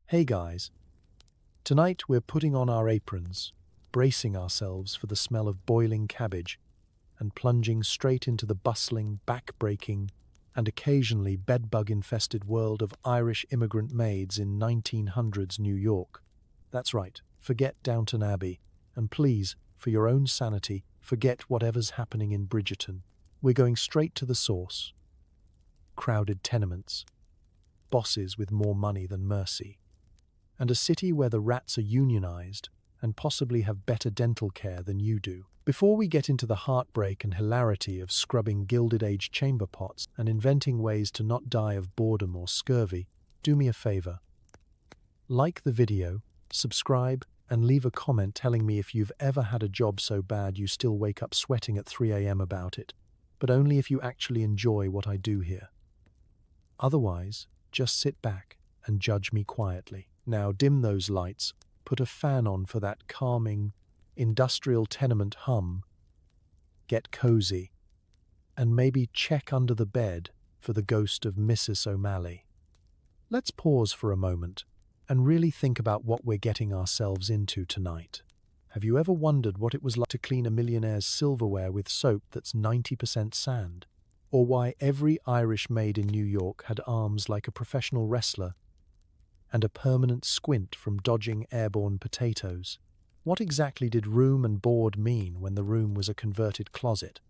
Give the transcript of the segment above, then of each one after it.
Hey guys, tonight we're putting on our aprons, bracing ourselves for the smell of boiling cabbage, and plunging straight into the bustling, back-breaking, and occasionally bedbug-infested world of Irish immigrant maids in 1900s New York. That's right, forget Downton Abbey, and please, for your own sanity, forget whatever's happening in Bridgerton. We're going straight to the source. Crowded tenements, bosses with more money than mercy, and a city where the rats are unionized and possibly have better dental care than you do. Before we get into the heartbreak and hilarity of scrubbing Gilded Age chamber pots and inventing ways to not die of boredom or scurvy, do me a favor. Like the video, subscribe, and leave a comment telling me if you've ever had a job so bad you still wake up sweating at 3 a.m. about it, but only if you actually enjoy what I do here. Otherwise, just sit back and judge me quietly. Now dim those lights, put a fan on for that calming, industrial tenement hum, get cozy, and maybe check under the bed for the ghost of Mrs. O'Malley. Let's pause for a moment and really think about what we're getting ourselves into tonight. Have you ever wondered what it was like to clean a millionaire's silverware with soap that's 90% sand? Or why every Irish maid in New York had arms like a professional wrestler and a permanent squint from dodging airborne potatoes? What exactly did room and board mean when the room was a converted closet?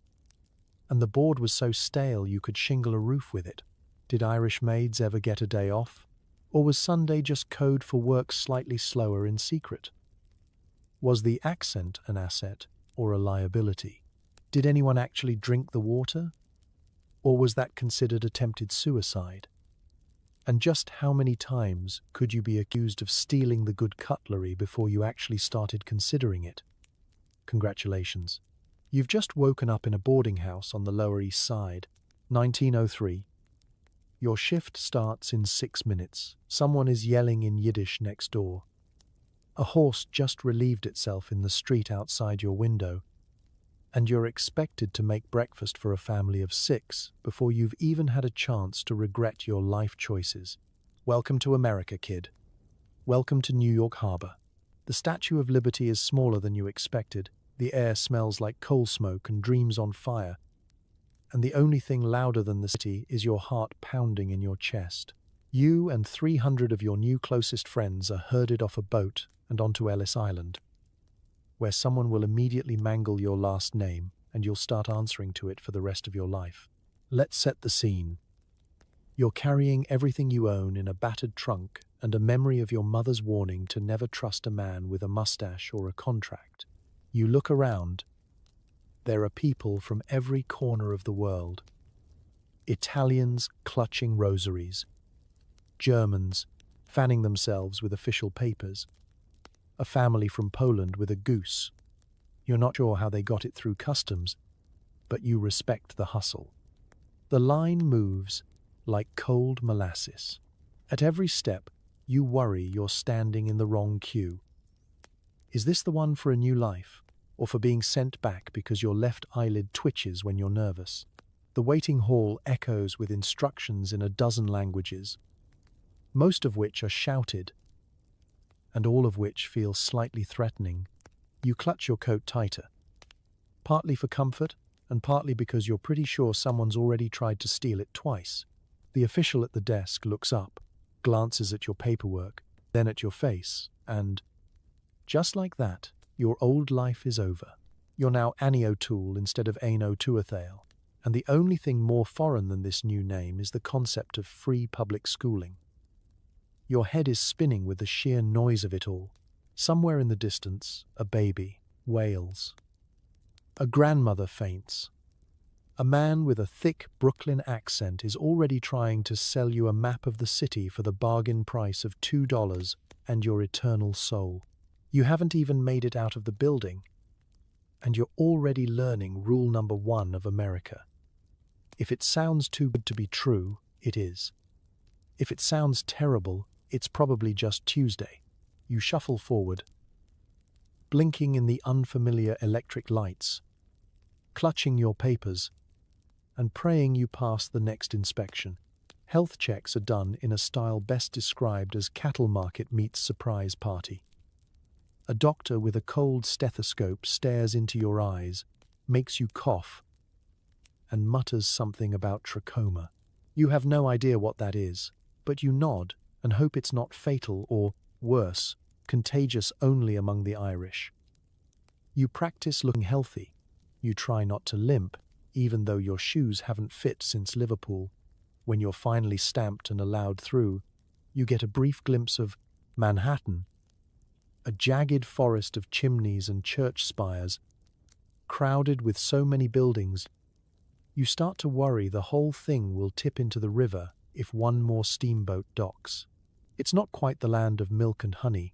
And the board was so stale you could shingle a roof with it. Did Irish maids ever get a day off? Or was Sunday just code for work slightly slower in secret? Was the accent an asset or a liability? Did anyone actually drink the water? Or was that considered attempted suicide? And just how many times could you be accused of stealing the good cutlery before you actually started considering it? Congratulations. You've just woken up in a boarding house on the Lower East Side, 1903. Your shift starts in 6 minutes. Someone is yelling in Yiddish next door. A horse just relieved itself in the street outside your window, and you're expected to make breakfast for a family of 6 before you've even had a chance to regret your life choices. Welcome to America, kid. Welcome to New York Harbor. The Statue of Liberty is smaller than you expected, the air smells like coal smoke and dreams on fire, and the only thing louder than the city is your heart pounding in your chest. You and 300 of your new closest friends are herded off a boat and onto Ellis Island, where someone will immediately mangle your last name and you'll start answering to it for the rest of your life. Let's set the scene. You're carrying everything you own in a battered trunk and a memory of your mother's warning to never trust a man with a mustache or a contract. You look around. There are people from every corner of the world. Italians clutching rosaries, Germans fanning themselves with official papers, a family from Poland with a goose. You're not sure how they got it through customs, but you respect the hustle. The line moves like cold molasses. At every step, you worry you're standing in the wrong queue. Is this the one for a new life, or for being sent back because your left eyelid twitches when you're nervous? The waiting hall echoes with instructions in a dozen languages, most of which are shouted, and all of which feel slightly threatening. You clutch your coat tighter, partly for comfort and partly because you're pretty sure someone's already tried to steal it twice. The official at the desk looks up, glances at your paperwork, then at your face, and just like that, your old life is over. You're now Annie O'Toole instead of Ain O'Tuathale, and the only thing more foreign than this new name is the concept of free public schooling. Your head is spinning with the sheer noise of it all. Somewhere in the distance, a baby wails. A grandmother faints. A man with a thick Brooklyn accent is already trying to sell you a map of the city for the bargain price of $2 and your eternal soul. You haven't even made it out of the building, and you're already learning rule number 1 of America. If it sounds too good to be true, it is. If it sounds terrible, it's probably just Tuesday. You shuffle forward, blinking in the unfamiliar electric lights, clutching your papers, and praying you pass the next inspection. Health checks are done in a style best described as cattle market meets surprise party. A doctor with a cold stethoscope stares into your eyes, makes you cough, and mutters something about trachoma. You have no idea what that is, but you nod and hope it's not fatal or, worse, contagious only among the Irish. You practice looking healthy. You try not to limp, even though your shoes haven't fit since Liverpool. When you're finally stamped and allowed through, you get a brief glimpse of Manhattan, a jagged forest of chimneys and church spires, crowded with so many buildings. You start to worry the whole thing will tip into the river if one more steamboat docks. It's not quite the land of milk and honey,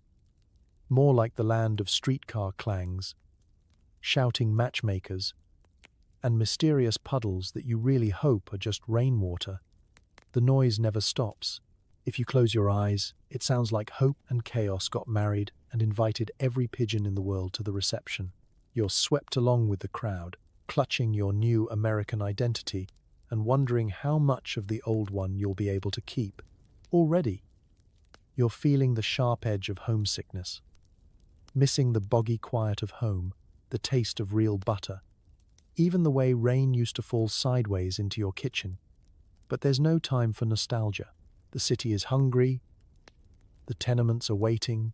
more like the land of streetcar clangs, shouting matchmakers, and mysterious puddles that you really hope are just rainwater. The noise never stops. If you close your eyes, it sounds like hope and chaos got married and invited every pigeon in the world to the reception. You're swept along with the crowd, clutching your new American identity and wondering how much of the old one you'll be able to keep. Already, you're feeling the sharp edge of homesickness, missing the boggy quiet of home, the taste of real butter, even the way rain used to fall sideways into your kitchen. But there's no time for nostalgia. The city is hungry, the tenements are waiting,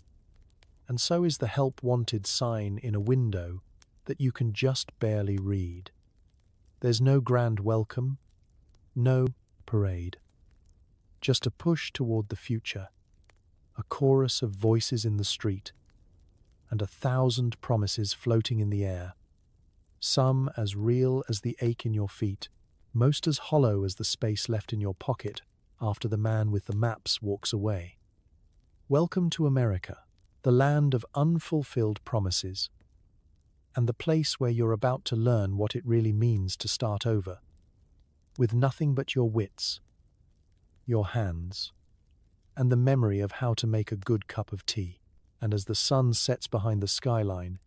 and so is the help wanted sign in a window that you can just barely read. There's no grand welcome, no parade. Just a push toward the future, a chorus of voices in the street, and 1,000 promises floating in the air, some as real as the ache in your feet, most as hollow as the space left in your pocket after the man with the maps walks away. Welcome to America, the land of unfulfilled promises, and the place where you're about to learn what it really means to start over, with nothing but your wits, your hands, and the memory of how to make a good cup of tea. And as the sun sets behind the skyline,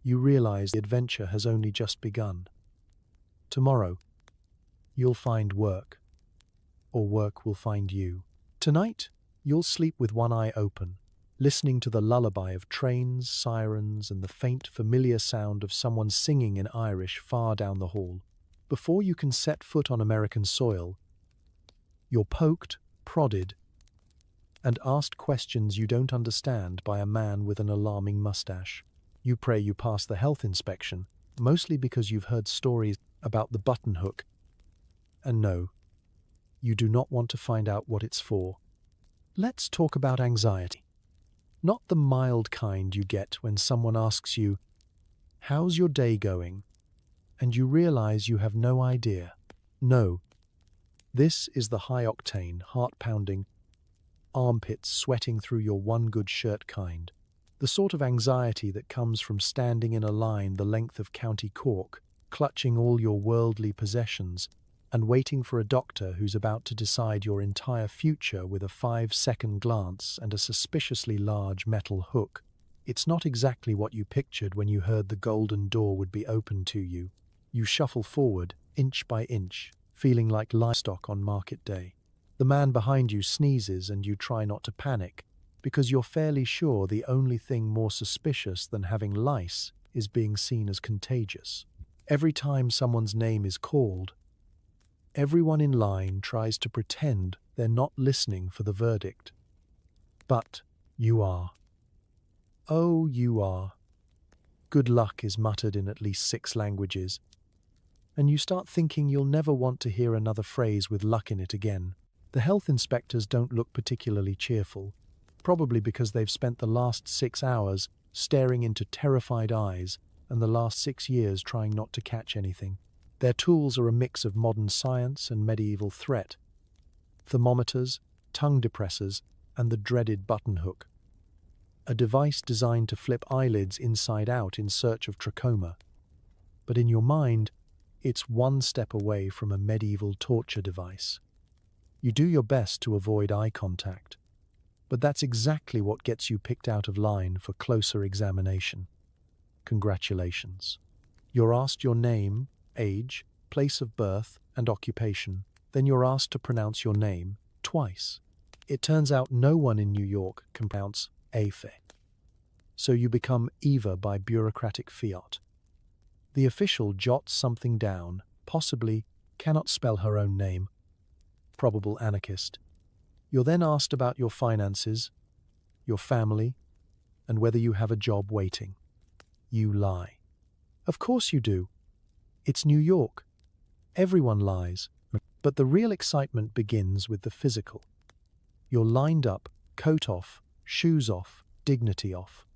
you realize the adventure has only just begun. Tomorrow, you'll find work, or work will find you. Tonight, you'll sleep with one eye open, listening to the lullaby of trains, sirens, and the faint, familiar sound of someone singing in Irish far down the hall. Before you can set foot on American soil, you're poked, prodded, and asked questions you don't understand by a man with an alarming mustache. You pray you pass the health inspection, mostly because you've heard stories about the button hook. And no, you do not want to find out what it's for. Let's talk about anxiety. Not the mild kind you get when someone asks you, "How's your day going?" and you realize you have no idea. No, this is the high-octane, heart-pounding, armpits sweating through your one good shirt kind. The sort of anxiety that comes from standing in a line the length of County Cork, clutching all your worldly possessions, and waiting for a doctor who's about to decide your entire future with a 5-second glance and a suspiciously large metal hook. It's not exactly what you pictured when you heard the golden door would be opened to you. You shuffle forward, inch by inch, feeling like livestock on market day. The man behind you sneezes and you try not to panic, because you're fairly sure the only thing more suspicious than having lice is being seen as contagious. Every time someone's name is called, everyone in line tries to pretend they're not listening for the verdict. But you are. Oh, you are. Good luck is muttered in at least 6 languages, and you start thinking you'll never want to hear another phrase with luck in it again. The health inspectors don't look particularly cheerful, probably because they've spent the last 6 hours staring into terrified eyes and the last 6 years trying not to catch anything. Their tools are a mix of modern science and medieval threat: thermometers, tongue depressors, and the dreaded button hook, a device designed to flip eyelids inside out in search of trachoma. But in your mind, it's one step away from a medieval torture device. You do your best to avoid eye contact, but that's exactly what gets you picked out of line for closer examination. Congratulations. You're asked your name, age, place of birth, and occupation, Then you're asked to pronounce your name twice. It turns out no one in New York can pronounce Afe. So you become Eva by bureaucratic fiat. The official jots something down, possibly cannot spell her own name. Probable anarchist. You're then asked about your finances, your family, and whether you have a job waiting. You lie. Of course you do. It's New York. Everyone lies. But the real excitement begins with the physical. You're lined up, coat off, shoes off, dignity off.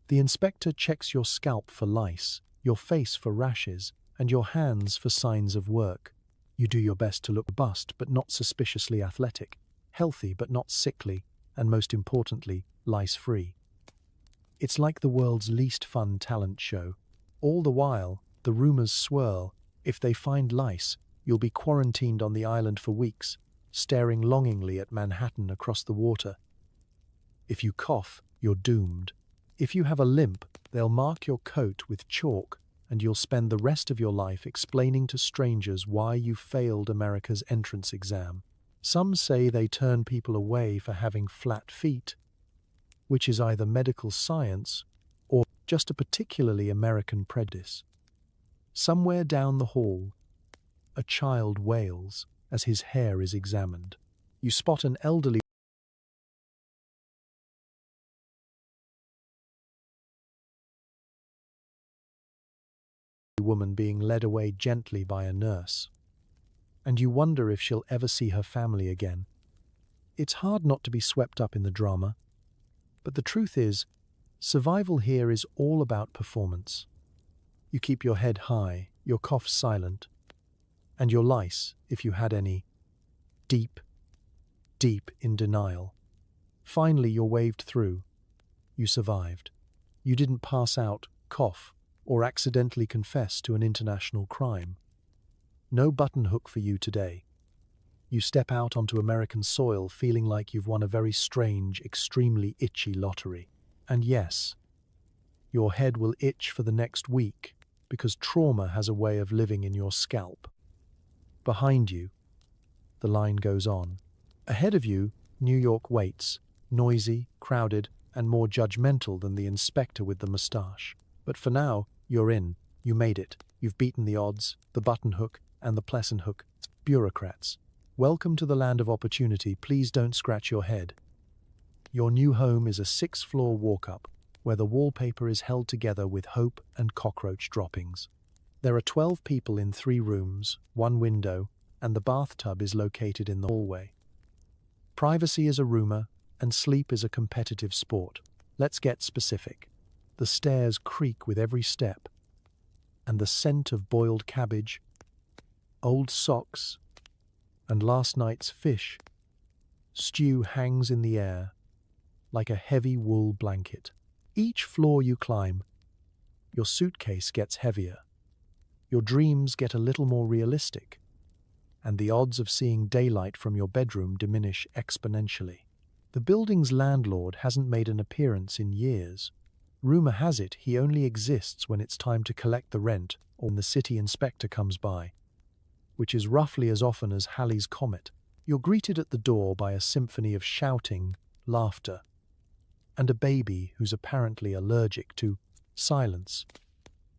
The inspector checks your scalp for lice, your face for rashes, and your hands for signs of work. You do your best to look robust but not suspiciously athletic, healthy but not sickly, and most importantly, lice-free. It's like the world's least fun talent show. All the while, the rumors swirl. If they find lice, you'll be quarantined on the island for weeks, staring longingly at Manhattan across the water. If you cough, you're doomed. If you have a limp, they'll mark your coat with chalk, and you'll spend the rest of your life explaining to strangers why you failed America's entrance exam. Some say they turn people away for having flat feet, which is either medical science or just a particularly American prejudice. Somewhere down the hall, a child wails as his hair is examined. You spot an elderly woman being led away gently by a nurse, and you wonder if she'll ever see her family again. It's hard not to be swept up in the drama, but the truth is, survival here is all about performance. You keep your head high, your cough silent, and your lice, if you had any, deep, deep in denial. Finally, you're waved through. You survived. You didn't pass out, cough, or accidentally confess to an international crime. No button hook for you today. You step out onto American soil feeling like you've won a very strange, extremely itchy lottery. And yes, your head will itch for the next week because trauma has a way of living in your scalp. Behind you, the line goes on. Ahead of you, New York waits, noisy, crowded, and more judgmental than the inspector with the mustache. But for now, you're in. You made it. You've beaten the odds, the button hook, and the pleasant hook. Bureaucrats. Welcome to the land of opportunity. Please don't scratch your head. Your new home is a 6th-floor walk-up, where the wallpaper is held together with hope and cockroach droppings. There are 12 people in 3 rooms, 1 window, and the bathtub is located in the hallway. Privacy is a rumor, and sleep is a competitive sport. Let's get specific. The stairs creak with every step, and the scent of boiled cabbage, old socks, and last night's fish stew hangs in the air like a heavy wool blanket. Each floor you climb, your suitcase gets heavier, your dreams get a little more realistic, and the odds of seeing daylight from your bedroom diminish exponentially. The building's landlord hasn't made an appearance in years. Rumor has it he only exists when it's time to collect the rent or when the city inspector comes by, which is roughly as often as Halley's Comet. You're greeted at the door by a symphony of shouting, laughter, and a baby who's apparently allergic to silence.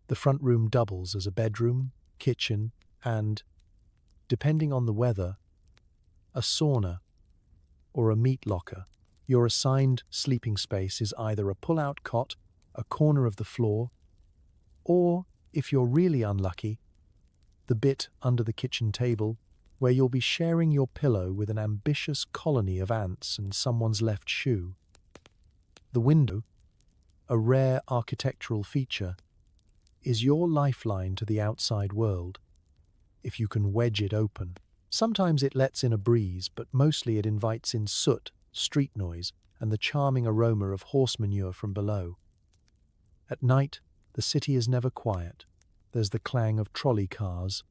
The front room doubles as a bedroom, kitchen, and, depending on the weather, a sauna or a meat locker. Your assigned sleeping space is either a pull-out cot, a corner of the floor, or, if you're really unlucky, the bit under the kitchen table where you'll be sharing your pillow with an ambitious colony of ants and someone's left shoe. The window, a rare architectural feature, is your lifeline to the outside world, if you can wedge it open. Sometimes it lets in a breeze, but mostly it invites in soot, street noise, and the charming aroma of horse manure from below. At night, the city is never quiet. There's the clang of trolley cars,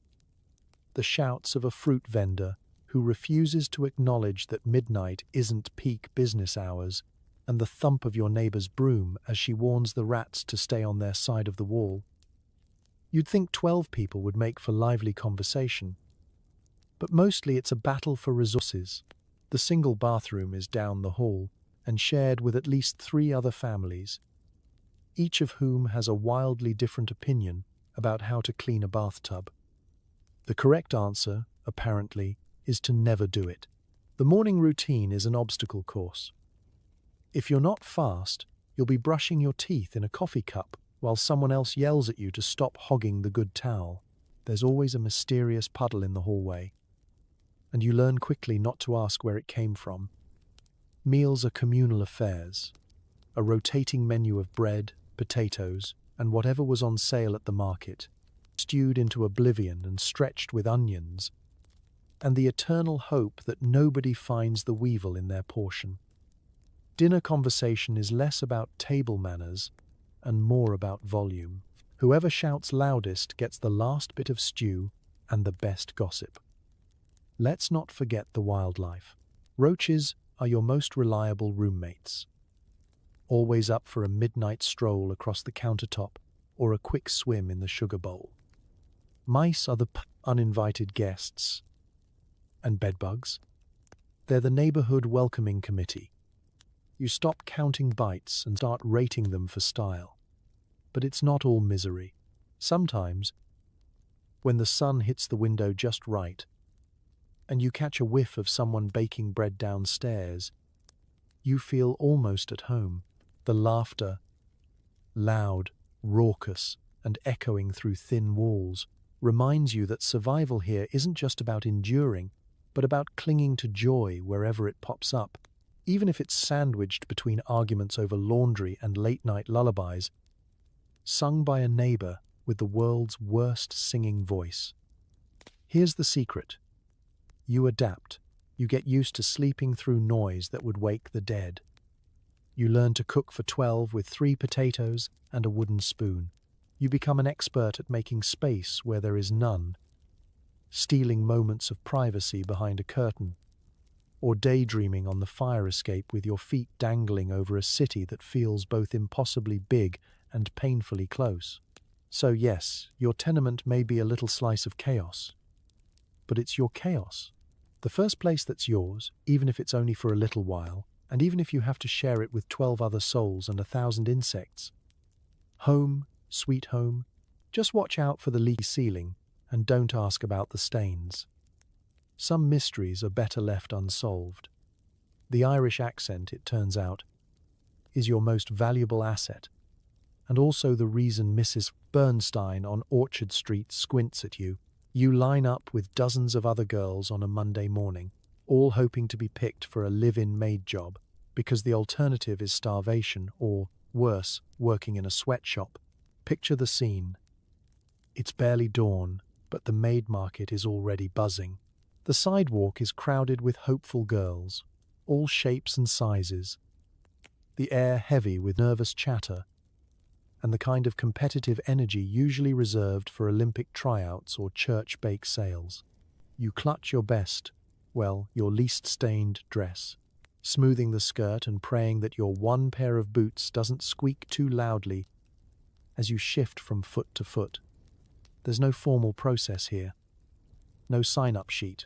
the shouts of a fruit vendor who refuses to acknowledge that midnight isn't peak business hours, and the thump of your neighbor's broom as she warns the rats to stay on their side of the wall. You'd think 12 people would make for lively conversation, But mostly it's a battle for resources. The single bathroom is down the hall and shared with at least 3 other families, each of whom has a wildly different opinion about how to clean a bathtub. The correct answer, apparently, is to never do it. The morning routine is an obstacle course. If you're not fast, you'll be brushing your teeth in a coffee cup while someone else yells at you to stop hogging the good towel. There's always a mysterious puddle in the hallway, and you learn quickly not to ask where it came from. Meals are communal affairs, a rotating menu of bread, potatoes, and whatever was on sale at the market, stewed into oblivion and stretched with onions, and the eternal hope that nobody finds the weevil in their portion. Dinner conversation is less about table manners and more about volume. Whoever shouts loudest gets the last bit of stew and the best gossip. Let's not forget the wildlife. Roaches are your most reliable roommates, always up for a midnight stroll across the countertop or a quick swim in the sugar bowl. Mice are the uninvited guests. And bedbugs? They're the neighborhood welcoming committee. You stop counting bites and start rating them for style. But it's not all misery. Sometimes, when the sun hits the window just right, and you catch a whiff of someone baking bread downstairs, you feel almost at home. The laughter, loud, raucous, and echoing through thin walls, reminds you that survival here isn't just about enduring, but about clinging to joy wherever it pops up, even if it's sandwiched between arguments over laundry and late-night lullabies, sung by a neighbor with the world's worst singing voice. Here's the secret. You adapt. You get used to sleeping through noise that would wake the dead. You learn to cook for 12 with 3 potatoes and a wooden spoon. You become an expert at making space where there is none, stealing moments of privacy behind a curtain, or daydreaming on the fire escape with your feet dangling over a city that feels both impossibly big and painfully close. So yes, your tenement may be a little slice of chaos, but it's your chaos. The first place that's yours, even if it's only for a little while, and even if you have to share it with 12 other souls and 1,000 insects. Home, sweet home. Just watch out for the leaky ceiling and don't ask about the stains. Some mysteries are better left unsolved. The Irish accent, it turns out, is your most valuable asset, and also the reason Mrs. Bernstein on Orchard Street squints at you. You line up with dozens of other girls on a Monday morning, all hoping to be picked for a live-in maid job, because the alternative is starvation or, worse, working in a sweatshop. Picture the scene. It's barely dawn, but the maid market is already buzzing. The sidewalk is crowded with hopeful girls, all shapes and sizes, the air heavy with nervous chatter, and the kind of competitive energy usually reserved for Olympic tryouts or church bake sales. You clutch your best, well, your least stained dress, smoothing the skirt and praying that your one pair of boots doesn't squeak too loudly as you shift from foot to foot. There's no formal process here. No sign-up sheet.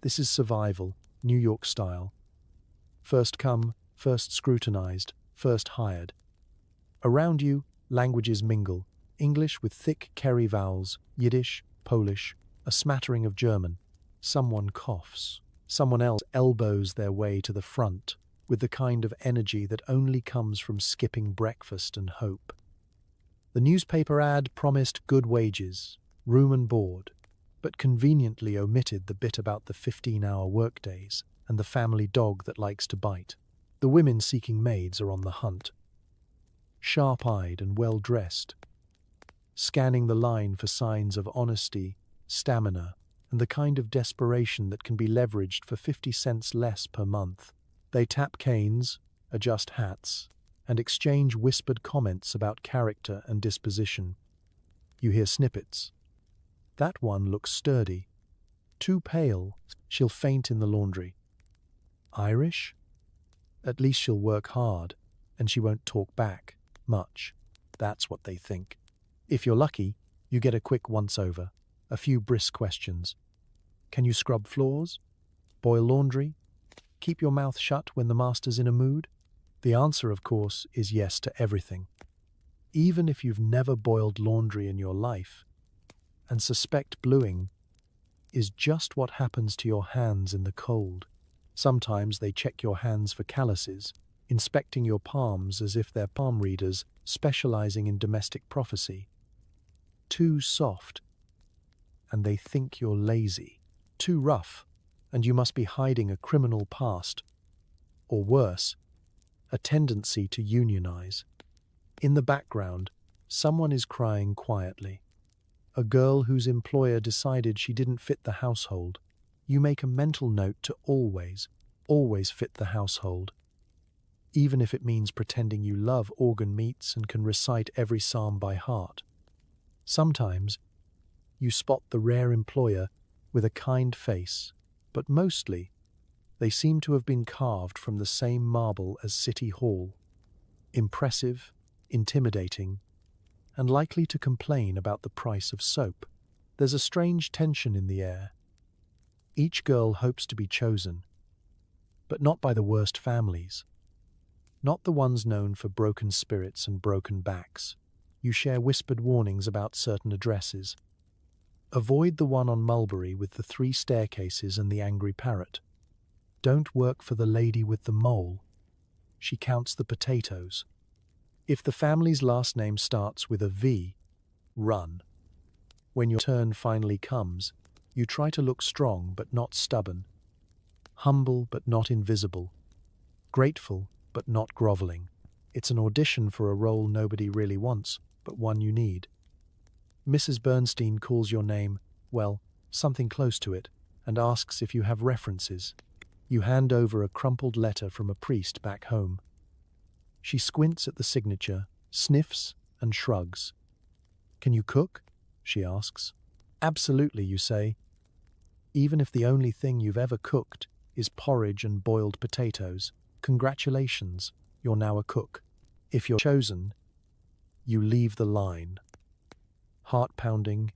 This is survival, New York style. First come, first scrutinized, first hired. Around you, languages mingle. English with thick Kerry vowels, Yiddish, Polish, a smattering of German. Someone coughs. Someone else elbows their way to the front with the kind of energy that only comes from skipping breakfast and hope. The newspaper ad promised good wages, room and board, but conveniently omitted the bit about the 15-hour workdays and the family dog that likes to bite. The women seeking maids are on the hunt, sharp-eyed and well-dressed, scanning the line for signs of honesty, stamina, and the kind of desperation that can be leveraged for 50 cents less per month. They tap canes, adjust hats, and exchange whispered comments about character and disposition. You hear snippets. That one looks sturdy. Too pale, she'll faint in the laundry. Irish? At least she'll work hard, and she won't talk back much. That's what they think. If you're lucky, you get a quick once-over, a few brisk questions. Can you scrub floors? Boil laundry? Keep your mouth shut when the master's in a mood? The answer, of course, is yes to everything. Even if you've never boiled laundry in your life, and suspect bluing is just what happens to your hands in the cold. Sometimes they check your hands for calluses, inspecting your palms as if they're palm readers specializing in domestic prophecy. Too soft, and they think you're lazy. Too rough, and you must be hiding a criminal past. Or worse, a tendency to unionize. In the background, someone is crying quietly. A girl whose employer decided she didn't fit the household. You make a mental note to always fit the household. Even if it means pretending you love organ meats and can recite every psalm by heart. Sometimes, you spot the rare employer with a kind face, but mostly, they seem to have been carved from the same marble as City Hall. Impressive, intimidating, and likely to complain about the price of soap. There's a strange tension in the air. Each girl hopes to be chosen, but not by the worst families. Not the ones known for broken spirits and broken backs. You share whispered warnings about certain addresses. Avoid the one on Mulberry with the 3 staircases and the angry parrot. Don't work for the lady with the mole. She counts the potatoes. If the family's last name starts with a V, run. When your turn finally comes, you try to look strong but not stubborn, humble but not invisible, grateful but not groveling. It's an audition for a role nobody really wants, but one you need. Mrs. Bernstein calls your name, well, something close to it, and asks if you have references. You hand over a crumpled letter from a priest back home. She squints at the signature, sniffs, and shrugs. Can you cook? She asks. Absolutely, you say. Even if the only thing you've ever cooked is porridge and boiled potatoes, congratulations, you're now a cook. If you're chosen, you leave the line. Heart-pounding,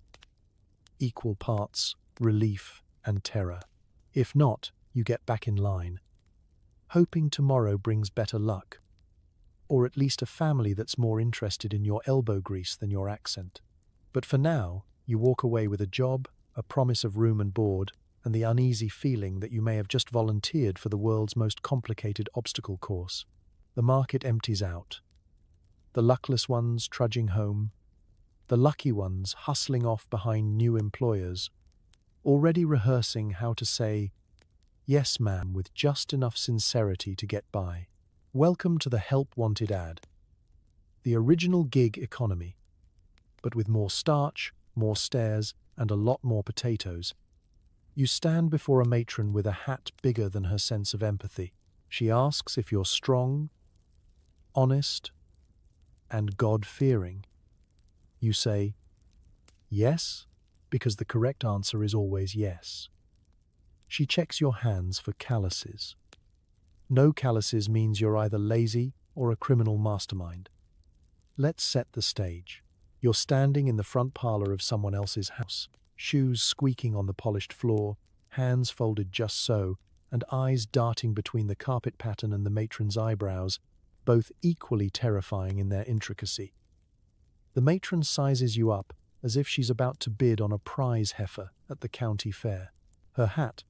equal parts relief and terror. If not, you get back in line, hoping tomorrow brings better luck, or at least a family that's more interested in your elbow grease than your accent. But for now, you walk away with a job, a promise of room and board, and the uneasy feeling that you may have just volunteered for the world's most complicated obstacle course. The market empties out. The luckless ones trudging home, the lucky ones hustling off behind new employers, already rehearsing how to say, "Yes, ma'am," with just enough sincerity to get by. Welcome to the help wanted ad. The original gig economy, but with more starch, more stairs, and a lot more potatoes. You stand before a matron with a hat bigger than her sense of empathy. She asks if you're strong, honest, and God-fearing. You say, yes, because the correct answer is always yes. She checks your hands for calluses. No calluses means you're either lazy or a criminal mastermind. Let's set the stage. You're standing in the front parlor of someone else's house, shoes squeaking on the polished floor, hands folded just so, and eyes darting between the carpet pattern and the matron's eyebrows, both equally terrifying in their intricacy. The matron sizes you up as if she's about to bid on a prize heifer at the county fair. Her hat,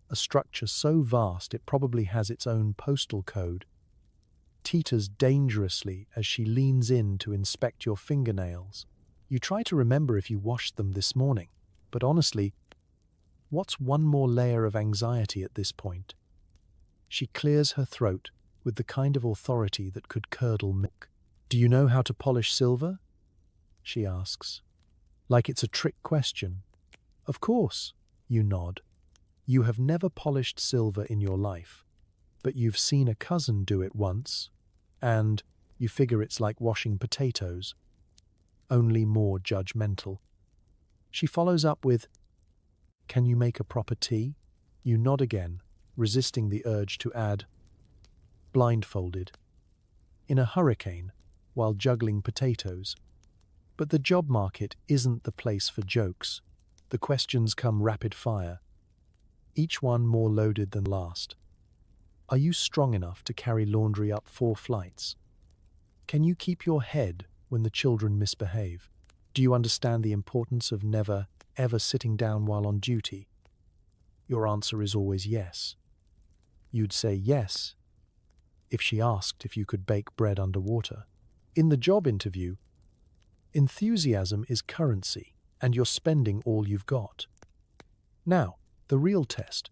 a structure so vast it probably has its own postal code, teeters dangerously as she leans in to inspect your fingernails. You try to remember if you washed them this morning, but honestly, what's one more layer of anxiety at this point? She clears her throat with the kind of authority that could curdle milk. Do you know how to polish silver? She asks, like it's a trick question. Of course, you nod. You have never polished silver in your life, but you've seen a cousin do it once, and you figure it's like washing potatoes, only more judgmental. She follows up with, can you make a proper tea? You nod again, resisting the urge to add, blindfolded, in a hurricane, while juggling potatoes. But the job market isn't the place for jokes. The questions come rapid fire, each one more loaded than last. Are you strong enough to carry laundry up 4 flights? Can you keep your head when the children misbehave? Do you understand the importance of never, ever sitting down while on duty? Your answer is always yes. You'd say yes if she asked if you could bake bread underwater. In the job interview, enthusiasm is currency, and you're spending all you've got. Now, the real test.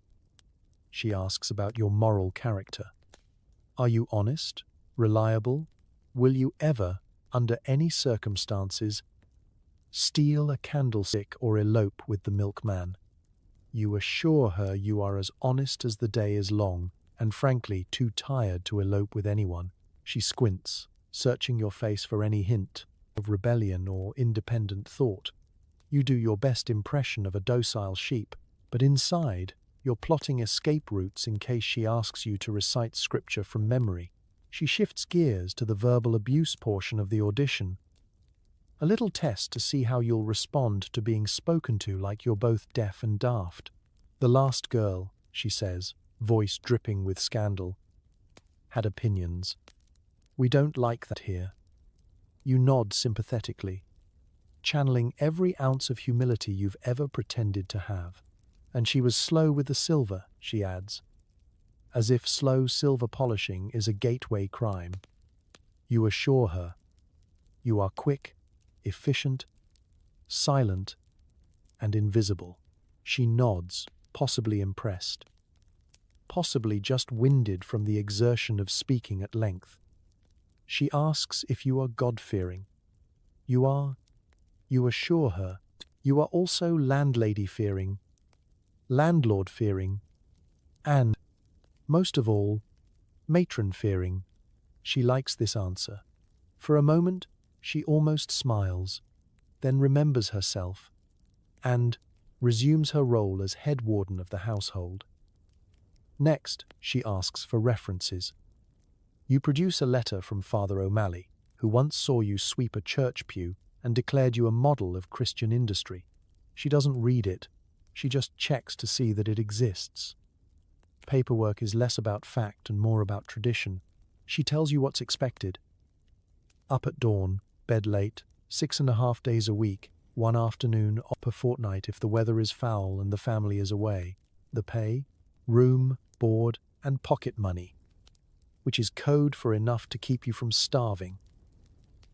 She asks about your moral character. Are you honest, reliable? Will you ever, under any circumstances, steal a candlestick or elope with the milkman? You assure her you are as honest as the day is long, and frankly too tired to elope with anyone. She squints, searching your face for any hint of rebellion or independent thought. You do your best impression of a docile sheep, but inside, you're plotting escape routes in case she asks you to recite scripture from memory. She shifts gears to the verbal abuse portion of the audition. A little test to see how you'll respond to being spoken to like you're both deaf and daft. The last girl, she says, voice dripping with scandal, had opinions. We don't like that here. You nod sympathetically, channeling every ounce of humility you've ever pretended to have. And she was slow with the silver, she adds, as if slow silver polishing is a gateway crime. You assure her. You are quick, efficient, silent, and invisible. She nods, possibly impressed, possibly just winded from the exertion of speaking at length. She asks if you are God-fearing. You are. You assure her. You are also landlady-fearing, landlord-fearing, and, most of all, matron-fearing. She likes this answer. For a moment, she almost smiles, then remembers herself, and resumes her role as head warden of the household. Next, she asks for references. You produce a letter from Father O'Malley, who once saw you sweep a church pew and declared you a model of Christian industry. She doesn't read it. She just checks to see that it exists. Paperwork is less about fact and more about tradition. She tells you what's expected. Up at dawn, bed late, 6.5 days a week, 1 afternoon off per fortnight if the weather is foul and the family is away. The pay? Room, board, and pocket money, which is code for enough to keep you from starving,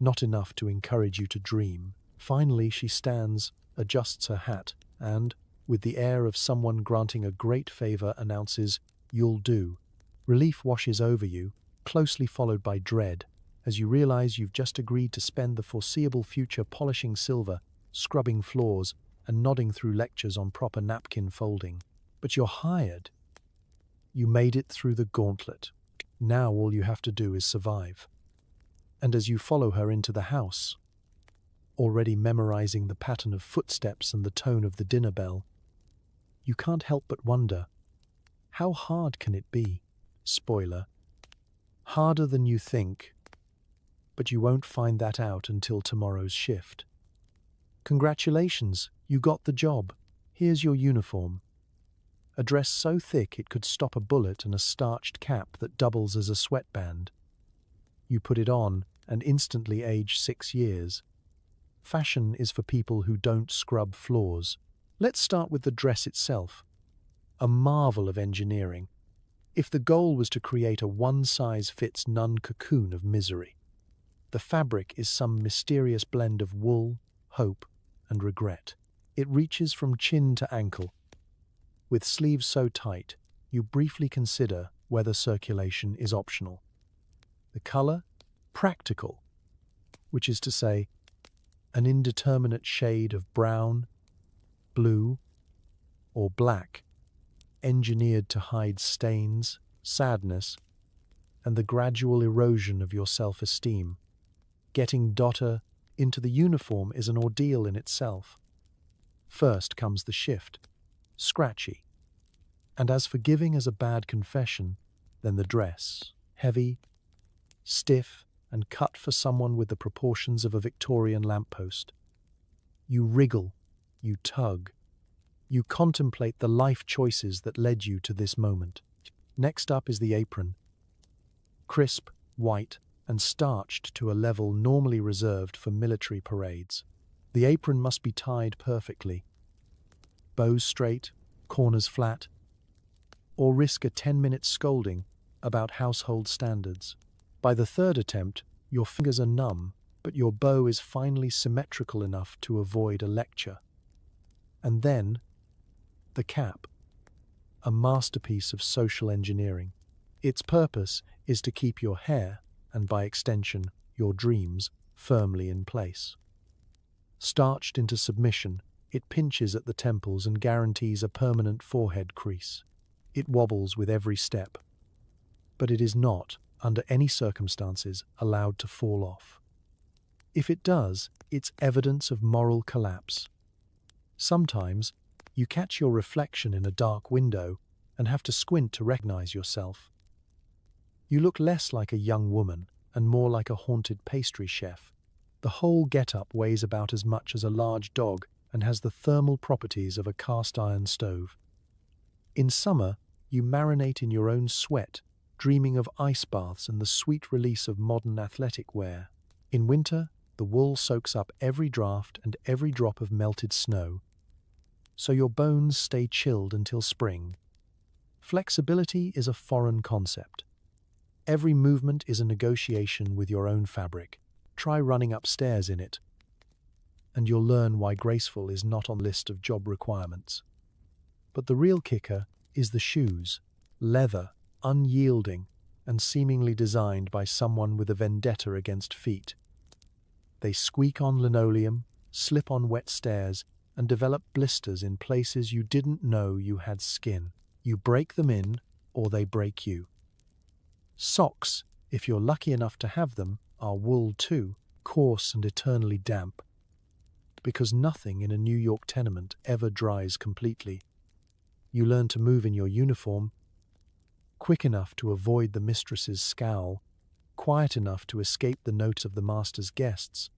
not enough to encourage you to dream. Finally, she stands, adjusts her hat, and, with the air of someone granting a great favor, announces, "You'll do." Relief washes over you, closely followed by dread, as you realize you've just agreed to spend the foreseeable future polishing silver, scrubbing floors, and nodding through lectures on proper napkin folding. But you're hired. You made it through the gauntlet. Now all you have to do is survive. And as you follow her into the house, already memorizing the pattern of footsteps and the tone of the dinner bell, you can't help but wonder, how hard can it be? Spoiler. Harder than you think, but you won't find that out until tomorrow's shift. Congratulations, you got the job. Here's your uniform. A dress so thick it could stop a bullet and a starched cap that doubles as a sweatband. You put it on and instantly age 6 years. Fashion is for people who don't scrub floors. Let's start with the dress itself. A marvel of engineering. If the goal was to create a one-size-fits-none cocoon of misery, the fabric is some mysterious blend of wool, hope, and regret. It reaches from chin to ankle. With sleeves so tight, you briefly consider whether circulation is optional. The color? Practical, which is to say, an indeterminate shade of brown, blue, or black, engineered to hide stains, sadness, and the gradual erosion of your self-esteem. Getting daughter into the uniform is an ordeal in itself. First comes the shift, scratchy, and as forgiving as a bad confession, then the dress, heavy, stiff, and cut for someone with the proportions of a Victorian lamppost. You wriggle, you tug, You contemplate the life choices that led you to this moment. Next up is the apron. Crisp, white, and starched to a level normally reserved for military parades. The apron must be tied perfectly. Bows straight, corners flat, or risk a 10-minute scolding about household standards. By the third attempt, your fingers are numb, but your bow is finally symmetrical enough to avoid a lecture. And then, the cap, a masterpiece of social engineering. Its purpose is to keep your hair, and by extension, your dreams, firmly in place. Starched into submission, it pinches at the temples and guarantees a permanent forehead crease. It wobbles with every step, but it is not, under any circumstances, allowed to fall off. If it does, it's evidence of moral collapse. Sometimes, you catch your reflection in a dark window and have to squint to recognize yourself. You look less like a young woman and more like a haunted pastry chef. The whole get-up weighs about as much as a large dog and has the thermal properties of a cast-iron stove. In summer, you marinate in your own sweat, dreaming of ice baths and the sweet release of modern athletic wear. In winter, the wool soaks up every draft and every drop of melted snow, so your bones stay chilled until spring. Flexibility is a foreign concept. Every movement is a negotiation with your own fabric. Try running upstairs in it, and you'll learn why graceful is not on the list of job requirements. But the real kicker is the shoes, leather, unyielding, and seemingly designed by someone with a vendetta against feet. They squeak on linoleum, slip on wet stairs, and develop blisters in places you didn't know you had skin. You break them in, or they break you. Socks, if you're lucky enough to have them, are wool too, coarse and eternally damp. Because nothing in a New York tenement ever dries completely. You learn to move in your uniform, quick enough to avoid the mistress's scowl, quiet enough to escape the notice of the master's guests,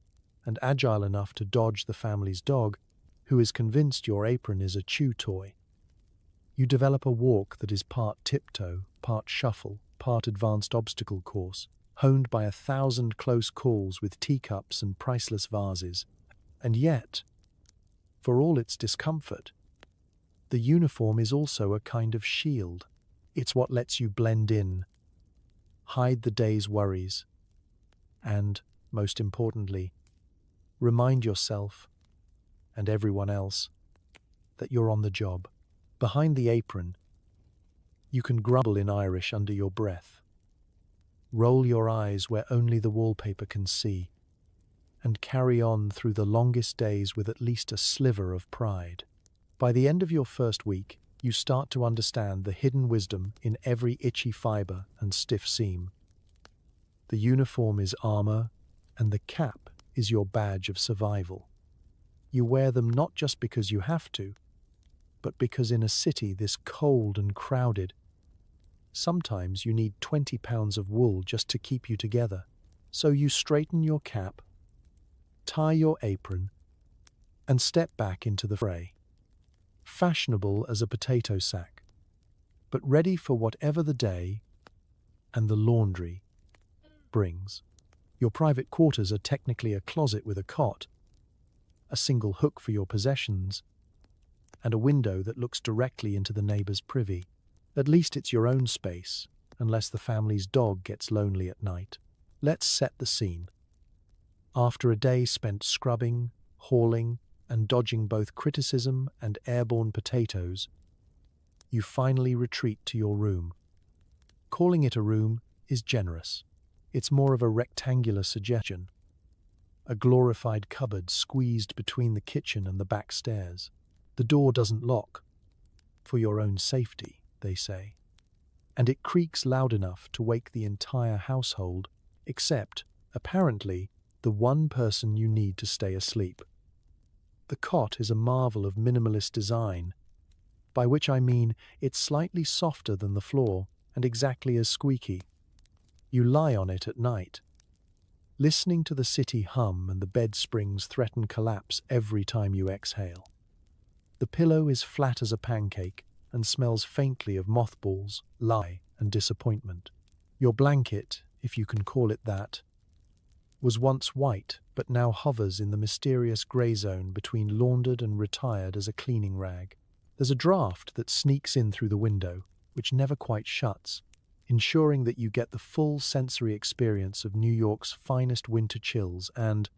and agile enough to dodge the family's dog, who is convinced your apron is a chew toy. You develop a walk that is part tiptoe, part shuffle, part advanced obstacle course, honed by 1,000 close calls with teacups and priceless vases. And yet, for all its discomfort, the uniform is also a kind of shield. It's what lets you blend in, hide the day's worries, and, most importantly, remind yourself and everyone else that you're on the job. Behind the apron, you can grumble in Irish under your breath, roll your eyes where only the wallpaper can see, and carry on through the longest days with at least a sliver of pride. By the end of your first week, you start to understand the hidden wisdom in every itchy fiber and stiff seam. The uniform is armor, and the cap is your badge of survival. You wear them not just because you have to, but because in a city this cold and crowded, sometimes you need 20 pounds of wool just to keep you together. So you straighten your cap, tie your apron, and step back into the fray. Fashionable as a potato sack, but ready for whatever the day and the laundry brings. Your private quarters are technically a closet with a cot, a single hook for your possessions, and a window that looks directly into the neighbor's privy. At least it's your own space, unless the family's dog gets lonely at night. Let's set the scene. After a day spent scrubbing, hauling, and dodging both criticism and airborne potatoes, you finally retreat to your room. Calling it a room is generous. It's more of a rectangular suggestion, a glorified cupboard squeezed between the kitchen and the back stairs. The door doesn't lock, for your own safety, they say, and it creaks loud enough to wake the entire household, except, apparently, the one person you need to stay asleep. The cot is a marvel of minimalist design, by which I mean it's slightly softer than the floor and exactly as squeaky. You lie on it at night, listening to the city hum, and the bed springs threaten collapse every time you exhale. The pillow is flat as a pancake and smells faintly of mothballs, lye, and disappointment. Your blanket, if you can call it that, was once white but now hovers in the mysterious grey zone between laundered and retired as a cleaning rag. There's a draft that sneaks in through the window, which never quite shuts, ensuring that you get the full sensory experience of New York's finest winter chills and,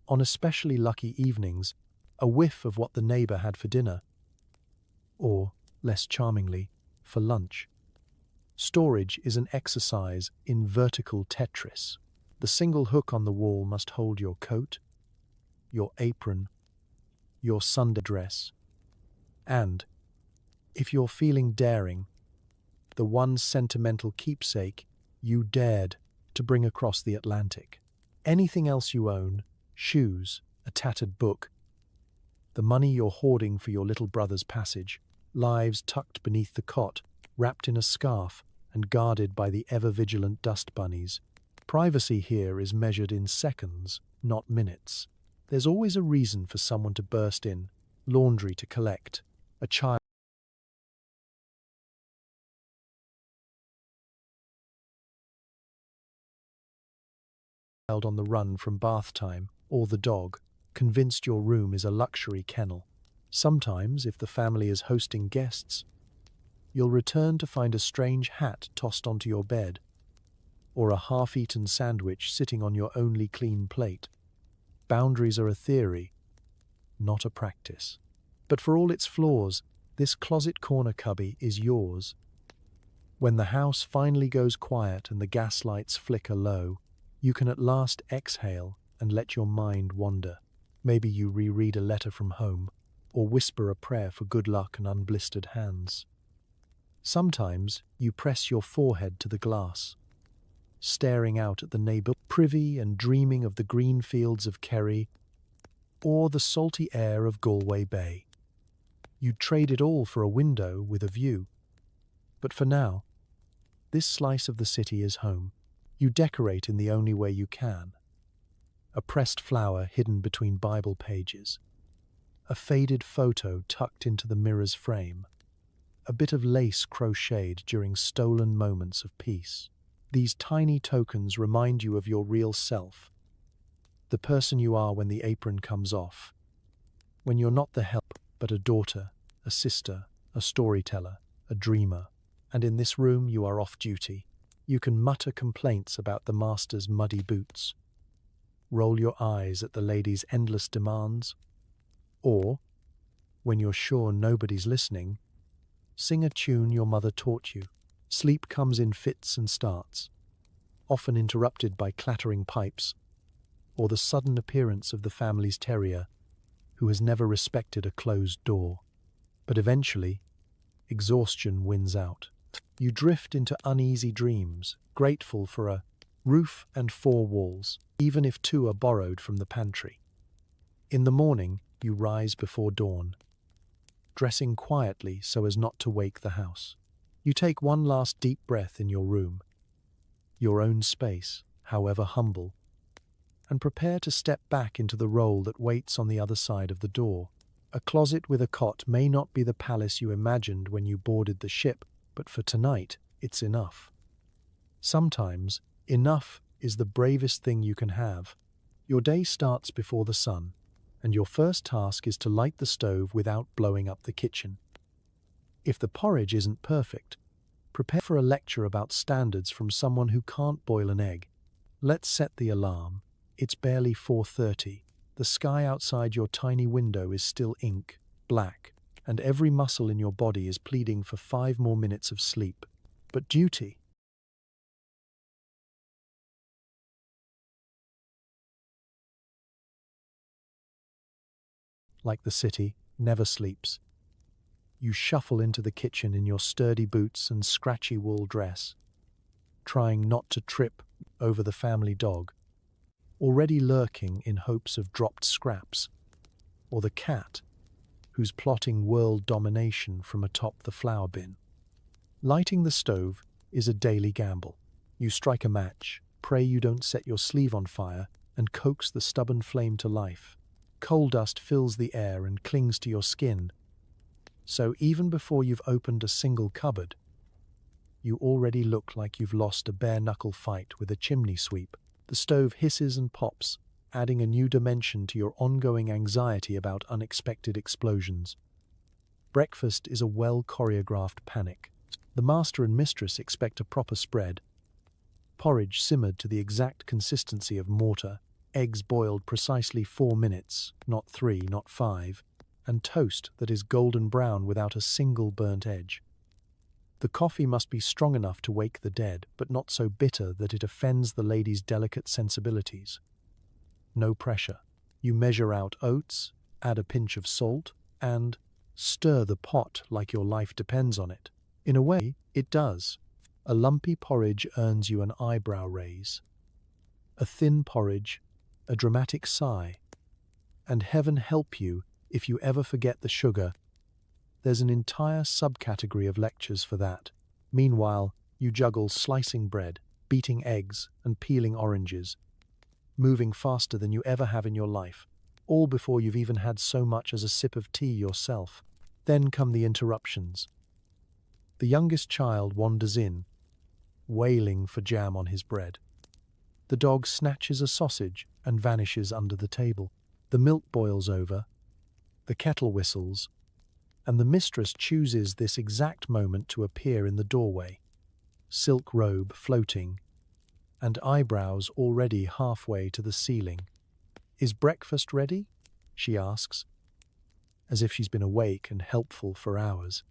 on especially lucky evenings, a whiff of what the neighbour had for dinner, or, less charmingly, for lunch. Storage is an exercise in vertical Tetris. The single hook on the wall must hold your coat, your apron, your Sunday dress, and, if you're feeling daring, the one sentimental keepsake you dared to bring across the Atlantic. Anything else you own, shoes, a tattered book, the money you're hoarding for your little brother's passage, lives tucked beneath the cot, wrapped in a scarf and guarded by the ever-vigilant dust bunnies. Privacy here is measured in seconds, not minutes. There's always a reason for someone to burst in, laundry to collect, a child on the run from bath time, or the dog, convinced your room is a luxury kennel. Sometimes, if the family is hosting guests, you'll return to find a strange hat tossed onto your bed, or a half-eaten sandwich sitting on your only clean plate. Boundaries are a theory, not a practice. But for all its flaws, this closet corner cubby is yours. When the house finally goes quiet and the gas lights flicker low, you can at last exhale and let your mind wander. Maybe you reread a letter from home, or whisper a prayer for good luck and unblistered hands. Sometimes you press your forehead to the glass, staring out at the neighbour privy and dreaming of the green fields of Kerry or the salty air of Galway Bay. You'd trade it all for a window with a view. But for now, this slice of the city is home. You decorate in the only way you can. A pressed flower hidden between Bible pages, a faded photo tucked into the mirror's frame, a bit of lace crocheted during stolen moments of peace. These tiny tokens remind you of your real self, the person you are when the apron comes off, when you're not the help, but a daughter, a sister, a storyteller, a dreamer. And in this room you are off duty. You can mutter complaints about the master's muddy boots, roll your eyes at the lady's endless demands, or, when you're sure nobody's listening, sing a tune your mother taught you. Sleep comes in fits and starts, often interrupted by clattering pipes, or the sudden appearance of the family's terrier, who has never respected a closed door. But eventually, exhaustion wins out. You drift into uneasy dreams, grateful for a roof and four walls, even if two are borrowed from the pantry. In the morning, you rise before dawn, dressing quietly so as not to wake the house. You take one last deep breath in your room, your own space, however humble, and prepare to step back into the role that waits on the other side of the door. A closet with a cot may not be the palace you imagined when you boarded the ship, but for tonight, it's enough. Sometimes, enough is the bravest thing you can have. Your day starts before the sun, and your first task is to light the stove without blowing up the kitchen. If the porridge isn't perfect, prepare for a lecture about standards from someone who can't boil an egg. Let's set the alarm. It's barely 4:30. The sky outside your tiny window is still ink, black, and every muscle in your body is pleading for 5 more minutes of sleep. But duty, like the city, never sleeps. You shuffle into the kitchen in your sturdy boots and scratchy wool dress, trying not to trip over the family dog, already lurking in hopes of dropped scraps, or the cat, who's plotting world domination from atop the flour bin. Lighting the stove is a daily gamble. You strike a match, pray you don't set your sleeve on fire, and coax the stubborn flame to life. Coal dust fills the air and clings to your skin, so even before you've opened a single cupboard, you already look like you've lost a bare-knuckle fight with a chimney sweep. The stove hisses and pops, adding a new dimension to your ongoing anxiety about unexpected explosions. Breakfast is a well-choreographed panic. The master and mistress expect a proper spread, porridge simmered to the exact consistency of mortar, eggs boiled precisely 4 minutes, not 3, not 5, and toast that is golden brown without a single burnt edge. The coffee must be strong enough to wake the dead, but not so bitter that it offends the lady's delicate sensibilities. No pressure. You measure out oats, add a pinch of salt, and stir the pot like your life depends on it. In a way, it does. A lumpy porridge earns you an eyebrow raise. A thin porridge, a dramatic sigh. And heaven help you if you ever forget the sugar. There's an entire subcategory of lectures for that. Meanwhile, you juggle slicing bread, beating eggs, and peeling oranges, moving faster than you ever have in your life, all before you've even had so much as a sip of tea yourself. Then come the interruptions. The youngest child wanders in, wailing for jam on his bread. The dog snatches a sausage and vanishes under the table. The milk boils over, the kettle whistles, and the mistress chooses this exact moment to appear in the doorway, silk robe floating, and eyebrows already halfway to the ceiling. "Is breakfast ready?" she asks, as if she's been awake and helpful for hours.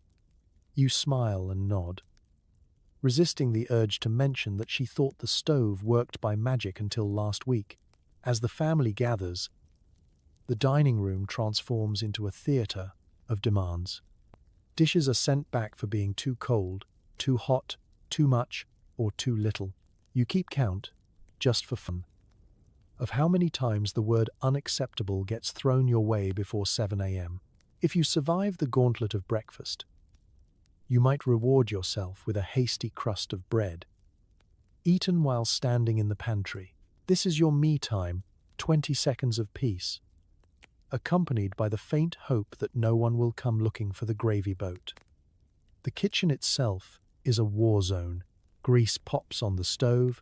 You smile and nod, resisting the urge to mention that she thought the stove worked by magic until last week. As the family gathers, the dining room transforms into a theatre of demands. Dishes are sent back for being too cold, too hot, too much, or too little. You keep count, just for fun, of how many times the word unacceptable gets thrown your way before 7 a.m. If you survive the gauntlet of breakfast, you might reward yourself with a hasty crust of bread, eaten while standing in the pantry. This is your me time, 20 seconds of peace, accompanied by the faint hope that no one will come looking for the gravy boat. The kitchen itself is a war zone. Grease pops on the stove,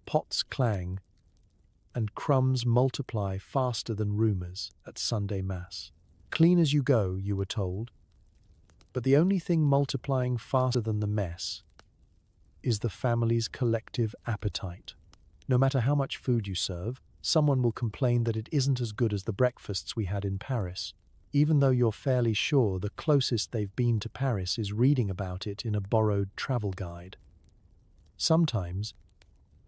pots clang, and crumbs multiply faster than rumors at Sunday Mass. Clean as you go, you were told. But the only thing multiplying faster than the mess is the family's collective appetite. No matter how much food you serve, someone will complain that it isn't as good as the breakfasts we had in Paris, even though you're fairly sure the closest they've been to Paris is reading about it in a borrowed travel guide. Sometimes,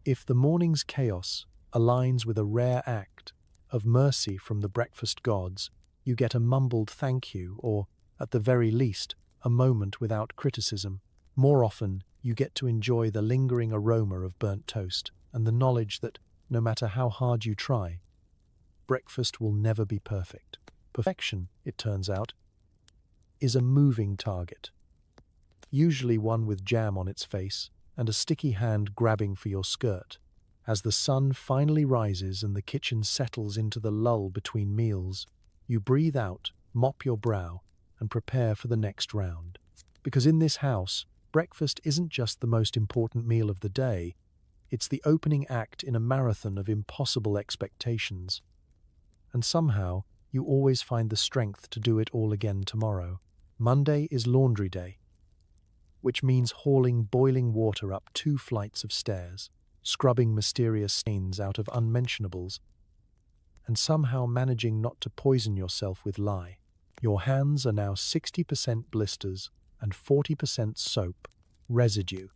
if the morning's chaos aligns with a rare act of mercy from the breakfast gods, you get a mumbled thank you or, at the very least, a moment without criticism. More often, you get to enjoy the lingering aroma of burnt toast and the knowledge that, no matter how hard you try, breakfast will never be perfect. Perfection, it turns out, is a moving target, usually one with jam on its face and a sticky hand grabbing for your skirt. As the sun finally rises and the kitchen settles into the lull between meals, you breathe out, mop your brow, and prepare for the next round. Because in this house, breakfast isn't just the most important meal of the day, it's the opening act in a marathon of impossible expectations. And somehow, you always find the strength to do it all again tomorrow. Monday is laundry day, which means hauling boiling water up 2 flights of stairs, scrubbing mysterious stains out of unmentionables, and somehow managing not to poison yourself with lye. Your hands are now 60% blisters and 40% soap residue.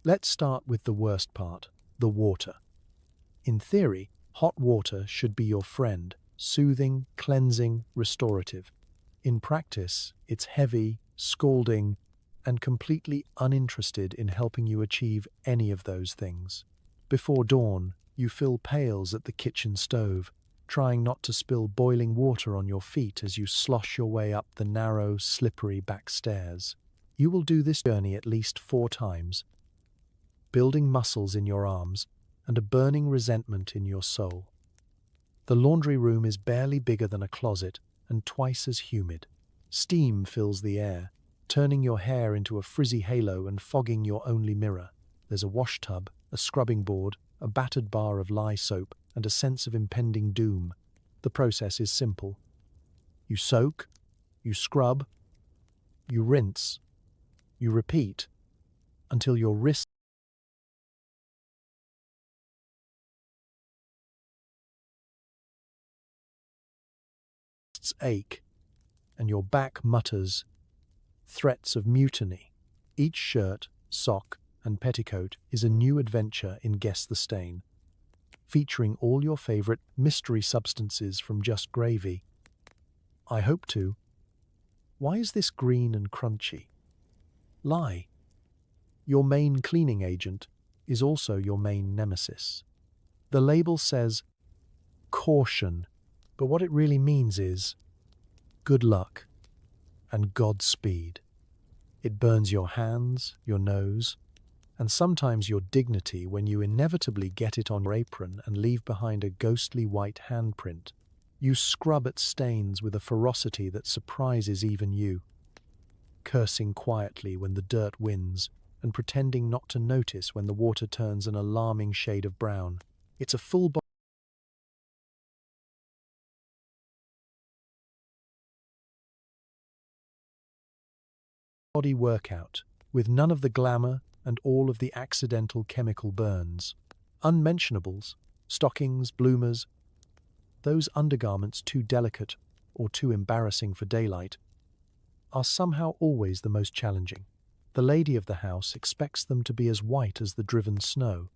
Let's start with the worst part, the water. In theory, hot water should be your friend, soothing, cleansing, restorative. In practice, it's heavy, scalding, and completely uninterested in helping you achieve any of those things. Before dawn, you fill pails at the kitchen stove, trying not to spill boiling water on your feet as you slosh your way up the narrow, slippery back stairs. You will do this journey at least 4 times, building muscles in your arms and a burning resentment in your soul. The laundry room is barely bigger than a closet and twice as humid. Steam fills the air, turning your hair into a frizzy halo and fogging your only mirror. There's a wash tub, a scrubbing board, a battered bar of lye soap, and a sense of impending doom. The process is simple. You soak, you scrub, you rinse, you repeat, until your wrists ache and your back mutters threats of mutiny. Each shirt, sock, and petticoat is a new adventure in Guess the Stain, featuring all your favorite mystery substances from Just Gravy. I hope to. Why is this green and crunchy? Lye. Your main cleaning agent is also your main nemesis. The label says caution, but what it really means is good luck and Godspeed. It burns your hands, your nose, and sometimes your dignity when you inevitably get it on your apron and leave behind a ghostly white handprint. You scrub at stains with a ferocity that surprises even you, cursing quietly when the dirt wins and pretending not to notice when the water turns an alarming shade of brown. It's a full body workout, with none of the glamour and all of the accidental chemical burns. Unmentionables, stockings, bloomers, those undergarments too delicate or too embarrassing for daylight, are somehow always the most challenging. The lady of the house expects them to be as white as the driven snow,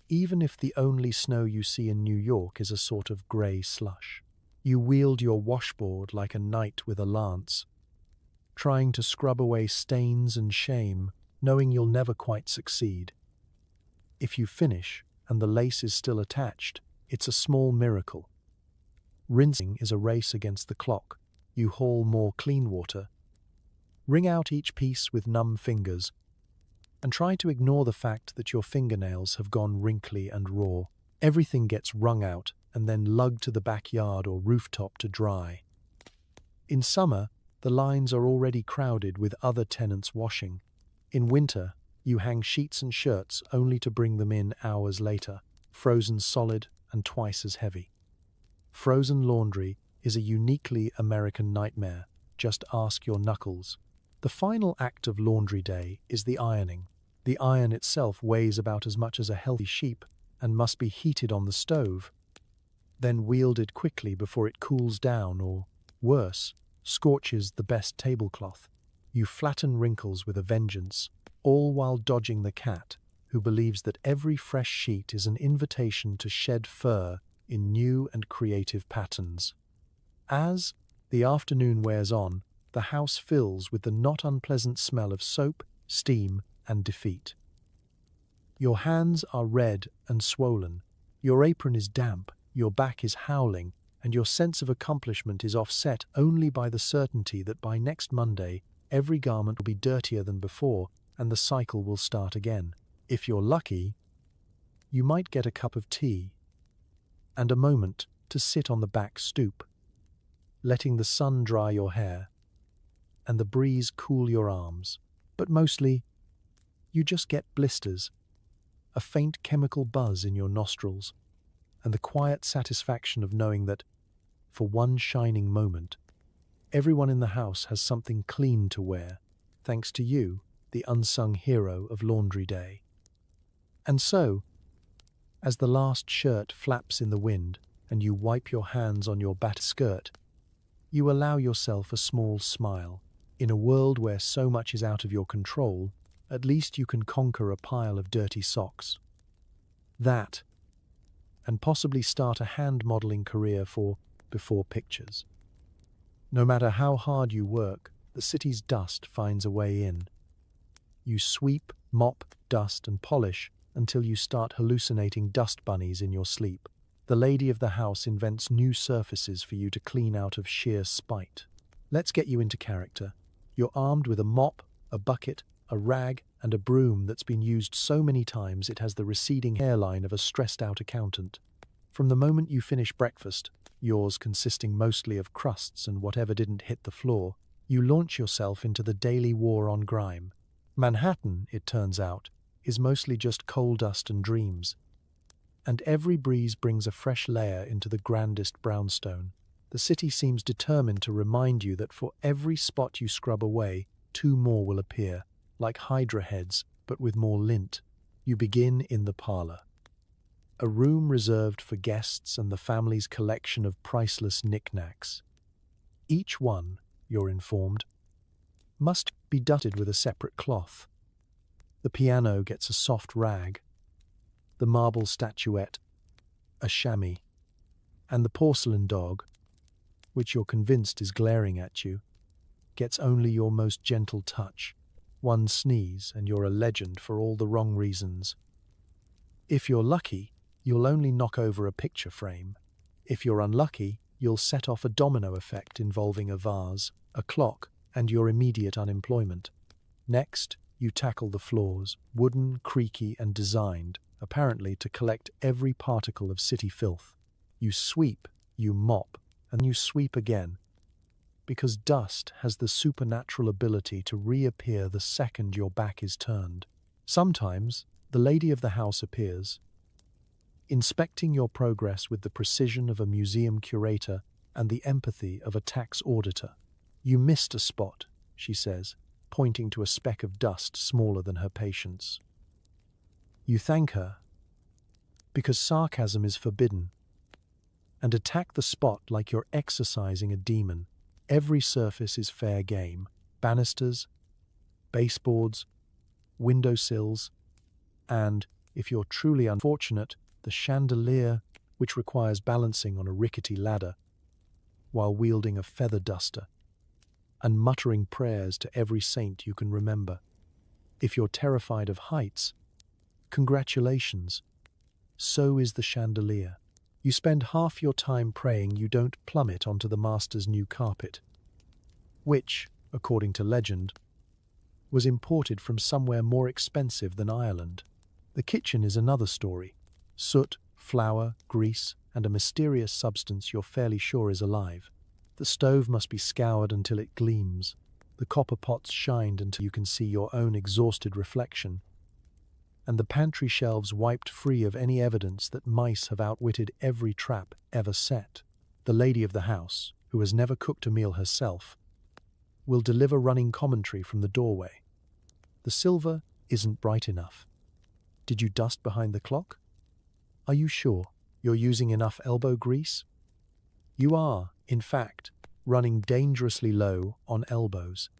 even if the only snow you see in New York is a sort of grey slush. You wield your washboard like a knight with a lance, trying to scrub away stains and shame, knowing you'll never quite succeed. If you finish and the lace is still attached, it's a small miracle. Rinsing is a race against the clock. You haul more clean water, wring out each piece with numb fingers, and try to ignore the fact that your fingernails have gone wrinkly and raw. Everything gets wrung out and then lugged to the backyard or rooftop to dry. In summer, the lines are already crowded with other tenants washing. In winter, you hang sheets and shirts only to bring them in hours later, frozen solid and twice as heavy. Frozen laundry is a uniquely American nightmare. Just ask your knuckles. The final act of laundry day is the ironing. The iron itself weighs about as much as a healthy sheep and must be heated on the stove, then wielded quickly before it cools down or, worse, scorches the best tablecloth. You flatten wrinkles with a vengeance, all while dodging the cat, who believes that every fresh sheet is an invitation to shed fur in new and creative patterns. As the afternoon wears on, the house fills with the not unpleasant smell of soap, steam, and defeat. Your hands are red and swollen, your apron is damp, your back is howling, and your sense of accomplishment is offset only by the certainty that by next Monday, every garment will be dirtier than before, and the cycle will start again. If you're lucky, you might get a cup of tea and a moment to sit on the back stoop, letting the sun dry your hair and the breeze cool your arms. But mostly, you just get blisters, a faint chemical buzz in your nostrils, and the quiet satisfaction of knowing that, for one shining moment, everyone in the house has something clean to wear, thanks to you, the unsung hero of laundry day. And so, as the last shirt flaps in the wind and you wipe your hands on your battered skirt, you allow yourself a small smile. In a world where so much is out of your control, at least you can conquer a pile of dirty socks. That, and possibly start a hand modeling career for before pictures. No matter how hard you work, the city's dust finds a way in. You sweep, mop, dust, and polish until you start hallucinating dust bunnies in your sleep. The lady of the house invents new surfaces for you to clean out of sheer spite. Let's get you into character. You're armed with a mop, a bucket, a rag, and a broom that's been used so many times it has the receding hairline of a stressed-out accountant. From the moment you finish breakfast, yours consisting mostly of crusts and whatever didn't hit the floor, you launch yourself into the daily war on grime. Manhattan, it turns out, is mostly just coal dust and dreams. And every breeze brings a fresh layer into the grandest brownstone. The city seems determined to remind you that for every spot you scrub away, two more will appear, like hydra heads, but with more lint. You begin in the parlor, a room reserved for guests and the family's collection of priceless knickknacks. Each one, you're informed, must be dusted with a separate cloth. The piano gets a soft rag, the marble statuette a chamois, and the porcelain dog, which you're convinced is glaring at you, gets only your most gentle touch. One sneeze and you're a legend for all the wrong reasons. If you're lucky, you'll only knock over a picture frame. If you're unlucky, you'll set off a domino effect involving a vase, a clock, and your immediate unemployment. Next, you tackle the floors, wooden, creaky, and designed, apparently to collect every particle of city filth. You sweep, you mop, and you sweep again, because dust has the supernatural ability to reappear the second your back is turned. Sometimes, the lady of the house appears, inspecting your progress with the precision of a museum curator and the empathy of a tax auditor. "You missed a spot," she says, pointing to a speck of dust smaller than her patience. You thank her, because sarcasm is forbidden, and attack the spot like you're exercising a demon. Every surface is fair game: banisters, baseboards, windowsills, and, if you're truly unfortunate, the chandelier, which requires balancing on a rickety ladder, while wielding a feather duster, and muttering prayers to every saint you can remember. If you're terrified of heights, congratulations, so is the chandelier. You spend half your time praying you don't plummet onto the master's new carpet, which, according to legend, was imported from somewhere more expensive than Ireland. The kitchen is another story. Soot, flour, grease, and a mysterious substance you're fairly sure is alive. The stove must be scoured until it gleams, the copper pots shined until you can see your own exhausted reflection, and the pantry shelves wiped free of any evidence that mice have outwitted every trap ever set. The lady of the house, who has never cooked a meal herself, will deliver running commentary from the doorway. The silver isn't bright enough. Did you dust behind the clock? Are you sure you're using enough elbow grease? You are, in fact, running dangerously low on elbows.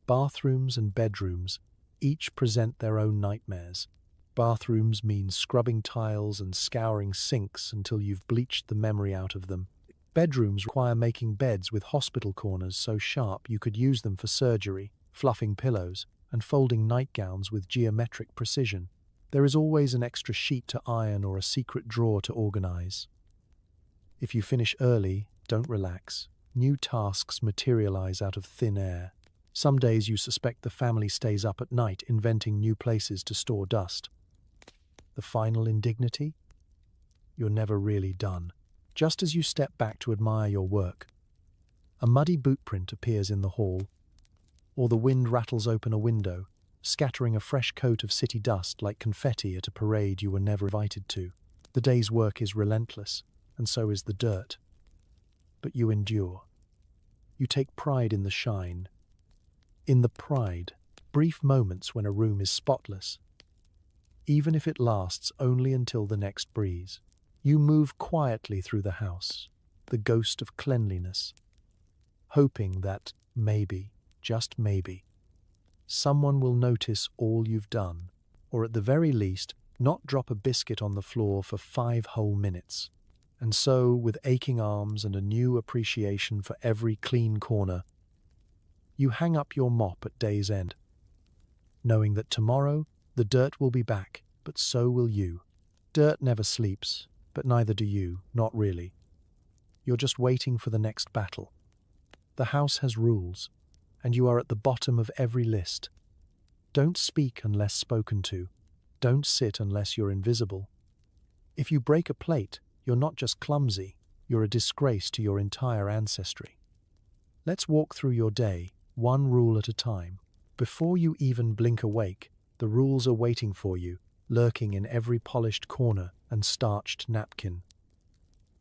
Bathrooms and bedrooms each present their own nightmares. Bathrooms mean scrubbing tiles and scouring sinks until you've bleached the memory out of them. Bedrooms require making beds with hospital corners so sharp you could use them for surgery, fluffing pillows, and folding nightgowns with geometric precision. There is always an extra sheet to iron or a secret drawer to organize. If you finish early, don't relax. New tasks materialize out of thin air. Some days you suspect the family stays up at night inventing new places to store dust. The final indignity? You're never really done. Just as you step back to admire your work, a muddy boot print appears in the hall, or the wind rattles open a window, scattering a fresh coat of city dust like confetti at a parade you were never invited to. The day's work is relentless, and so is the dirt. But you endure. You take pride in the shine, in the pride, brief moments when a room is spotless, even if it lasts only until the next breeze. You move quietly through the house, the ghost of cleanliness, hoping that maybe, just maybe, someone will notice all you've done, or at the very least, not drop a biscuit on the floor for 5 whole minutes. And so, with aching arms and a new appreciation for every clean corner, you hang up your mop at day's end, knowing that tomorrow the dirt will be back, but so will you. Dirt never sleeps, but neither do you, not really. You're just waiting for the next battle. The house has rules, and you are at the bottom of every list. Don't speak unless spoken to. Don't sit unless you're invisible. If you break a plate, you're not just clumsy, you're a disgrace to your entire ancestry. Let's walk through your day, one rule at a time. Before you even blink awake, the rules are waiting for you, lurking in every polished corner and starched napkin.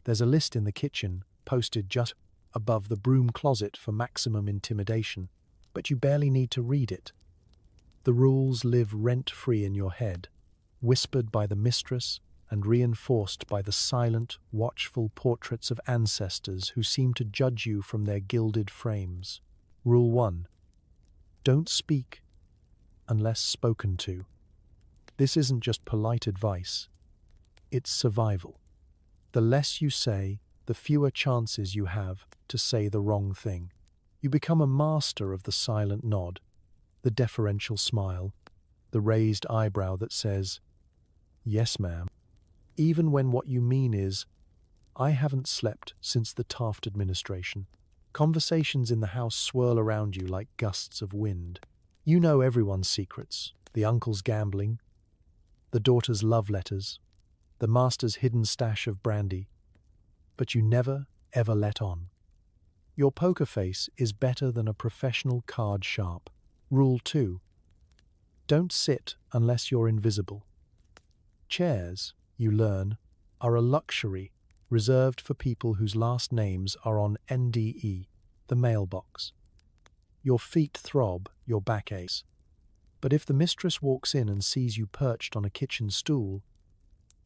There's a list in the kitchen, posted just above the broom closet for maximum intimidation, but you barely need to read it. The rules live rent-free in your head, whispered by the mistress and reinforced by the silent, watchful portraits of ancestors who seem to judge you from their gilded frames. Rule 1. Don't speak unless spoken to. This isn't just polite advice. It's survival. The less you say, the fewer chances you have to say the wrong thing. You become a master of the silent nod, the deferential smile, the raised eyebrow that says, "Yes, ma'am," even when what you mean is, "I haven't slept since the Taft administration." Conversations in the house swirl around you like gusts of wind. You know everyone's secrets, the uncle's gambling, the daughter's love letters, the master's hidden stash of brandy, but you never, ever let on. Your poker face is better than a professional card sharp. Rule 2. Don't sit unless you're invisible. Chairs, you learn, are a luxury reserved for people whose last names are on NDE, the mailbox. Your feet throb, your back aches. But if the mistress walks in and sees you perched on a kitchen stool,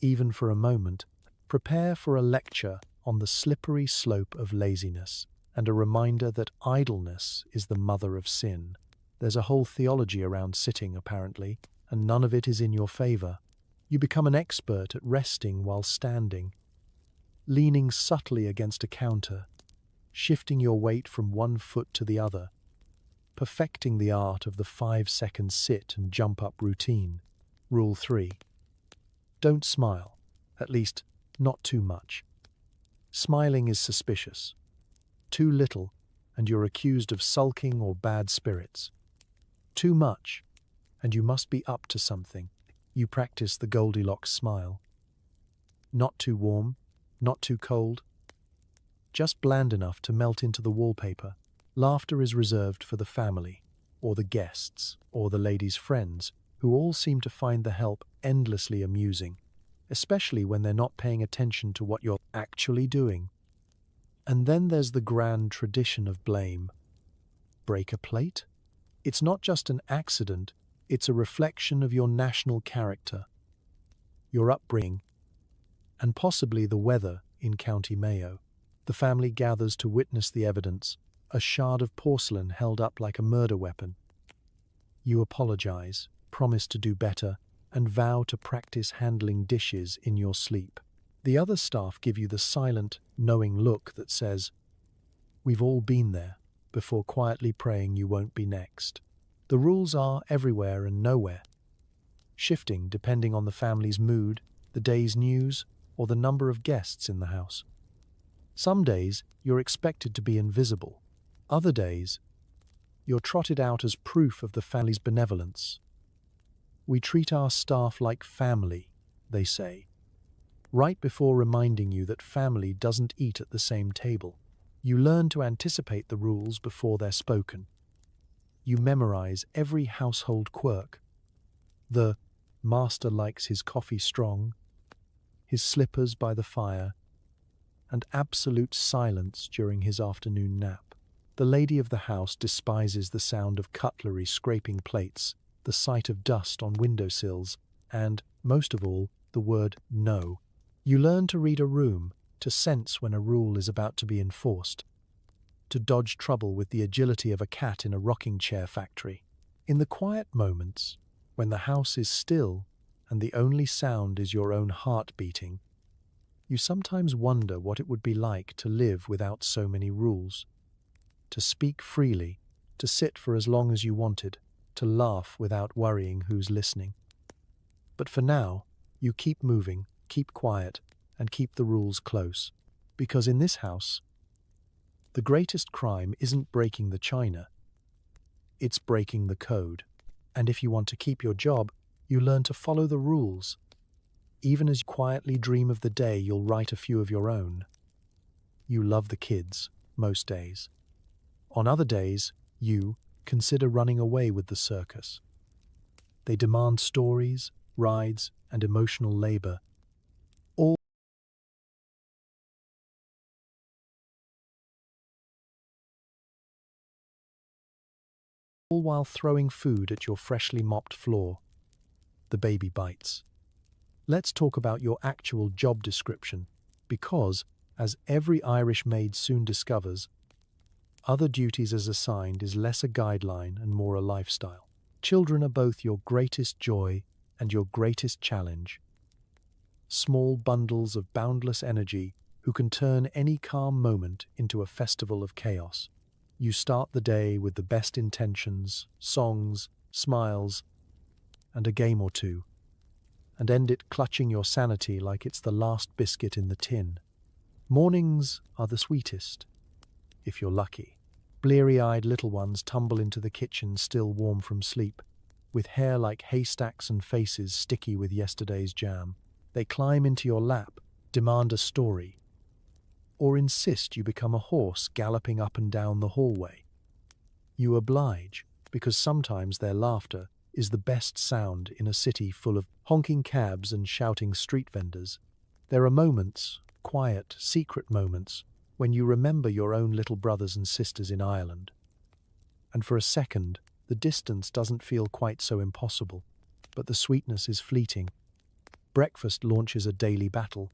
even for a moment, prepare for a lecture on the slippery slope of laziness and a reminder that idleness is the mother of sin. There's a whole theology around sitting, apparently, and none of it is in your favor. You become an expert at resting while standing, leaning subtly against a counter, shifting your weight from one foot to the other, perfecting the art of the 5-second sit and jump up routine. Rule 3. Don't smile, at least not too much. Smiling is suspicious. Too little, and you're accused of sulking or bad spirits. Too much, and you must be up to something. You practice the Goldilocks smile. Not too warm, not too cold, just bland enough to melt into the wallpaper. Laughter is reserved for the family, or the guests, or the lady's friends, who all seem to find the help endlessly amusing, especially when they're not paying attention to what you're actually doing. And then there's the grand tradition of blame. Break a plate? It's not just an accident, it's a reflection of your national character, your upbringing, and possibly the weather in County Mayo. The family gathers to witness the evidence, a shard of porcelain held up like a murder weapon. You apologize, promise to do better, and vow to practice handling dishes in your sleep. The other staff give you the silent, knowing look that says, "We've all been there," before quietly praying you won't be next. The rules are everywhere and nowhere, shifting depending on the family's mood, the day's news, or the number of guests in the house. Some days, you're expected to be invisible. Other days, you're trotted out as proof of the family's benevolence. "We treat our staff like family," they say, right before reminding you that family doesn't eat at the same table. You learn to anticipate the rules before they're spoken. You memorize every household quirk. The master likes his coffee strong, his slippers by the fire, and absolute silence during his afternoon nap. The lady of the house despises the sound of cutlery scraping plates, the sight of dust on windowsills, and, most of all, the word no. You learn to read a room, to sense when a rule is about to be enforced, to dodge trouble with the agility of a cat in a rocking chair factory. In the quiet moments, when the house is still and the only sound is your own heart beating, you sometimes wonder what it would be like to live without so many rules, to speak freely, to sit for as long as you wanted, to laugh without worrying who's listening. But for now, you keep moving, keep quiet, and keep the rules close. Because in this house, the greatest crime isn't breaking the china, it's breaking the code. And if you want to keep your job, you learn to follow the rules. Even as you quietly dream of the day you'll write a few of your own. You love the kids, most days. On other days, you consider running away with the circus. They demand stories, rides, and emotional labor, all while throwing food at your freshly mopped floor. The baby bites. Let's talk about your actual job description, because, as every Irish maid soon discovers, other duties as assigned is less a guideline and more a lifestyle. Children are both your greatest joy and your greatest challenge. Small bundles of boundless energy who can turn any calm moment into a festival of chaos. You start the day with the best intentions, songs, smiles, and a game or two, and end it clutching your sanity like it's the last biscuit in the tin. Mornings are the sweetest, if you're lucky. Bleary-eyed little ones tumble into the kitchen still warm from sleep, with hair like haystacks and faces sticky with yesterday's jam. They climb into your lap, demand a story, or insist you become a horse galloping up and down the hallway. You oblige, because sometimes their laughter is the best sound in a city full of honking cabs and shouting street vendors. There are moments, quiet, secret moments, when you remember your own little brothers and sisters in Ireland. And for a second, the distance doesn't feel quite so impossible, but the sweetness is fleeting. Breakfast launches a daily battle.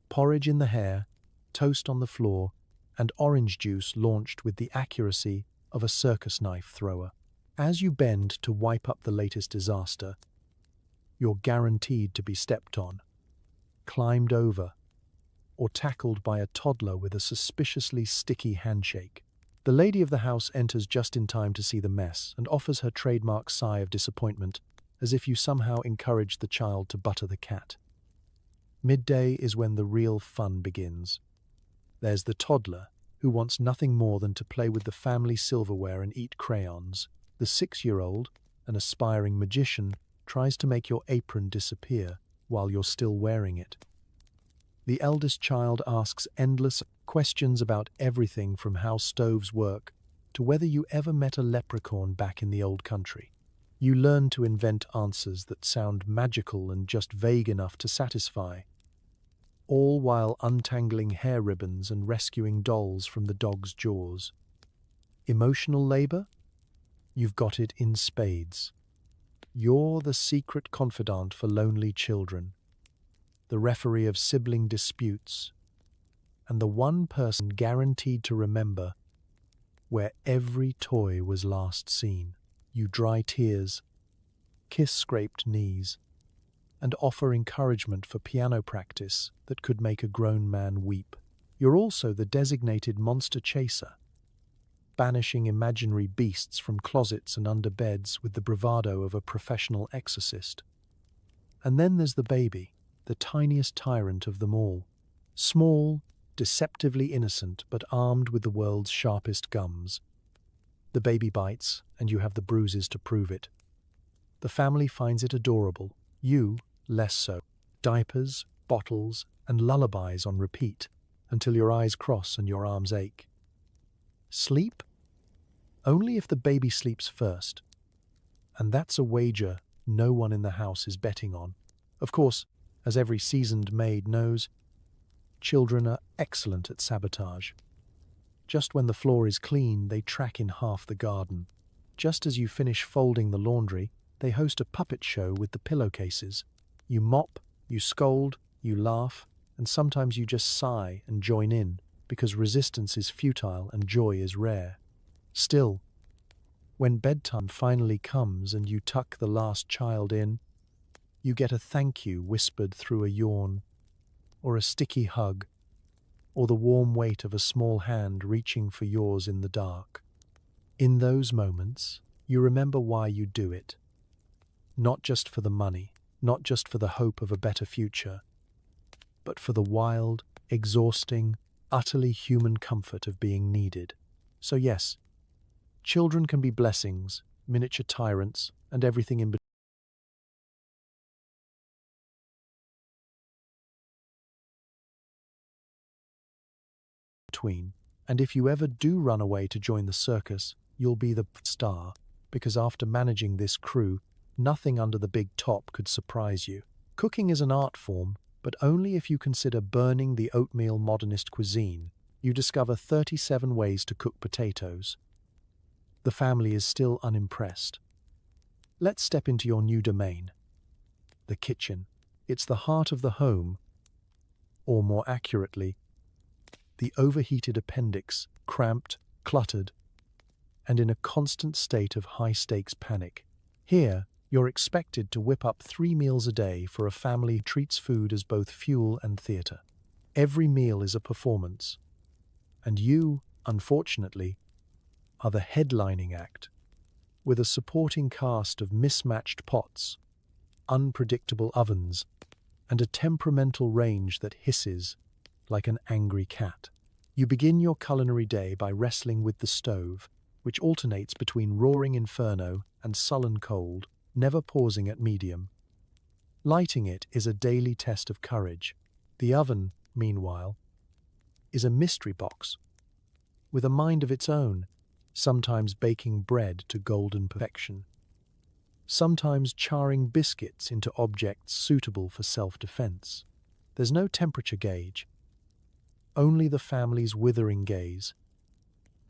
Porridge in the hair, toast on the floor, and orange juice launched with the accuracy of a circus knife thrower. As you bend to wipe up the latest disaster, you're guaranteed to be stepped on, climbed over, or tackled by a toddler with a suspiciously sticky handshake. The lady of the house enters just in time to see the mess and offers her trademark sigh of disappointment, as if you somehow encouraged the child to butter the cat. Midday is when the real fun begins. There's the toddler, who wants nothing more than to play with the family silverware and eat crayons. The 6-year-old, an aspiring magician, tries to make your apron disappear while you're still wearing it. The eldest child asks endless questions about everything from how stoves work to whether you ever met a leprechaun back in the old country. You learn to invent answers that sound magical and just vague enough to satisfy, all while untangling hair ribbons and rescuing dolls from the dog's jaws. Emotional labor? You've got it in spades. You're the secret confidant for lonely children, the referee of sibling disputes, and the one person guaranteed to remember where every toy was last seen. You dry tears, kiss scraped knees, and offer encouragement for piano practice that could make a grown man weep. You're also the designated monster chaser, banishing imaginary beasts from closets and under beds with the bravado of a professional exorcist. And then there's the baby, the tiniest tyrant of them all. Small, deceptively innocent, but armed with the world's sharpest gums. The baby bites, and you have the bruises to prove it. The family finds it adorable, you less so. Diapers, bottles, and lullabies on repeat, until your eyes cross and your arms ache. Sleep? Only if the baby sleeps first. And that's a wager no one in the house is betting on. Of course, as every seasoned maid knows, children are excellent at sabotage. Just when the floor is clean, they track in half the garden. Just as you finish folding the laundry, they host a puppet show with the pillowcases. You mop, you scold, you laugh, and sometimes you just sigh and join in, because resistance is futile and joy is rare. Still, when bedtime finally comes and you tuck the last child in, you get a thank you whispered through a yawn, or a sticky hug, or the warm weight of a small hand reaching for yours in the dark. In those moments, you remember why you do it. Not just for the money, not just for the hope of a better future, but for the wild, exhausting, utterly human comfort of being needed. So yes, children can be blessings, miniature tyrants, and everything in between. between. And if you ever do run away to join the circus, you'll be the star, because after managing this crew, nothing under the big top could surprise you. Cooking is an art form, but only if you consider burning the oatmeal modernist cuisine. You discover 37 ways to cook potatoes. The family is still unimpressed. Let's step into your new domain, the kitchen. It's the heart of the home, or more accurately, the overheated appendix, cramped, cluttered, and in a constant state of high-stakes panic. Here, you're expected to whip up 3 meals a day for a family who treats food as both fuel and theatre. Every meal is a performance, and you, unfortunately, are the headlining act, with a supporting cast of mismatched pots, unpredictable ovens, and a temperamental range that hisses like an angry cat. You begin your culinary day by wrestling with the stove, which alternates between roaring inferno and sullen cold, never pausing at medium. Lighting it is a daily test of courage. The oven, meanwhile, is a mystery box, with a mind of its own, sometimes baking bread to golden perfection, sometimes charring biscuits into objects suitable for self-defense. There's no temperature gauge, only the family's withering gaze,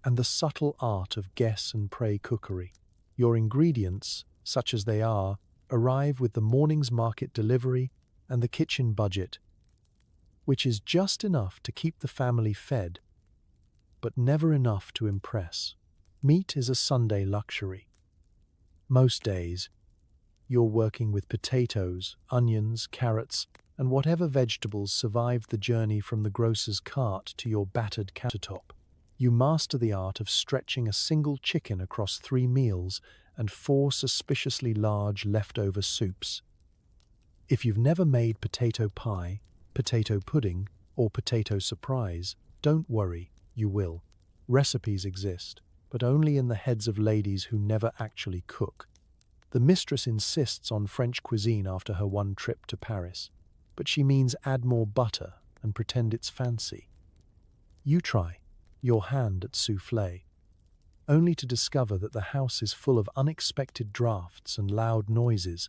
and the subtle art of guess and pray cookery. Your ingredients, such as they are, arrive with the morning's market delivery and the kitchen budget, which is just enough to keep the family fed, but never enough to impress. Meat is a Sunday luxury. Most days, you're working with potatoes, onions, carrots, and whatever vegetables survived the journey from the grocer's cart to your battered countertop. You master the art of stretching a single chicken across 3 meals and 4 suspiciously large leftover soups. If you've never made potato pie, potato pudding, or potato surprise, don't worry, you will. Recipes exist, but only in the heads of ladies who never actually cook. The mistress insists on French cuisine after her one trip to Paris, but she means add more butter and pretend it's fancy. You try your hand at soufflé, only to discover that the house is full of unexpected drafts and loud noises,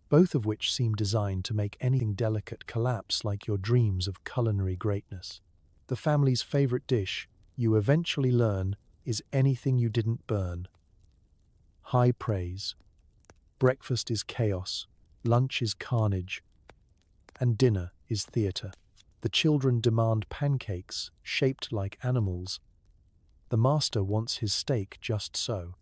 both of which seem designed to make anything delicate collapse like your dreams of culinary greatness. The family's favorite dish, you eventually learn, is anything you didn't burn. High praise. Breakfast is chaos, lunch is carnage, and dinner is theatre. The children demand pancakes, shaped like animals. The master wants his steak just so.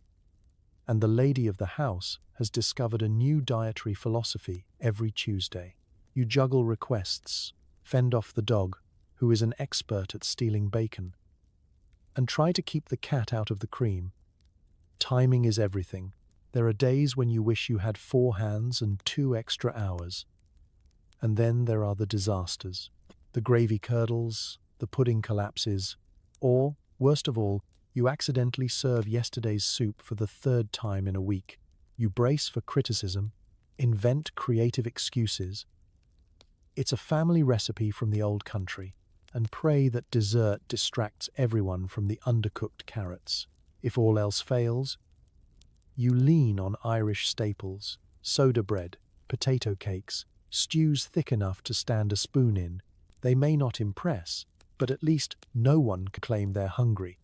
And the lady of the house has discovered a new dietary philosophy every Tuesday. You juggle requests, fend off the dog, who is an expert at stealing bacon, and try to keep the cat out of the cream. Timing is everything. There are days when you wish you had 4 hands and 2 extra hours. And then there are the disasters. The gravy curdles, the pudding collapses, or, worst of all, you accidentally serve yesterday's soup for the 3rd time in a week. You brace for criticism, invent creative excuses. It's a family recipe from the old country, and pray that dessert distracts everyone from the undercooked carrots. If all else fails, you lean on Irish staples, soda bread, potato cakes, stews thick enough to stand a spoon in. They may not impress, but at least no one can claim they're hungry.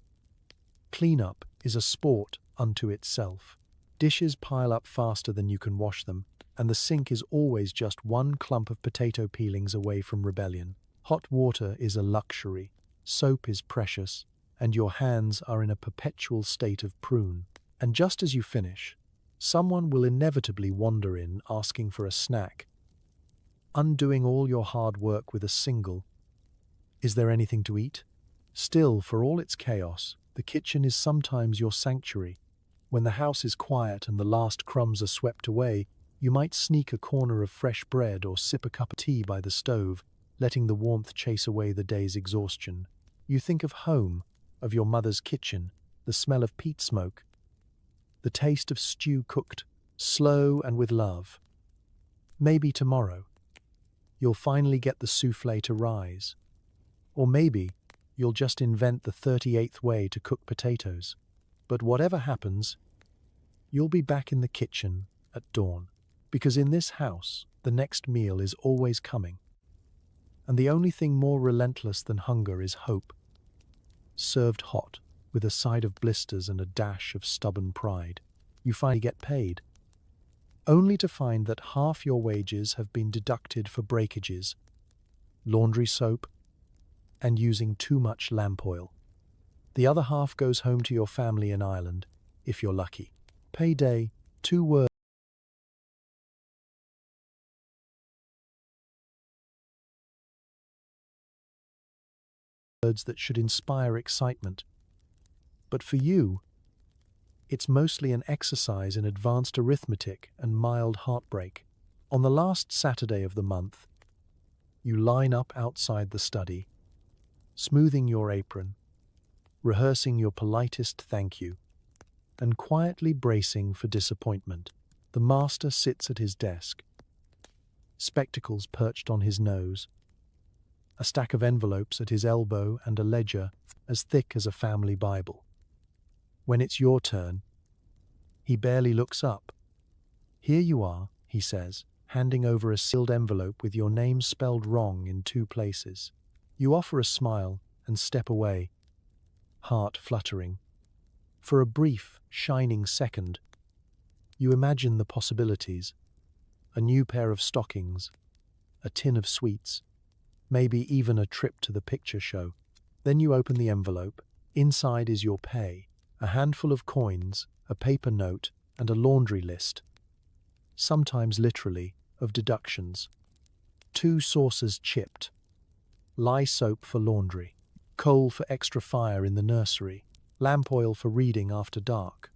Cleanup is a sport unto itself. Dishes pile up faster than you can wash them, and the sink is always just one clump of potato peelings away from rebellion. Hot water is a luxury, soap is precious, and your hands are in a perpetual state of prune. And just as you finish, someone will inevitably wander in asking for a snack, undoing all your hard work with a single, "Is there anything to eat?" Still, for all its chaos, the kitchen is sometimes your sanctuary. When the house is quiet and the last crumbs are swept away, you might sneak a corner of fresh bread or sip a cup of tea by the stove, letting the warmth chase away the day's exhaustion. You think of home, of your mother's kitchen, the smell of peat smoke, the taste of stew cooked, slow and with love. Maybe tomorrow, you'll finally get the soufflé to rise. Or maybe you'll just invent the 38th way to cook potatoes. But whatever happens, you'll be back in the kitchen at dawn. Because in this house, the next meal is always coming. And the only thing more relentless than hunger is hope. Served hot, with a side of blisters and a dash of stubborn pride, you finally get paid. Only to find that half your wages have been deducted for breakages, laundry soap, and using too much lamp oil. The other half goes home to your family in Ireland, if you're lucky. Payday, 2 words that should inspire excitement. But for you, it's mostly an exercise in advanced arithmetic and mild heartbreak. On the last Saturday of the month, you line up outside the study, smoothing your apron, rehearsing your politest thank you, and quietly bracing for disappointment. The master sits at his desk, spectacles perched on his nose, a stack of envelopes at his elbow and a ledger as thick as a family Bible. When it's your turn, he barely looks up. "Here you are," he says, handing over a sealed envelope with your name spelled wrong in 2 places. You offer a smile and step away, heart fluttering. For a brief, shining second, you imagine the possibilities. A new pair of stockings, a tin of sweets, maybe even a trip to the picture show. Then you open the envelope. Inside is your pay, a handful of coins, a paper note, and a laundry list, sometimes literally, of deductions. 2 saucers chipped, lye soap for laundry, coal for extra fire in the nursery, lamp oil for reading after dark.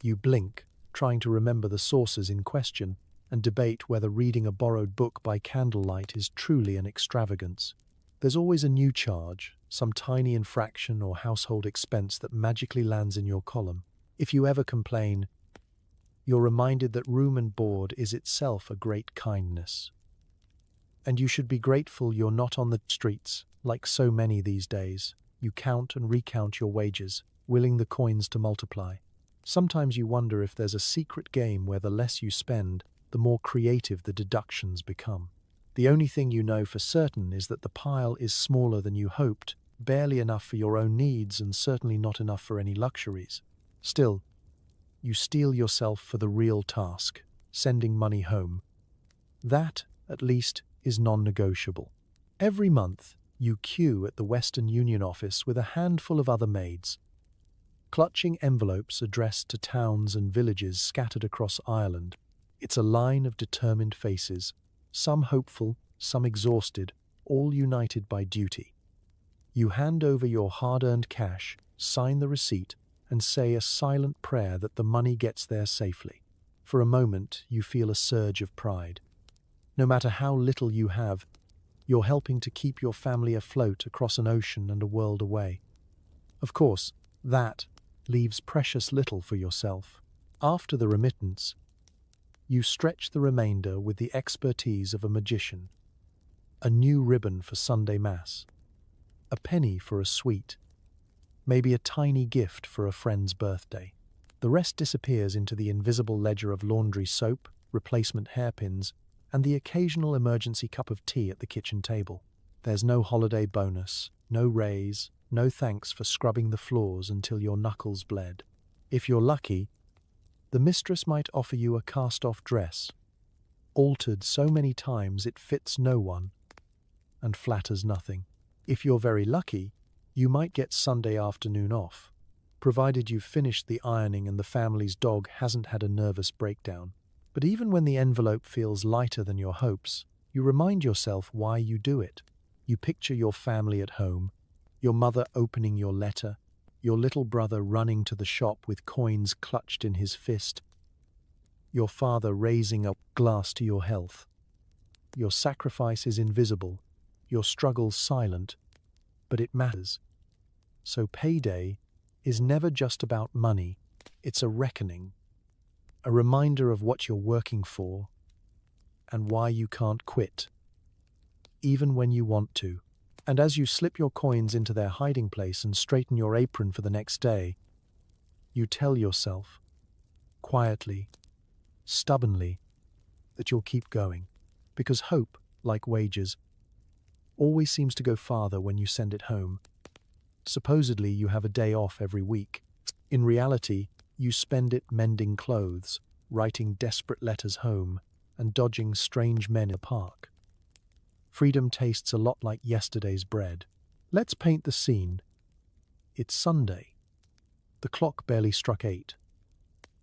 You blink, trying to remember the sources in question, and debate whether reading a borrowed book by candlelight is truly an extravagance. There's always a new charge, some tiny infraction or household expense that magically lands in your column. If you ever complain, you're reminded that room and board is itself a great kindness. And you should be grateful you're not on the streets, like so many these days. You count and recount your wages, willing the coins to multiply. Sometimes you wonder if there's a secret game where the less you spend, the more creative the deductions become. The only thing you know for certain is that the pile is smaller than you hoped, barely enough for your own needs and certainly not enough for any luxuries. Still, you steel yourself for the real task, sending money home. That, at least, is non-negotiable. Every month, you queue at the Western Union office with a handful of other maids, clutching envelopes addressed to towns and villages scattered across Ireland. It's a line of determined faces, some hopeful, some exhausted, all united by duty. You hand over your hard-earned cash, sign the receipt, and say a silent prayer that the money gets there safely. For a moment, you feel a surge of pride. No matter how little you have, you're helping to keep your family afloat across an ocean and a world away. Of course, that leaves precious little for yourself. After the remittance, you stretch the remainder with the expertise of a magician. A new ribbon for Sunday Mass, a penny for a sweet, maybe a tiny gift for a friend's birthday. The rest disappears into the invisible ledger of laundry soap, replacement hairpins, and the occasional emergency cup of tea at the kitchen table. There's no holiday bonus, no raise, no thanks for scrubbing the floors until your knuckles bled. If you're lucky, the mistress might offer you a cast-off dress, altered so many times it fits no one and flatters nothing. If you're very lucky, you might get Sunday afternoon off, provided you've finished the ironing and the family's dog hasn't had a nervous breakdown. But even when the envelope feels lighter than your hopes, you remind yourself why you do it. You picture your family at home, your mother opening your letter, your little brother running to the shop with coins clutched in his fist, your father raising a glass to your health. Your sacrifice is invisible, your struggles silent, but it matters. So payday is never just about money, it's a reckoning, a reminder of what you're working for and why you can't quit, even when you want to. And as you slip your coins into their hiding place and straighten your apron for the next day, you tell yourself, quietly, stubbornly, that you'll keep going. Because hope, like wages, always seems to go farther when you send it home. Supposedly, you have a day off every week. In reality, you spend it mending clothes, writing desperate letters home, and dodging strange men in the park. Freedom tastes a lot like yesterday's bread. Let's paint the scene. It's Sunday. The clock barely struck 8,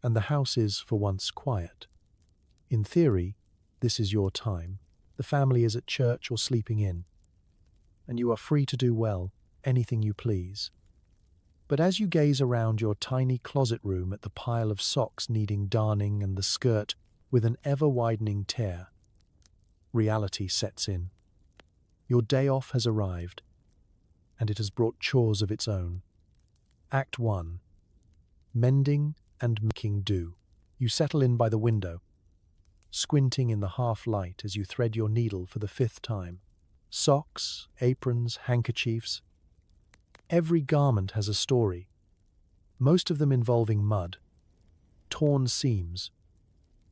and the house is, for once, quiet. In theory, this is your time. The family is at church or sleeping in, and you are free to do, well, anything you please. But as you gaze around your tiny closet room at the pile of socks needing darning and the skirt with an ever-widening tear, reality sets in. Your day off has arrived, and it has brought chores of its own. Act 1. Mending and making do. You settle in by the window, squinting in the half-light as you thread your needle for the 5th time. Socks, aprons, handkerchiefs. Every garment has a story, most of them involving mud, torn seams,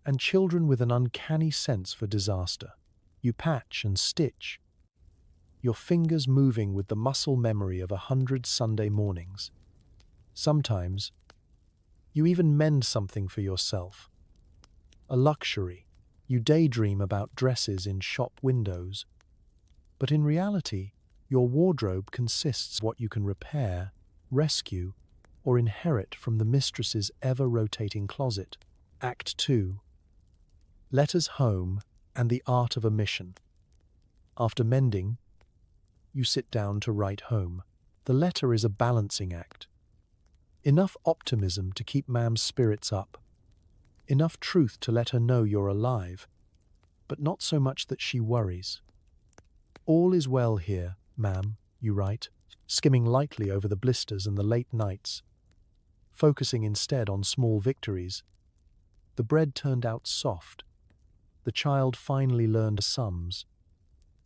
and children with an uncanny sense for disaster. You patch and stitch, your fingers moving with the muscle memory of 100 Sunday mornings. Sometimes, you even mend something for yourself. A luxury. You daydream about dresses in shop windows. But in reality, your wardrobe consists of what you can repair, rescue, or inherit from the mistress's ever-rotating closet. Act 2. Letters home and the art of omission. After mending, you sit down to write home. The letter is a balancing act. Enough optimism to keep Mam's spirits up. Enough truth to let her know you're alive, but not so much that she worries. All is well here, Ma'am, you write, skimming lightly over the blisters and the late nights, focusing instead on small victories. The bread turned out soft. The child finally learned sums.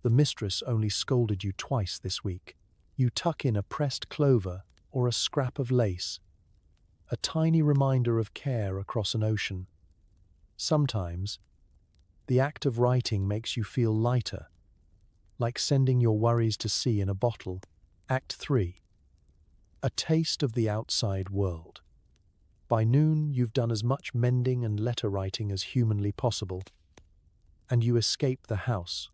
The mistress only scolded you twice this week. You tuck in a pressed clover or a scrap of lace, a tiny reminder of care across an ocean. Sometimes, the act of writing makes you feel lighter, like sending your worries to sea in a bottle. Act 3. A taste of the outside world. By noon, you've done as much mending and letter writing as humanly possible, and you escape the house,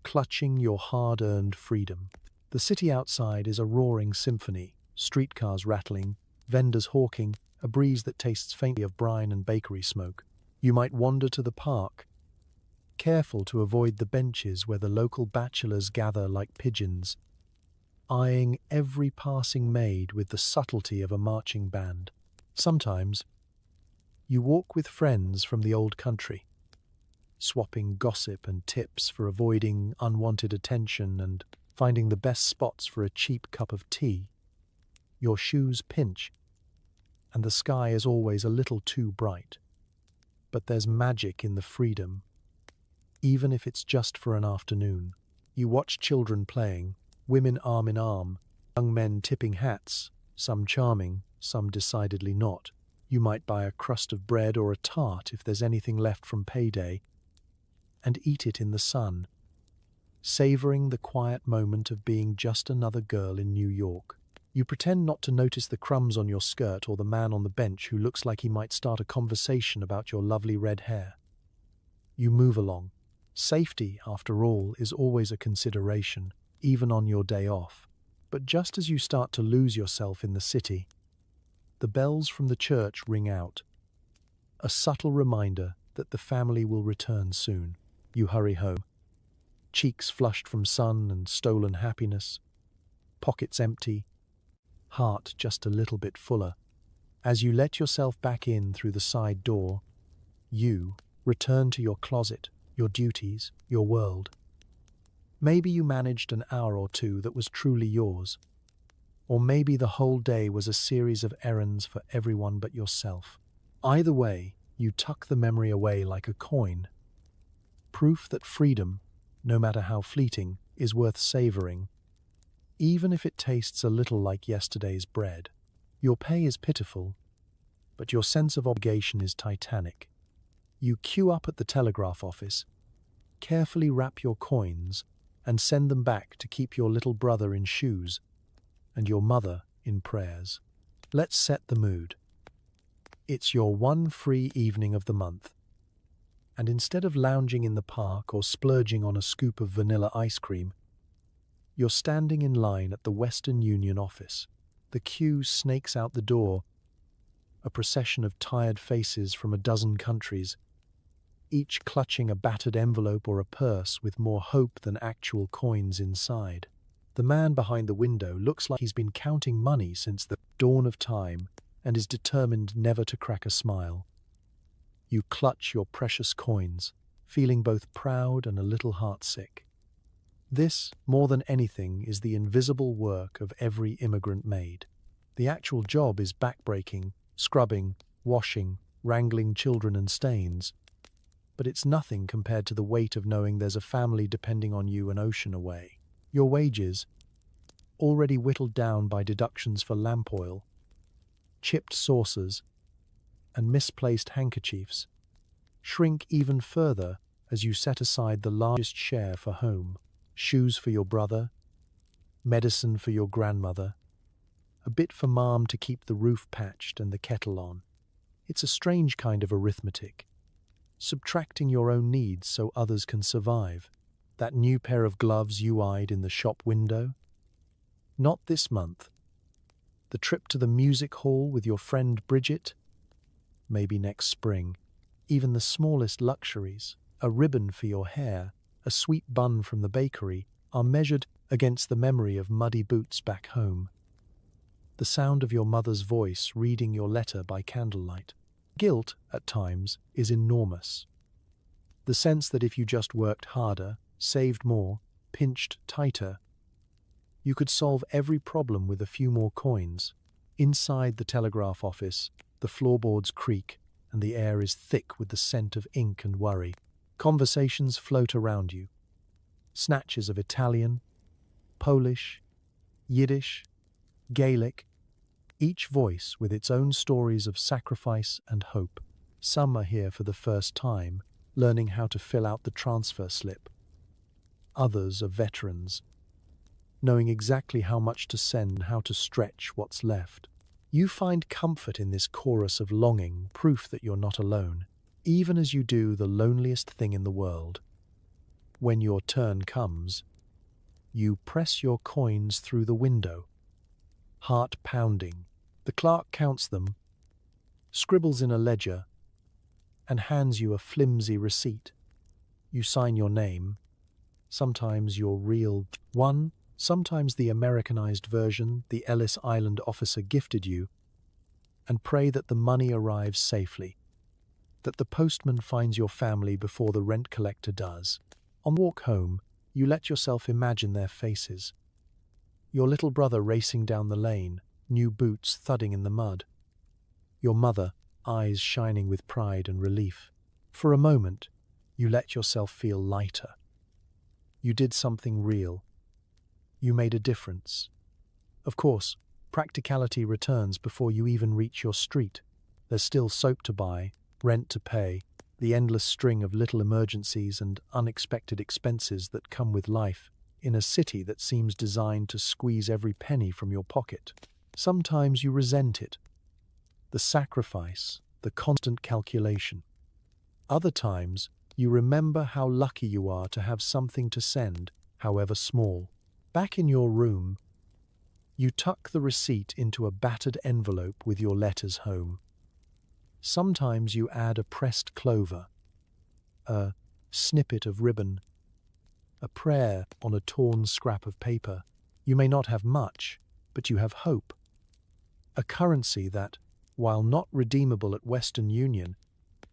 clutching your hard-earned freedom. The city outside is a roaring symphony, streetcars rattling, vendors hawking, a breeze that tastes faintly of brine and bakery smoke. You might wander to the park, careful to avoid the benches where the local bachelors gather like pigeons, eyeing every passing maid with the subtlety of a marching band. Sometimes, you walk with friends from the old country, swapping gossip and tips for avoiding unwanted attention and finding the best spots for a cheap cup of tea. Your shoes pinch, and the sky is always a little too bright. But there's magic in the freedom, even if it's just for an afternoon. You watch children playing, women arm in arm, young men tipping hats, some charming, some decidedly not. You might buy a crust of bread or a tart if there's anything left from payday, and eat it in the sun, savoring the quiet moment of being just another girl in New York. You pretend not to notice the crumbs on your skirt or the man on the bench who looks like he might start a conversation about your lovely red hair. You move along. Safety, after all, is always a consideration, even on your day off. But just as you start to lose yourself in the city, the bells from the church ring out, a subtle reminder that the family will return soon. You hurry home, cheeks flushed from sun and stolen happiness, pockets empty, heart just a little bit fuller. As you let yourself back in through the side door, you return to your closet, your duties, your world. Maybe you managed an hour or two that was truly yours, or maybe the whole day was a series of errands for everyone but yourself. Either way, you tuck the memory away like a coin, proof that freedom, no matter how fleeting, is worth savoring, even if it tastes a little like yesterday's bread. Your pay is pitiful, but your sense of obligation is titanic. You queue up at the telegraph office, carefully wrap your coins, and send them back to keep your little brother in shoes and your mother in prayers. Let's set the mood. It's your one free evening of the month, and instead of lounging in the park or splurging on a scoop of vanilla ice cream, you're standing in line at the Western Union office. The queue snakes out the door, a procession of tired faces from a dozen countries, each clutching a battered envelope or a purse with more hope than actual coins inside. The man behind the window looks like he's been counting money since the dawn of time and is determined never to crack a smile. You clutch your precious coins, feeling both proud and a little heartsick. This, more than anything, is the invisible work of every immigrant maid. The actual job is backbreaking, scrubbing, washing, wrangling children and stains. But it's nothing compared to the weight of knowing there's a family depending on you an ocean away. Your wages, already whittled down by deductions for lamp oil, chipped saucers, and misplaced handkerchiefs, shrink even further as you set aside the largest share for home. Shoes for your brother, medicine for your grandmother, a bit for mom to keep the roof patched and the kettle on. It's a strange kind of arithmetic, subtracting your own needs so others can survive. That new pair of gloves you eyed in the shop window? Not this month. The trip to the music hall with your friend Bridget? Maybe next spring. Even the smallest luxuries, a ribbon for your hair, a sweet bun from the bakery, are measured against the memory of muddy boots back home. The sound of your mother's voice reading your letter by candlelight. Guilt, at times, is enormous. The sense that if you just worked harder, saved more, pinched tighter, you could solve every problem with a few more coins. Inside the telegraph office, the floorboards creak and the air is thick with the scent of ink and worry. Conversations float around you. Snatches of Italian, Polish, Yiddish, Gaelic, each voice with its own stories of sacrifice and hope. Some are here for the first time, learning how to fill out the transfer slip. Others are veterans, knowing exactly how much to send and how to stretch what's left. You find comfort in this chorus of longing, proof that you're not alone, even as you do the loneliest thing in the world. When your turn comes, you press your coins through the window, heart pounding. The clerk counts them, scribbles in a ledger, and hands you a flimsy receipt. You sign your name, sometimes your real one, sometimes the Americanized version the Ellis Island officer gifted you, and pray that the money arrives safely, that the postman finds your family before the rent collector does. On the walk home, you let yourself imagine their faces. Your little brother racing down the lane, new boots thudding in the mud. Your mother, eyes shining with pride and relief. For a moment, you let yourself feel lighter. You did something real. You made a difference. Of course, practicality returns before you even reach your street. There's still soap to buy, rent to pay, the endless string of little emergencies and unexpected expenses that come with life in a city that seems designed to squeeze every penny from your pocket. Sometimes you resent it, the sacrifice, the constant calculation. Other times, you remember how lucky you are to have something to send, however small. Back in your room, you tuck the receipt into a battered envelope with your letters home. Sometimes you add a pressed clover, a snippet of ribbon, a prayer on a torn scrap of paper. You may not have much, but you have hope. A currency that, while not redeemable at Western Union,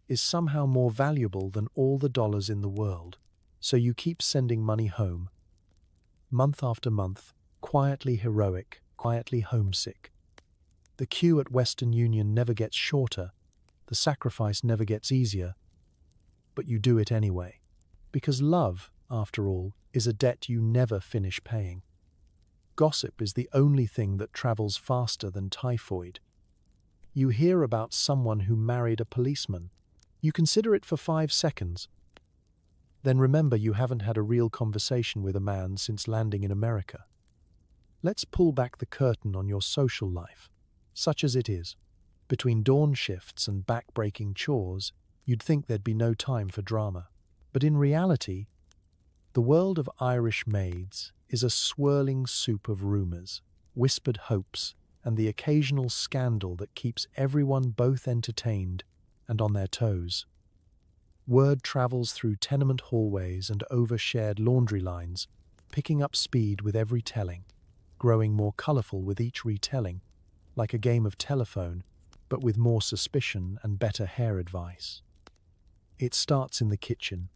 is somehow more valuable than all the dollars in the world. So you keep sending money home, month after month, quietly heroic, quietly homesick. The queue at Western Union never gets shorter, the sacrifice never gets easier, but you do it anyway. Because love, after all, is a debt you never finish paying. Gossip is the only thing that travels faster than typhoid. You hear about someone who married a policeman. You consider it for 5 seconds. Then remember you haven't had a real conversation with a man since landing in America. Let's pull back the curtain on your social life, such as it is. Between dawn shifts and back-breaking chores, you'd think there'd be no time for drama. But in reality, the world of Irish maids is a swirling soup of rumours, whispered hopes, and the occasional scandal that keeps everyone both entertained and on their toes. Word travels through tenement hallways and over shared laundry lines, picking up speed with every telling, growing more colourful with each retelling, like a game of telephone, but with more suspicion and better hair advice. It starts in the kitchen,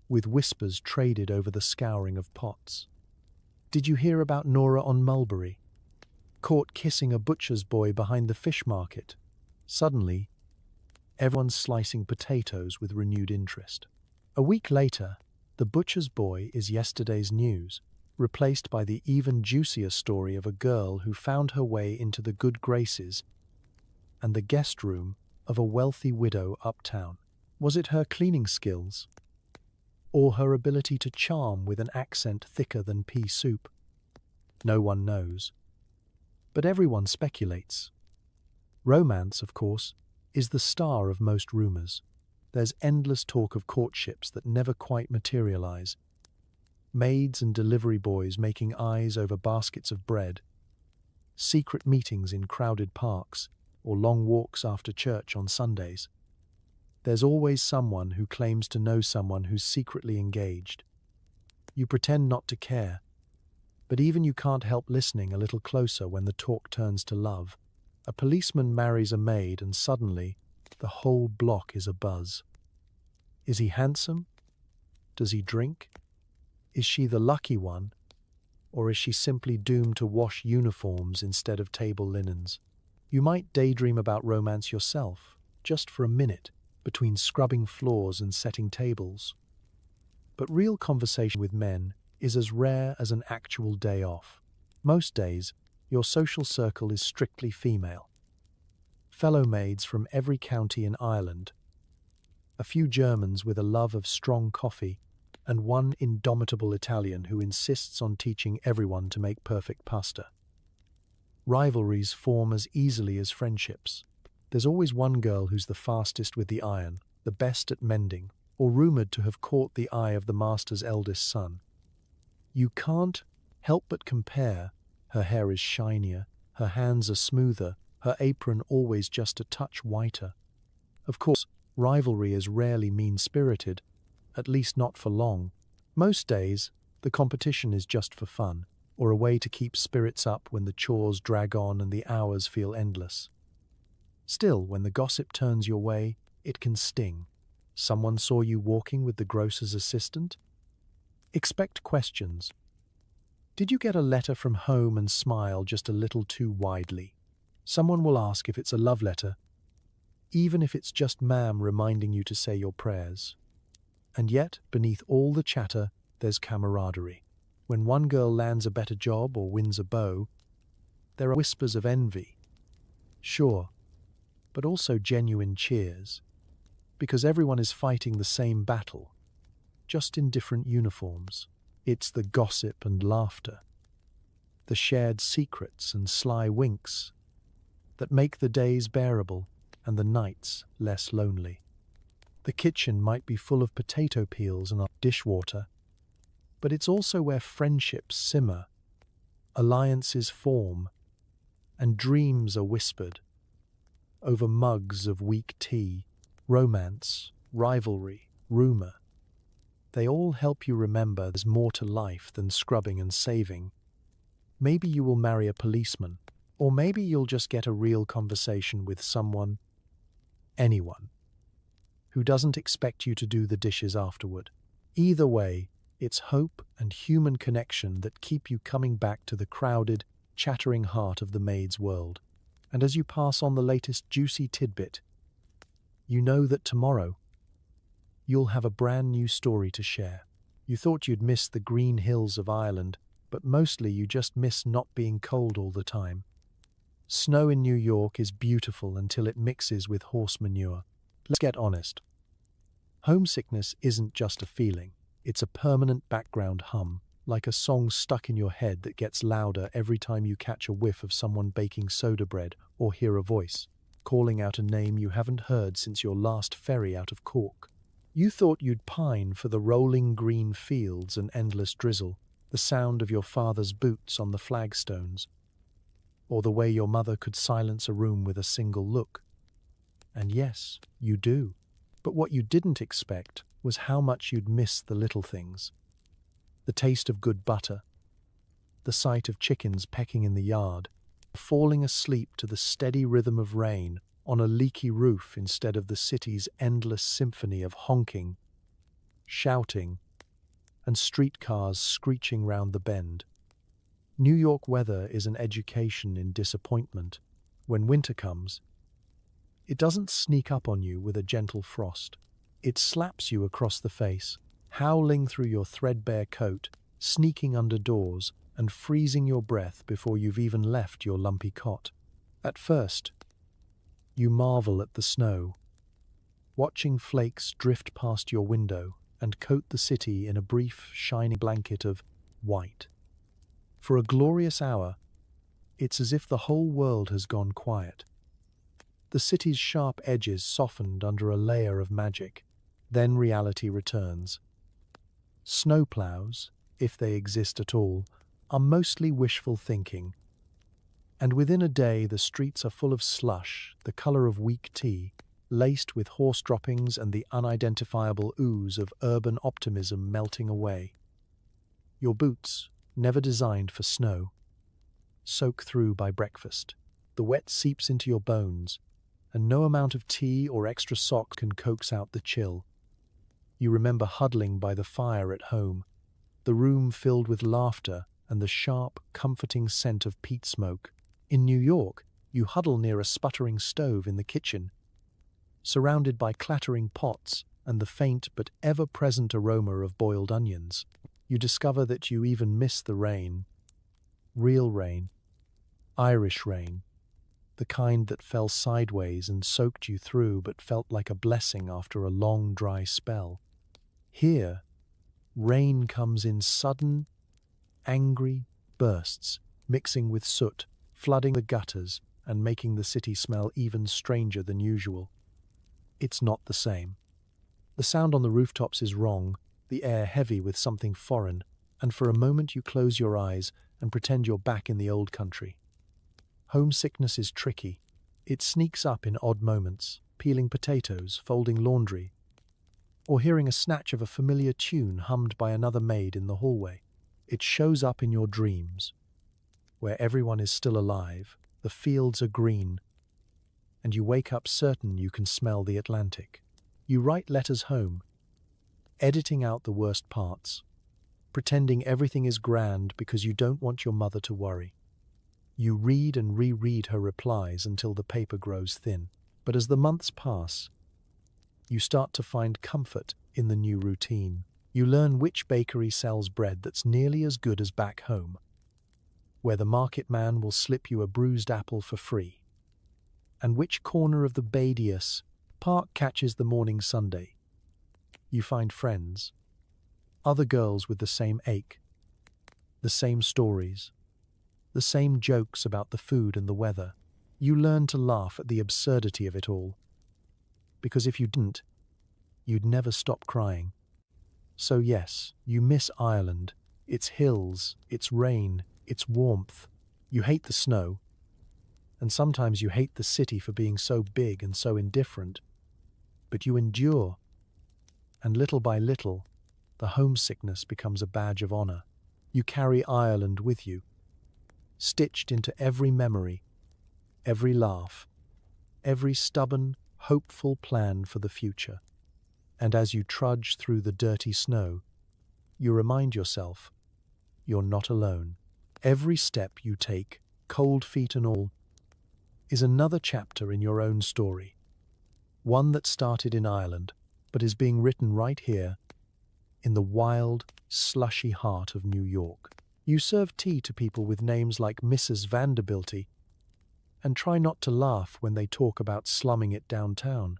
with whispers traded over the scouring of pots. Did you hear about Nora on Mulberry? Caught kissing a butcher's boy behind the fish market. Suddenly, everyone's slicing potatoes with renewed interest. A week later, the butcher's boy is yesterday's news, replaced by the even juicier story of a girl who found her way into the good graces and the guest room of a wealthy widow uptown. Was it her cleaning skills? Or her ability to charm with an accent thicker than pea soup? No one knows. But everyone speculates. Romance, of course, is the star of most rumours. There's endless talk of courtships that never quite materialise. Maids and delivery boys making eyes over baskets of bread. Secret meetings in crowded parks, or long walks after church on Sundays. There's always someone who claims to know someone who's secretly engaged. You pretend not to care, but even you can't help listening a little closer when the talk turns to love. A policeman marries a maid and suddenly, the whole block is abuzz. Is he handsome? Does he drink? Is she the lucky one? Or is she simply doomed to wash uniforms instead of table linens? You might daydream about romance yourself, just for a minute, between scrubbing floors and setting tables. But real conversation with men is as rare as an actual day off. Most days, your social circle is strictly female. Fellow maids from every county in Ireland, a few Germans with a love of strong coffee, and one indomitable Italian who insists on teaching everyone to make perfect pasta. Rivalries form as easily as friendships. There's always one girl who's the fastest with the iron, the best at mending, or rumoured to have caught the eye of the master's eldest son. You can't help but compare. Her hair is shinier, her hands are smoother, her apron always just a touch whiter. Of course, rivalry is rarely mean-spirited, at least not for long. Most days, the competition is just for fun, or a way to keep spirits up when the chores drag on and the hours feel endless. Still, when the gossip turns your way, it can sting. Someone saw you walking with the grocer's assistant? Expect questions. Did you get a letter from home and smile just a little too widely? Someone will ask if it's a love letter, even if it's just ma'am reminding you to say your prayers. And yet, beneath all the chatter, there's camaraderie. When one girl lands a better job or wins a beau, there are whispers of envy. Sure, but also genuine cheers, because everyone is fighting the same battle, just in different uniforms. It's the gossip and laughter, the shared secrets and sly winks that make the days bearable and the nights less lonely. The kitchen might be full of potato peels and dishwater, but it's also where friendships simmer, alliances form, and dreams are whispered. Over mugs of weak tea, romance, rivalry, rumour. They all help you remember there's more to life than scrubbing and saving. Maybe you will marry a policeman, or maybe you'll just get a real conversation with someone, anyone, who doesn't expect you to do the dishes afterward. Either way, it's hope and human connection that keep you coming back to the crowded, chattering heart of the maid's world. And as you pass on the latest juicy tidbit, you know that tomorrow you'll have a brand new story to share. You thought you'd missed the green hills of Ireland, but but mostly you just miss not being cold all the time. Snow in New York is beautiful until it mixes with horse manure. Let's get honest. Homesickness isn't just a feeling, it's a permanent background hum, like a song stuck in your head that gets louder every time you catch a whiff of someone baking soda bread or hear a voice calling out a name you haven't heard since your last ferry out of Cork. You thought you'd pine for the rolling green fields and endless drizzle, the sound of your father's boots on the flagstones, or the way your mother could silence a room with a single look. And yes, you do. But what you didn't expect was how much you'd miss the little things. The taste of good butter, the sight of chickens pecking in the yard, falling asleep to the steady rhythm of rain on a leaky roof instead of the city's endless symphony of honking, shouting, and streetcars screeching round the bend. New York weather is an education in disappointment. When winter comes, it doesn't sneak up on you with a gentle frost. It slaps you across the face, howling through your threadbare coat, sneaking under doors, and freezing your breath before you've even left your lumpy cot. At first, you marvel at the snow, watching flakes drift past your window and coat the city in a brief, shining blanket of white. For a glorious hour, it's as if the whole world has gone quiet. The city's sharp edges softened under a layer of magic. Then reality returns. Snowplows, if they exist at all, are mostly wishful thinking. And within a day the streets are full of slush, the color of weak tea, laced with horse droppings and the unidentifiable ooze of urban optimism melting away. Your boots, never designed for snow, soak through by breakfast. The wet seeps into your bones, and no amount of tea or extra sock can coax out the chill. You remember huddling by the fire at home, the room filled with laughter and the sharp, comforting scent of peat smoke. In New York, you huddle near a sputtering stove in the kitchen, surrounded by clattering pots and the faint but ever-present aroma of boiled onions. You discover that you even miss the rain. Real rain. Irish rain. The kind that fell sideways and soaked you through but felt like a blessing after a long, dry spell. Here, rain comes in sudden, angry bursts, mixing with soot, flooding the gutters and making the city smell even stranger than usual. It's not the same. The sound on the rooftops is wrong, the air heavy with something foreign, and for a moment you close your eyes and pretend you're back in the old country. Homesickness is tricky. It sneaks up in odd moments, peeling potatoes, folding laundry, or hearing a snatch of a familiar tune hummed by another maid in the hallway. It shows up in your dreams, where everyone is still alive, the fields are green, and you wake up certain you can smell the Atlantic. You write letters home, editing out the worst parts, pretending everything is grand because you don't want your mother to worry. You read and reread her replies until the paper grows thin. But as the months pass, you start to find comfort in the new routine. You learn which bakery sells bread that's nearly as good as back home, where the market man will slip you a bruised apple for free, and which corner of the Badius Park catches the morning Sunday. You find friends, other girls with the same ache, the same stories, the same jokes about the food and the weather. You learn to laugh at the absurdity of it all, because if you didn't, you'd never stop crying. So yes, you miss Ireland, its hills, its rain, its warmth. You hate the snow, and sometimes you hate the city for being so big and so indifferent. But you endure, and little by little, the homesickness becomes a badge of honor. You carry Ireland with you, stitched into every memory, every laugh, every stubborn, hopeful plan for the future. And as you trudge through the dirty snow, you remind yourself you're not alone. Every step you take, cold feet and all, is another chapter in your own story. One that started in Ireland, but is being written right here, in the wild, slushy heart of New York. You serve tea to people with names like Mrs. Vanderbilty and try not to laugh when they talk about slumming it downtown.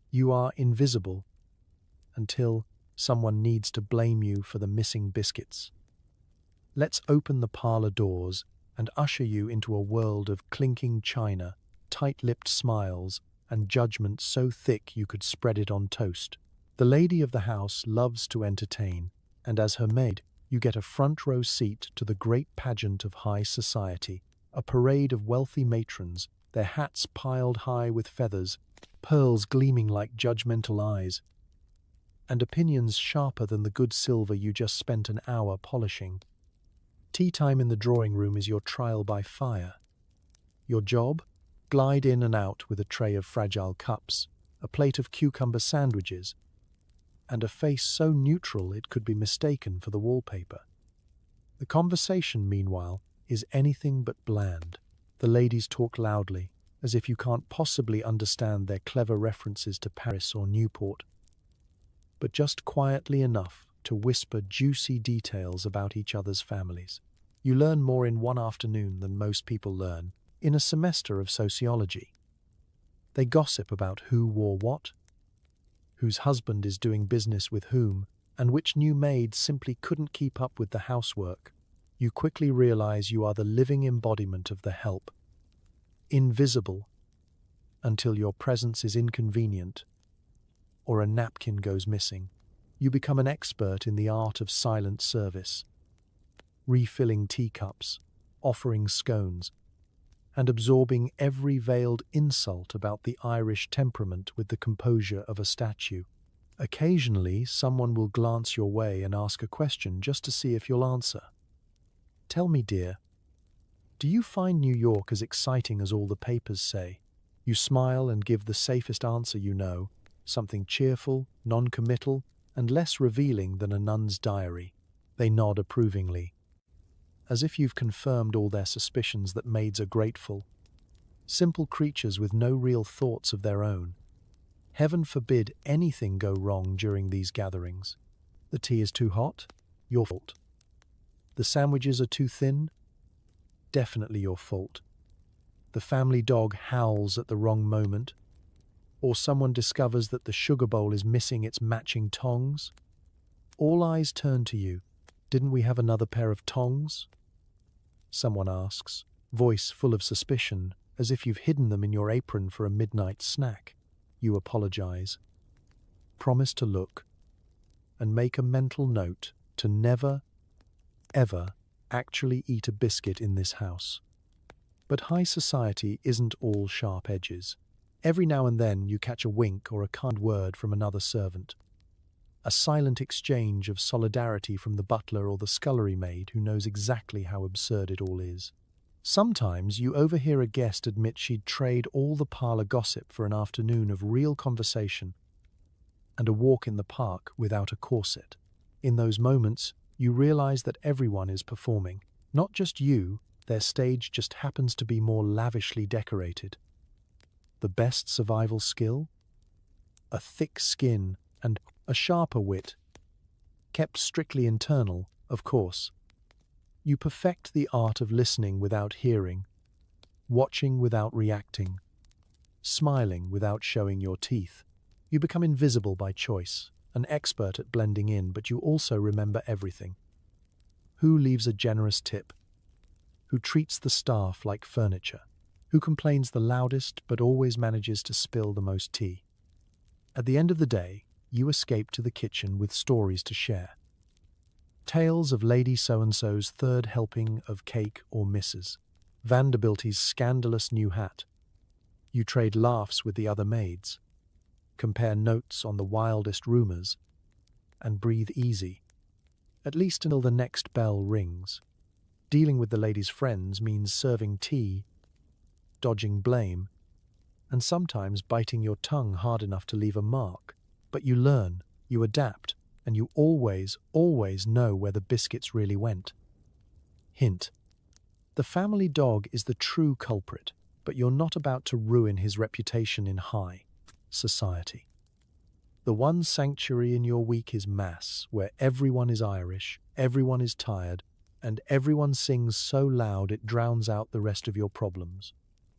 You are invisible until someone needs to blame you for the missing biscuits. Let's open the parlor doors and usher you into a world of clinking china, tight-lipped smiles, and judgment so thick you could spread it on toast. The lady of the house loves to entertain, and as her maid, you get a front-row seat to the great pageant of high society, a parade of wealthy matrons, their hats piled high with feathers, pearls gleaming like judgmental eyes, and opinions sharper than the good silver you just spent an hour polishing. Tea time in the drawing room is your trial by fire. Your job? Glide in and out with a tray of fragile cups, a plate of cucumber sandwiches, and a face so neutral it could be mistaken for the wallpaper. The conversation, meanwhile, is anything but bland. The ladies talk loudly, as if you can't possibly understand their clever references to Paris or Newport, but just quietly enough to whisper juicy details about each other's families. You learn more in one afternoon than most people learn in a semester of sociology. They gossip about who wore what, whose husband is doing business with whom, and which new maid simply couldn't keep up with the housework. You quickly realize you are the living embodiment of the help, invisible until your presence is inconvenient or a napkin goes missing. You become an expert in the art of silent service, refilling teacups, offering scones, and absorbing every veiled insult about the Irish temperament with the composure of a statue. Occasionally, someone will glance your way and ask a question just to see if you'll answer. Tell me, dear, do you find New York as exciting as all the papers say? You smile and give the safest answer you know, something cheerful, non-committal, and less revealing than a nun's diary. They nod approvingly, as if you've confirmed all their suspicions that maids are grateful, simple creatures with no real thoughts of their own. Heaven forbid anything go wrong during these gatherings. The tea is too hot? Your fault. The sandwiches are too thin? Definitely your fault. The family dog howls at the wrong moment, or someone discovers that the sugar bowl is missing its matching tongs. All eyes turn to you. Didn't we have another pair of tongs? Someone asks, voice full of suspicion, as if you've hidden them in your apron for a midnight snack. You apologize, promise to look, and make a mental note to never, ever actually eat a biscuit in this house. But high society isn't all sharp edges. Every now and then you catch a wink or a kind word from another servant, a silent exchange of solidarity from the butler or the scullery maid who knows exactly how absurd it all is. Sometimes you overhear a guest admit she'd trade all the parlor gossip for an afternoon of real conversation and a walk in the park without a corset. In those moments, you realize that everyone is performing. Not just you, their stage just happens to be more lavishly decorated. The best survival skill? A thick skin and a sharper wit, kept strictly internal, of course. You perfect the art of listening without hearing, watching without reacting, smiling without showing your teeth. You become invisible by choice, an expert at blending in, but you also remember everything. Who leaves a generous tip? Who treats the staff like furniture? Who complains the loudest but always manages to spill the most tea? At the end of the day, you escape to the kitchen with stories to share. Tales of Lady So-and-so's third helping of cake or Mrs. Vanderbilty's scandalous new hat. You trade laughs with the other maids, compare notes on the wildest rumors, and breathe easy, at least until the next bell rings. Dealing with the lady's friends means serving tea, dodging blame, and sometimes biting your tongue hard enough to leave a mark. But you learn, you adapt, and you always, always know where the biscuits really went. Hint: the family dog is the true culprit, but you're not about to ruin his reputation in high society. The one sanctuary in your week is Mass, where everyone is Irish, everyone is tired, and everyone sings so loud it drowns out the rest of your problems.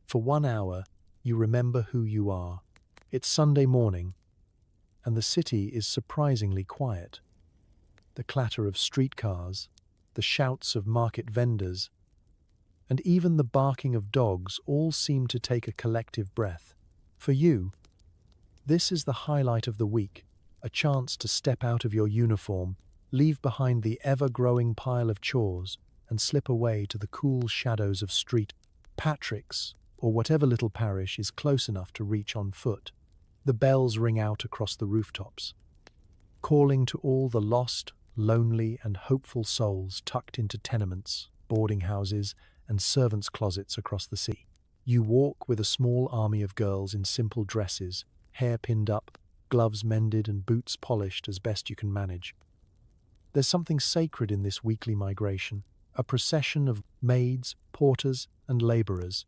For 1 hour, you remember who you are. It's Sunday morning, and the city is surprisingly quiet. The clatter of streetcars, the shouts of market vendors, and even the barking of dogs all seem to take a collective breath. For you, this is the highlight of the week, a chance to step out of your uniform, leave behind the ever-growing pile of chores, and slip away to the cool shadows of St. Patrick's, or whatever little parish is close enough to reach on foot. The bells ring out across the rooftops, calling to all the lost, lonely, and hopeful souls tucked into tenements, boarding houses, and servants' closets across the sea. You walk with a small army of girls in simple dresses, hair pinned up, gloves mended, and boots polished as best you can manage. There's something sacred in this weekly migration, a procession of maids, porters, and labourers,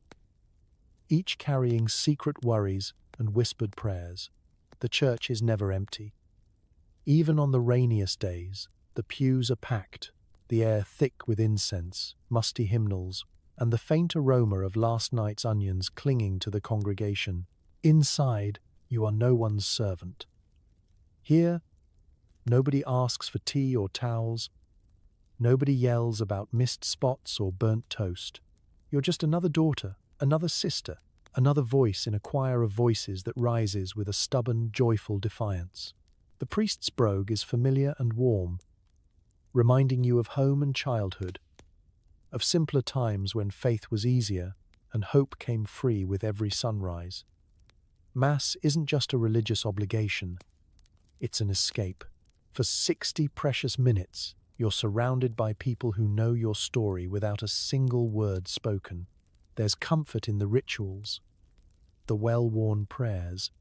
each carrying secret worries and whispered prayers. The church is never empty. Even on the rainiest days, the pews are packed, the air thick with incense, musty hymnals, and the faint aroma of last night's onions clinging to the congregation. Inside, you are no one's servant. Here, nobody asks for tea or towels. Nobody yells about missed spots or burnt toast. You're just another daughter, another sister, another voice in a choir of voices that rises with a stubborn, joyful defiance. The priest's brogue is familiar and warm, reminding you of home and childhood, of simpler times when faith was easier and hope came free with every sunrise. Mass isn't just a religious obligation, it's an escape. For 60 precious minutes, you're surrounded by people who know your story without a single word spoken. There's comfort in the rituals, the well-worn prayers,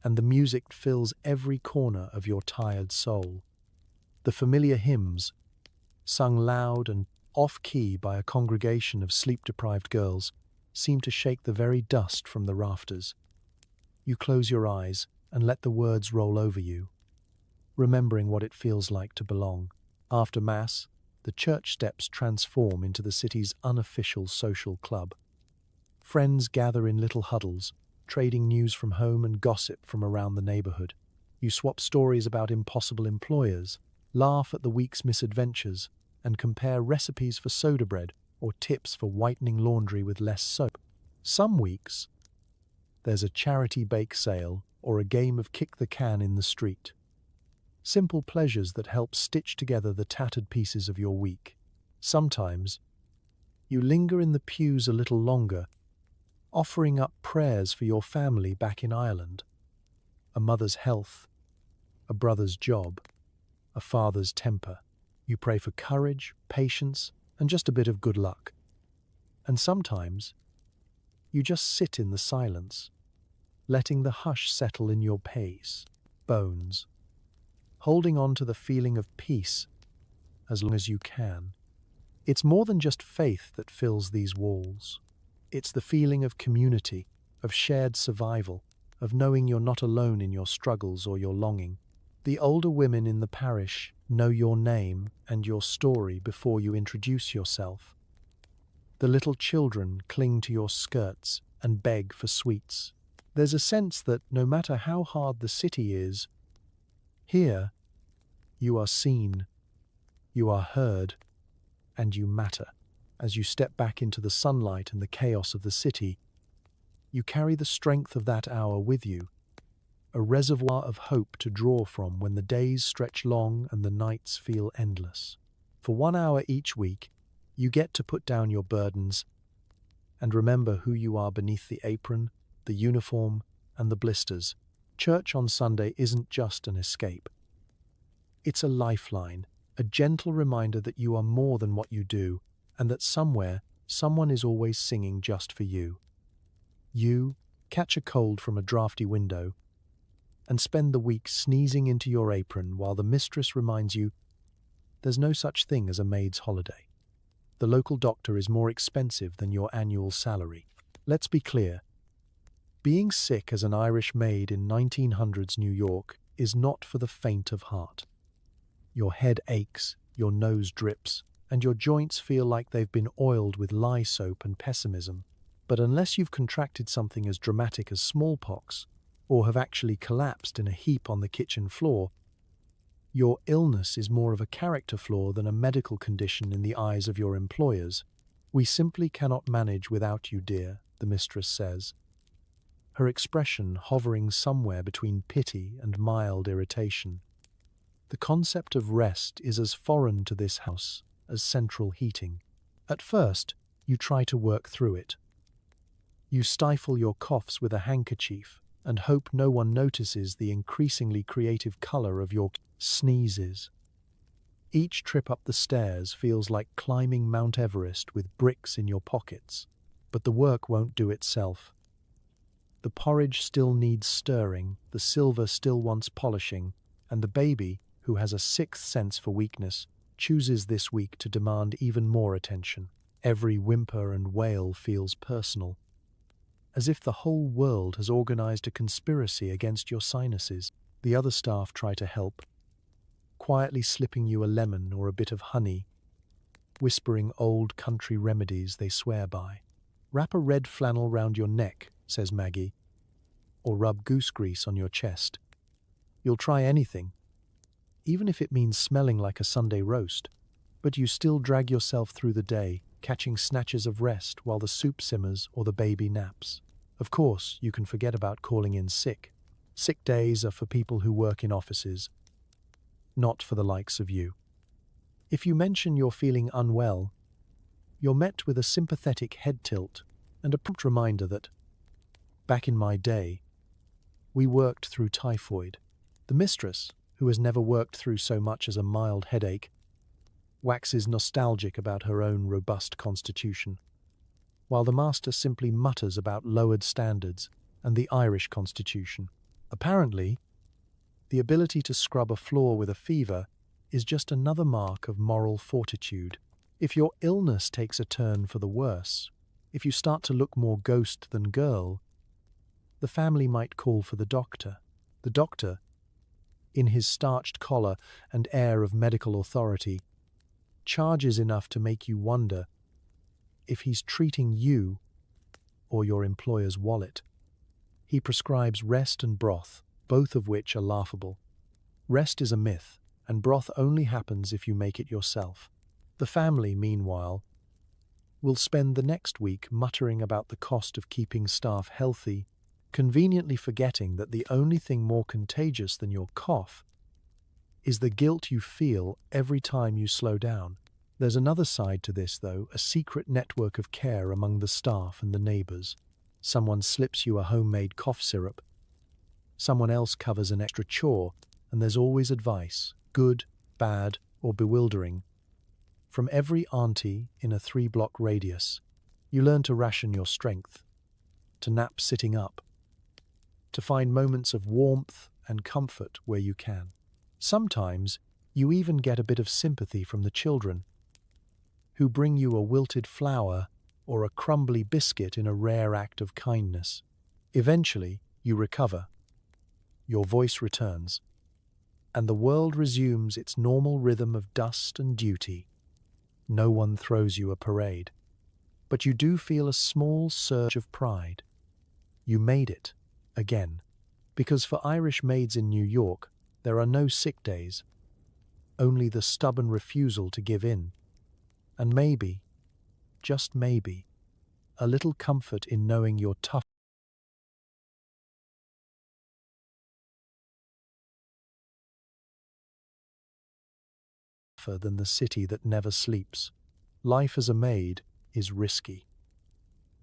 and the music fills every corner of your tired soul. The familiar hymns, sung loud and off-key by a congregation of sleep-deprived girls, seem to shake the very dust from the rafters. You close your eyes and let the words roll over you, remembering what it feels like to belong. After Mass, the church steps transform into the city's unofficial social club. Friends gather in little huddles, trading news from home and gossip from around the neighborhood. You swap stories about impossible employers, laugh at the week's misadventures, and compare recipes for soda bread or tips for whitening laundry with less soap. Some weeks, there's a charity bake sale or a game of kick the can in the street. Simple pleasures that help stitch together the tattered pieces of your week. Sometimes, you linger in the pews a little longer, offering up prayers for your family back in Ireland. A mother's health, a brother's job, a father's temper. You pray for courage, patience, and just a bit of good luck. And sometimes, you just sit in the silence, letting the hush settle in your pace, bones, holding on to the feeling of peace as long as you can. It's more than just faith that fills these walls. It's the feeling of community, of shared survival, of knowing you're not alone in your struggles or your longing. The older women in the parish know your name and your story before you introduce yourself. The little children cling to your skirts and beg for sweets. There's a sense that no matter how hard the city is, here you are seen, you are heard, and you matter. As you step back into the sunlight and the chaos of the city, you carry the strength of that hour with you, a reservoir of hope to draw from when the days stretch long and the nights feel endless. For 1 hour each week, you get to put down your burdens and remember who you are beneath the apron, the uniform, and the blisters. Church on Sunday isn't just an escape. It's a lifeline, a gentle reminder that you are more than what you do, and that somewhere, someone is always singing just for you. You catch a cold from a drafty window and spend the week sneezing into your apron while the mistress reminds you there's no such thing as a maid's holiday. The local doctor is more expensive than your annual salary. Let's be clear. Being sick as an Irish maid in 1900s New York is not for the faint of heart. Your head aches, your nose drips, and your joints feel like they've been oiled with lye soap and pessimism. But unless you've contracted something as dramatic as smallpox, or have actually collapsed in a heap on the kitchen floor, your illness is more of a character flaw than a medical condition in the eyes of your employers. "We simply cannot manage without you, dear," the mistress says, her expression hovering somewhere between pity and mild irritation. The concept of rest is as foreign to this house as central heating. At first, you try to work through it. You stifle your coughs with a handkerchief and hope no one notices the increasingly creative color of your sneezes. Each trip up the stairs feels like climbing Mount Everest with bricks in your pockets, but the work won't do itself. The porridge still needs stirring, the silver still wants polishing, and the baby, who has a sixth sense for weakness, chooses this week to demand even more attention. Every whimper and wail feels personal, as if the whole world has organized a conspiracy against your sinuses. The other staff try to help, quietly slipping you a lemon or a bit of honey, whispering old country remedies they swear by. "Wrap a red flannel round your neck," says Maggie, "or rub goose grease on your chest." You'll try anything, even if it means smelling like a Sunday roast, but you still drag yourself through the day, catching snatches of rest while the soup simmers or the baby naps. Of course, you can forget about calling in sick. Sick days are for people who work in offices, not for the likes of you. If you mention you're feeling unwell, you're met with a sympathetic head tilt and a prompt reminder that, back in my day, we worked through typhoid. The mistress, who has never worked through so much as a mild headache, waxes nostalgic about her own robust constitution, while the master simply mutters about lowered standards and the Irish constitution. Apparently, the ability to scrub a floor with a fever is just another mark of moral fortitude. If your illness takes a turn for the worse, if you start to look more ghost than girl, the family might call for the doctor. The doctor, in his starched collar and air of medical authority, charges enough to make you wonder if he's treating you or your employer's wallet. He prescribes rest and broth, both of which are laughable. Rest is a myth, and broth only happens if you make it yourself. The family, meanwhile, will spend the next week muttering about the cost of keeping staff healthy, conveniently forgetting that the only thing more contagious than your cough is the guilt you feel every time you slow down. There's another side to this, though, a secret network of care among the staff and the neighbors. Someone slips you a homemade cough syrup, someone else covers an extra chore, and there's always advice, good, bad, or bewildering, from every auntie in a 3-block radius. You learn to ration your strength, to nap sitting up, to find moments of warmth and comfort where you can. Sometimes you even get a bit of sympathy from the children, who bring you a wilted flower or a crumbly biscuit in a rare act of kindness. Eventually, you recover. Your voice returns, and the world resumes its normal rhythm of dust and duty. No one throws you a parade, but you do feel a small surge of pride. You made it. Again, because for Irish maids in New York, there are no sick days, only the stubborn refusal to give in, and maybe, just maybe, a little comfort in knowing you're tougher than the city that never sleeps. Life as a maid is risky.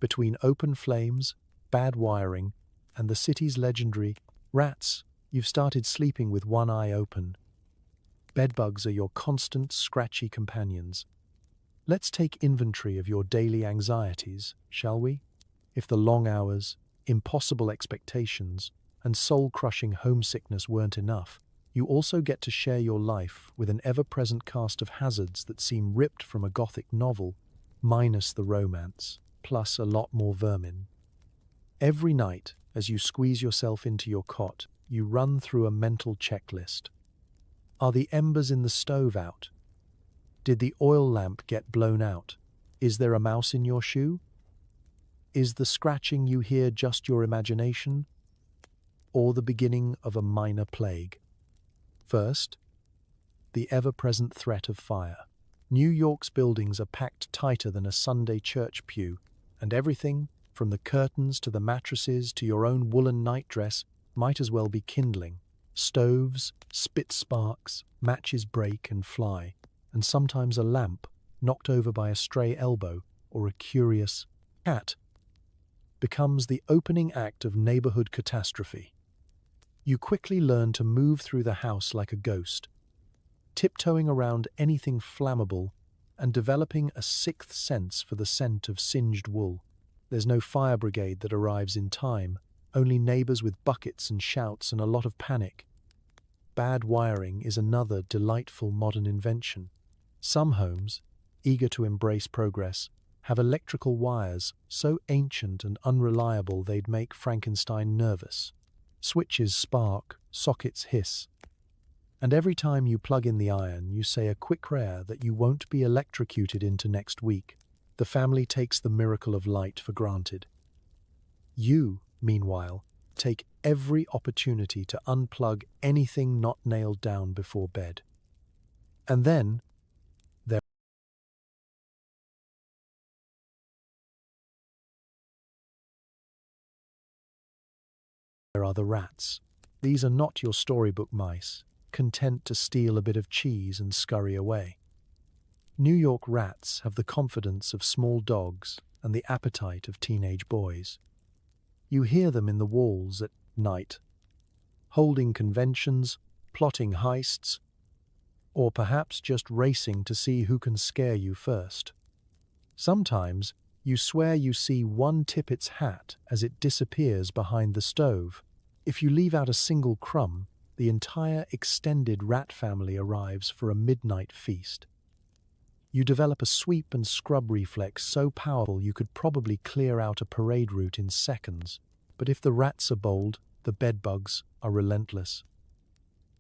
Between open flames, bad wiring, and the city's legendary rats, you've started sleeping with one eye open. Bedbugs are your constant, scratchy companions. Let's take inventory of your daily anxieties, shall we? If the long hours, impossible expectations, and soul-crushing homesickness weren't enough, you also get to share your life with an ever-present cast of hazards that seem ripped from a Gothic novel, minus the romance, plus a lot more vermin. Every night, as you squeeze yourself into your cot, you run through a mental checklist. Are the embers in the stove out? Did the oil lamp get blown out? Is there a mouse in your shoe? Is the scratching you hear just your imagination, or the beginning of a minor plague? First, the ever-present threat of fire. New York's buildings are packed tighter than a Sunday church pew, and everything, from the curtains to the mattresses to your own woolen nightdress, might as well be kindling. Stoves spit sparks, matches break and fly, and sometimes a lamp, knocked over by a stray elbow or a curious cat, becomes the opening act of neighborhood catastrophe. You quickly learn to move through the house like a ghost, tiptoeing around anything flammable and developing a sixth sense for the scent of singed wool. There's no fire brigade that arrives in time, only neighbors with buckets and shouts and a lot of panic. Bad wiring is another delightful modern invention. Some homes, eager to embrace progress, have electrical wires so ancient and unreliable they'd make Frankenstein nervous. Switches spark, sockets hiss. And every time you plug in the iron, you say a quick prayer that you won't be electrocuted into next week. The family takes the miracle of light for granted. You, meanwhile, take every opportunity to unplug anything not nailed down before bed. And then, there are the rats. These are not your storybook mice, content to steal a bit of cheese and scurry away. New York rats have the confidence of small dogs and the appetite of teenage boys. You hear them in the walls at night, holding conventions, plotting heists, or perhaps just racing to see who can scare you first. Sometimes you swear you see one tippet's hat as it disappears behind the stove. If you leave out a single crumb, the entire extended rat family arrives for a midnight feast. You develop a sweep and scrub reflex so powerful you could probably clear out a parade route in seconds. But if the rats are bold, the bedbugs are relentless.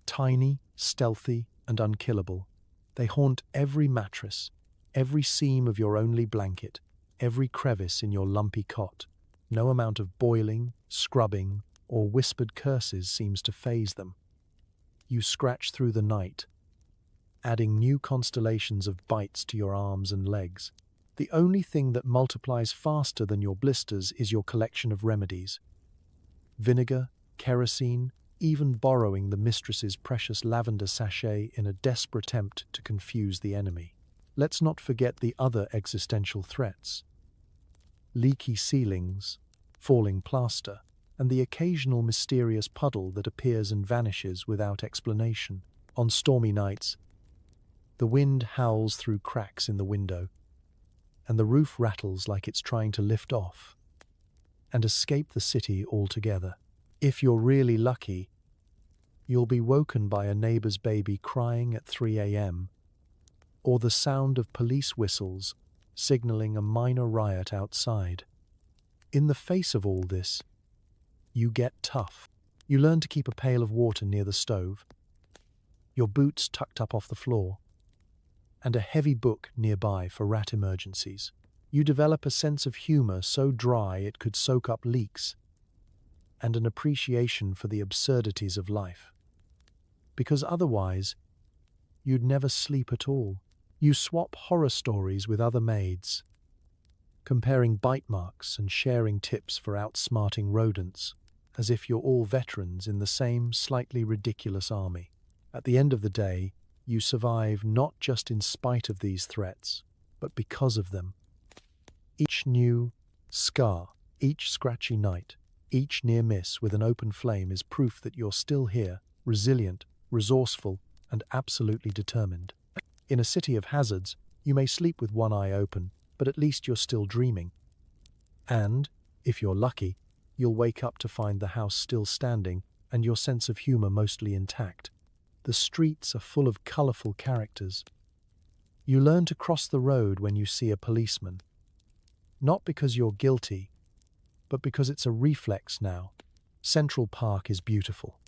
Tiny, stealthy, and unkillable, they haunt every mattress, every seam of your only blanket, every crevice in your lumpy cot. No amount of boiling, scrubbing, or whispered curses seems to faze them. You scratch through the night, adding new constellations of bites to your arms and legs. The only thing that multiplies faster than your blisters is your collection of remedies. Vinegar, kerosene, even borrowing the mistress's precious lavender sachet in a desperate attempt to confuse the enemy. Let's not forget the other existential threats. Leaky ceilings, falling plaster, and the occasional mysterious puddle that appears and vanishes without explanation. On stormy nights, the wind howls through cracks in the window, and the roof rattles like it's trying to lift off and escape the city altogether. If you're really lucky, you'll be woken by a neighbor's baby crying at 3 a.m. or the sound of police whistles signaling a minor riot outside. In the face of all this, you get tough. You learn to keep a pail of water near the stove, your boots tucked up off the floor, and a heavy book nearby for rat emergencies. You develop a sense of humor so dry it could soak up leaks, and an appreciation for the absurdities of life. Because otherwise, you'd never sleep at all. You swap horror stories with other maids, comparing bite marks and sharing tips for outsmarting rodents, as if you're all veterans in the same slightly ridiculous army. At the end of the day, you survive not just in spite of these threats, but because of them. Each new scar, each scratchy night, each near miss with an open flame is proof that you're still here, resilient, resourceful, and absolutely determined. In a city of hazards, you may sleep with one eye open, but at least you're still dreaming. And, if you're lucky, you'll wake up to find the house still standing and your sense of humor mostly intact. The streets are full of colorful characters. You learn to cross the road when you see a policeman. Not because you're guilty, but because it's a reflex now. Central Park is beautiful,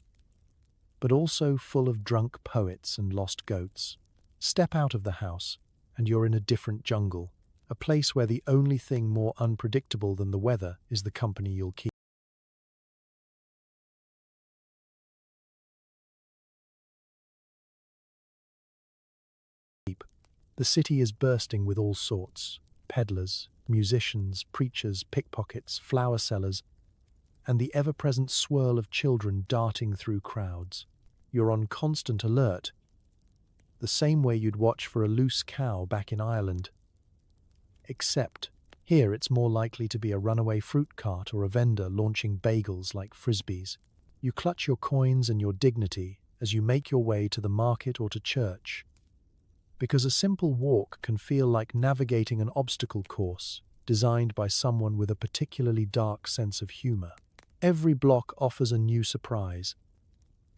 but also full of drunk poets and lost goats. Step out of the house, and you're in a different jungle, a place where the only thing more unpredictable than the weather is the company you'll keep. The city is bursting with all sorts: peddlers, musicians, preachers, pickpockets, flower sellers, and the ever-present swirl of children darting through crowds. You're on constant alert, the same way you'd watch for a loose cow back in Ireland. Except, here it's more likely to be a runaway fruit cart or a vendor launching bagels like frisbees. You clutch your coins and your dignity as you make your way to the market or to church, because a simple walk can feel like navigating an obstacle course designed by someone with a particularly dark sense of humor. Every block offers a new surprise: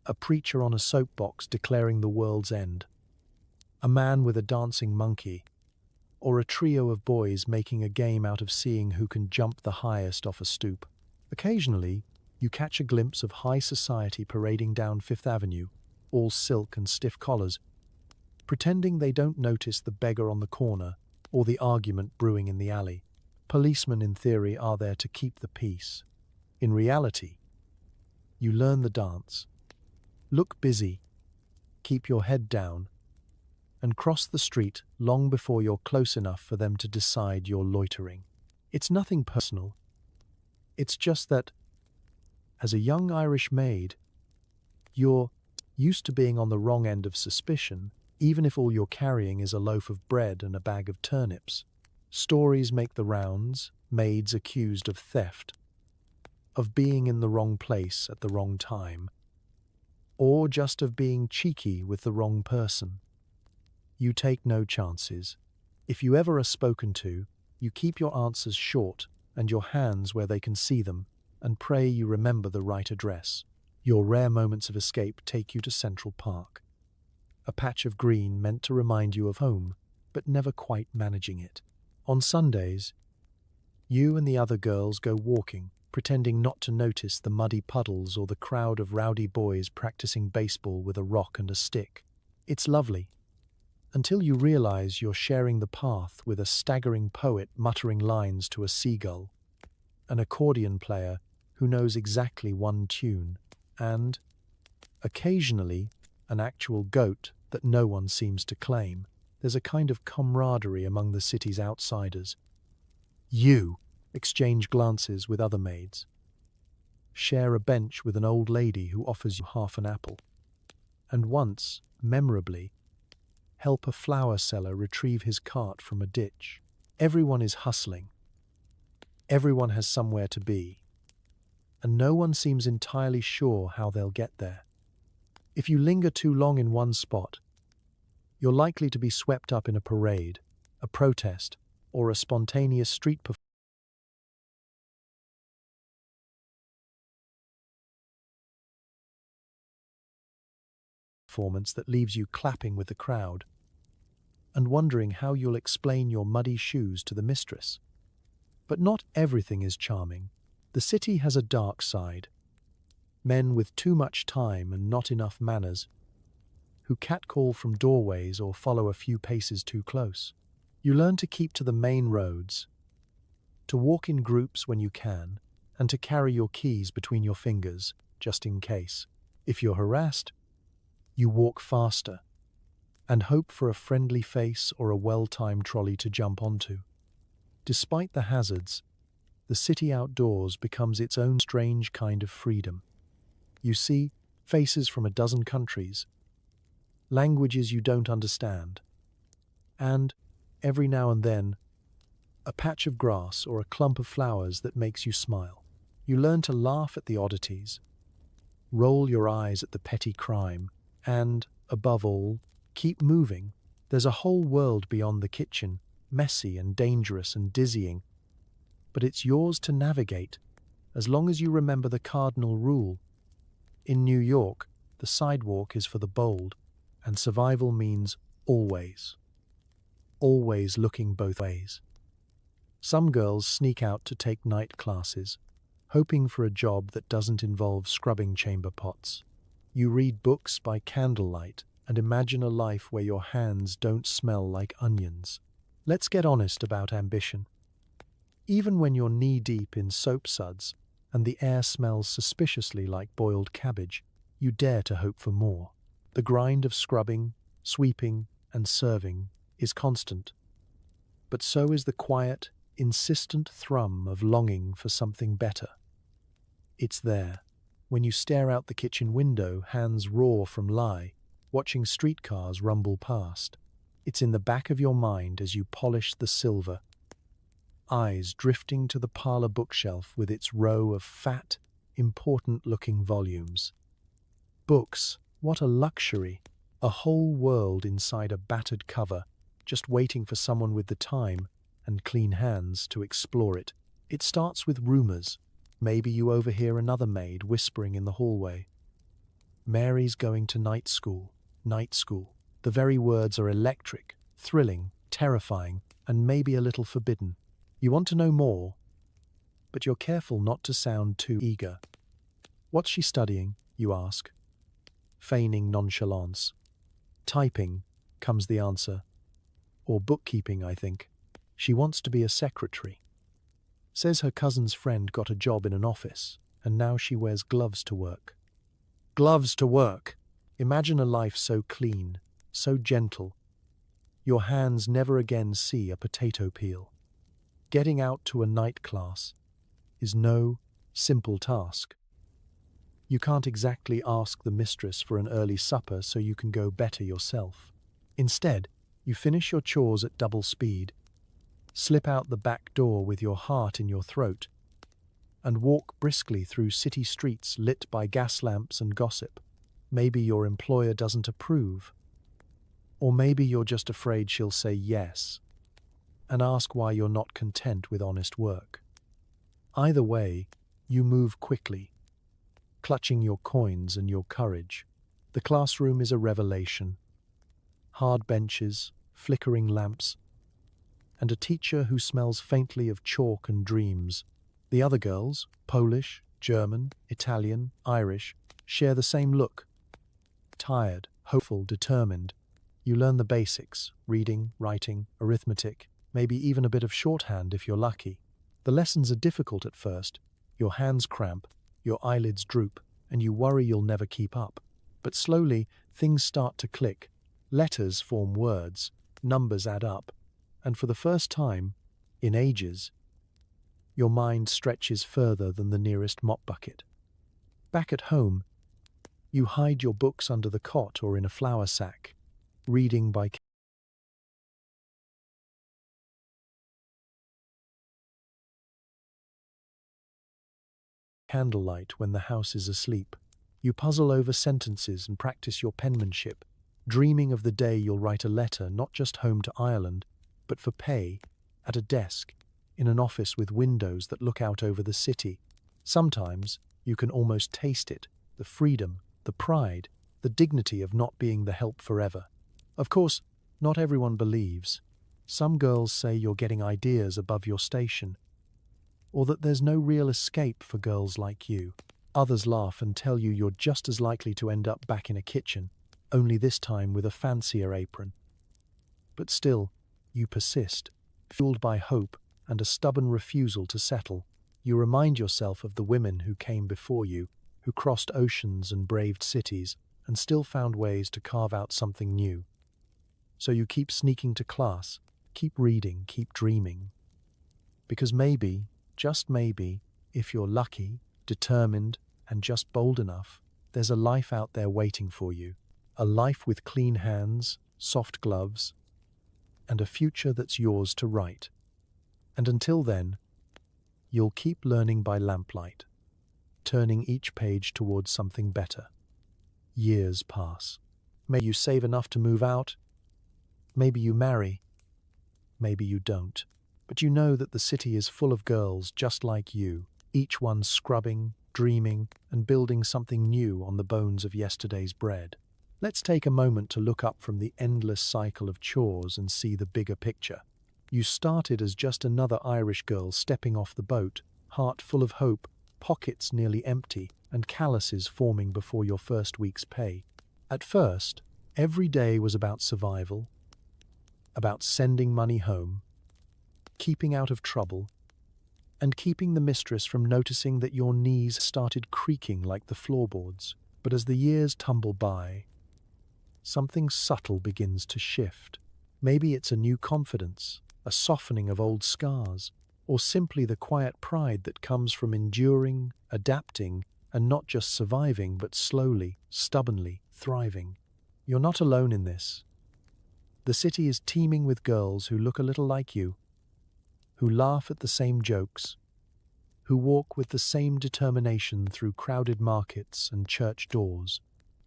a preacher on a soapbox declaring the world's end, a man with a dancing monkey, or a trio of boys making a game out of seeing who can jump the highest off a stoop. Occasionally, you catch a glimpse of high society parading down Fifth Avenue, all silk and stiff collars, pretending they don't notice the beggar on the corner or the argument brewing in the alley. Policemen, in theory, are there to keep the peace. In reality, you learn the dance, look busy, keep your head down, and cross the street long before you're close enough for them to decide you're loitering. It's nothing personal. It's just that, as a young Irish maid, you're used to being on the wrong end of suspicion, even if all you're carrying is a loaf of bread and a bag of turnips. Stories make the rounds: maids accused of theft, of being in the wrong place at the wrong time, or just of being cheeky with the wrong person. You take no chances. If you ever are spoken to, you keep your answers short and your hands where they can see them, and pray you remember the right address. Your rare moments of escape take you to Central Park, a patch of green meant to remind you of home, but never quite managing it. On Sundays, you and the other girls go walking, pretending not to notice the muddy puddles or the crowd of rowdy boys practicing baseball with a rock and a stick. It's lovely, until you realize you're sharing the path with a staggering poet muttering lines to a seagull, an accordion player who knows exactly one tune, and, occasionally, an actual goat that no one seems to claim. There's a kind of camaraderie among the city's outsiders. You exchange glances with other maids, share a bench with an old lady who offers you half an apple, and once, memorably, help a flower seller retrieve his cart from a ditch. Everyone is hustling. Everyone has somewhere to be, and no one seems entirely sure how they'll get there. If you linger too long in one spot, you're likely to be swept up in a parade, a protest, or a spontaneous street performance that leaves you clapping with the crowd and wondering how you'll explain your muddy shoes to the mistress. But not everything is charming. The city has a dark side. Men with too much time and not enough manners, who catcall from doorways or follow a few paces too close. You learn to keep to the main roads, to walk in groups when you can, and to carry your keys between your fingers, just in case. If you're harassed, you walk faster and hope for a friendly face or a well-timed trolley to jump onto. Despite the hazards, the city outdoors becomes its own strange kind of freedom. You see faces from a dozen countries, languages you don't understand, and, every now and then, a patch of grass or a clump of flowers that makes you smile. You learn to laugh at the oddities, roll your eyes at the petty crime, and, above all, keep moving. There's a whole world beyond the kitchen, messy and dangerous and dizzying, but it's yours to navigate, as long as you remember the cardinal rule. In New York, the sidewalk is for the bold, and survival means always looking both ways. Some girls sneak out to take night classes, hoping for a job that doesn't involve scrubbing chamber pots. You read books by candlelight and imagine a life where your hands don't smell like onions. Let's get honest about ambition. Even when you're knee-deep in soap suds and the air smells suspiciously like boiled cabbage, you dare to hope for more. The grind of scrubbing, sweeping, and serving is constant. But so is the quiet, insistent thrum of longing for something better. It's there. When you stare out the kitchen window, hands raw from lie, watching streetcars rumble past. It's in the back of your mind as you polish the silver, eyes drifting to the parlor bookshelf with its row of fat, important-looking volumes. Books, what a luxury! A whole world inside a battered cover, just waiting for someone with the time and clean hands to explore it. It starts with rumors. Maybe you overhear another maid whispering in the hallway. Mary's going to night school. Night school. The very words are electric, thrilling, terrifying, and maybe a little forbidden. You want to know more, but you're careful not to sound too eager. What's she studying, you ask, feigning nonchalance. Typing, comes the answer. Or bookkeeping, I think. She wants to be a secretary. Says her cousin's friend got a job in an office, and now she wears gloves to work. Gloves to work! Imagine a life so clean, so gentle. Your hands never again see a potato peel. Getting out to a night class is no simple task. You can't exactly ask the mistress for an early supper so you can go better yourself. Instead, you finish your chores at double speed, slip out the back door with your heart in your throat, and walk briskly through city streets lit by gas lamps and gossip. Maybe your employer doesn't approve. Or maybe you're just afraid she'll say yes and ask why you're not content with honest work. Either way, you move quickly, clutching your coins and your courage. The classroom is a revelation. Hard benches, flickering lamps, and a teacher who smells faintly of chalk and dreams. The other girls, Polish, German, Italian, Irish, share the same look. Tired, hopeful, determined. You learn the basics, reading, writing, arithmetic, maybe even a bit of shorthand if you're lucky. The lessons are difficult at first. Your hands cramp, your eyelids droop, and you worry you'll never keep up. But slowly, things start to click. Letters form words, numbers add up, and for the first time, in ages, your mind stretches further than the nearest mop bucket. Back at home, you hide your books under the cot or in a flour sack, reading by candlelight when the house is asleep. You puzzle over sentences and practice your penmanship, dreaming of the day you'll write a letter not just home to Ireland, but for pay, at a desk, in an office with windows that look out over the city. Sometimes you can almost taste it, the freedom, the pride, the dignity of not being the help forever. Of course, not everyone believes. Some girls say you're getting ideas above your station, or that there's no real escape for girls like you. Others laugh and tell you you're just as likely to end up back in a kitchen, only this time with a fancier apron. But still, you persist, fueled by hope and a stubborn refusal to settle. You remind yourself of the women who came before you, who crossed oceans and braved cities, and still found ways to carve out something new. So you keep sneaking to class, keep reading, keep dreaming. Because maybe, just maybe, if you're lucky, determined, and just bold enough, there's a life out there waiting for you. A life with clean hands, soft gloves, and a future that's yours to write. And until then, you'll keep learning by lamplight, turning each page towards something better. Years pass. Maybe you save enough to move out. Maybe you marry. Maybe you don't. But you know that the city is full of girls just like you, each one scrubbing, dreaming, and building something new on the bones of yesterday's bread. Let's take a moment to look up from the endless cycle of chores and see the bigger picture. You started as just another Irish girl stepping off the boat, heart full of hope, pockets nearly empty, and calluses forming before your first week's pay. At first, Every day was about survival, about sending money home, keeping out of trouble, and keeping the mistress from noticing that your knees started creaking like the floorboards. But as the years tumble by, something subtle begins to shift. Maybe it's a new confidence, a softening of old scars, or simply the quiet pride that comes from enduring, adapting, and not just surviving, but slowly, stubbornly thriving. You're not alone in this. The city is teeming with girls who look a little like you, who laugh at the same jokes, who walk with the same determination through crowded markets and church doors.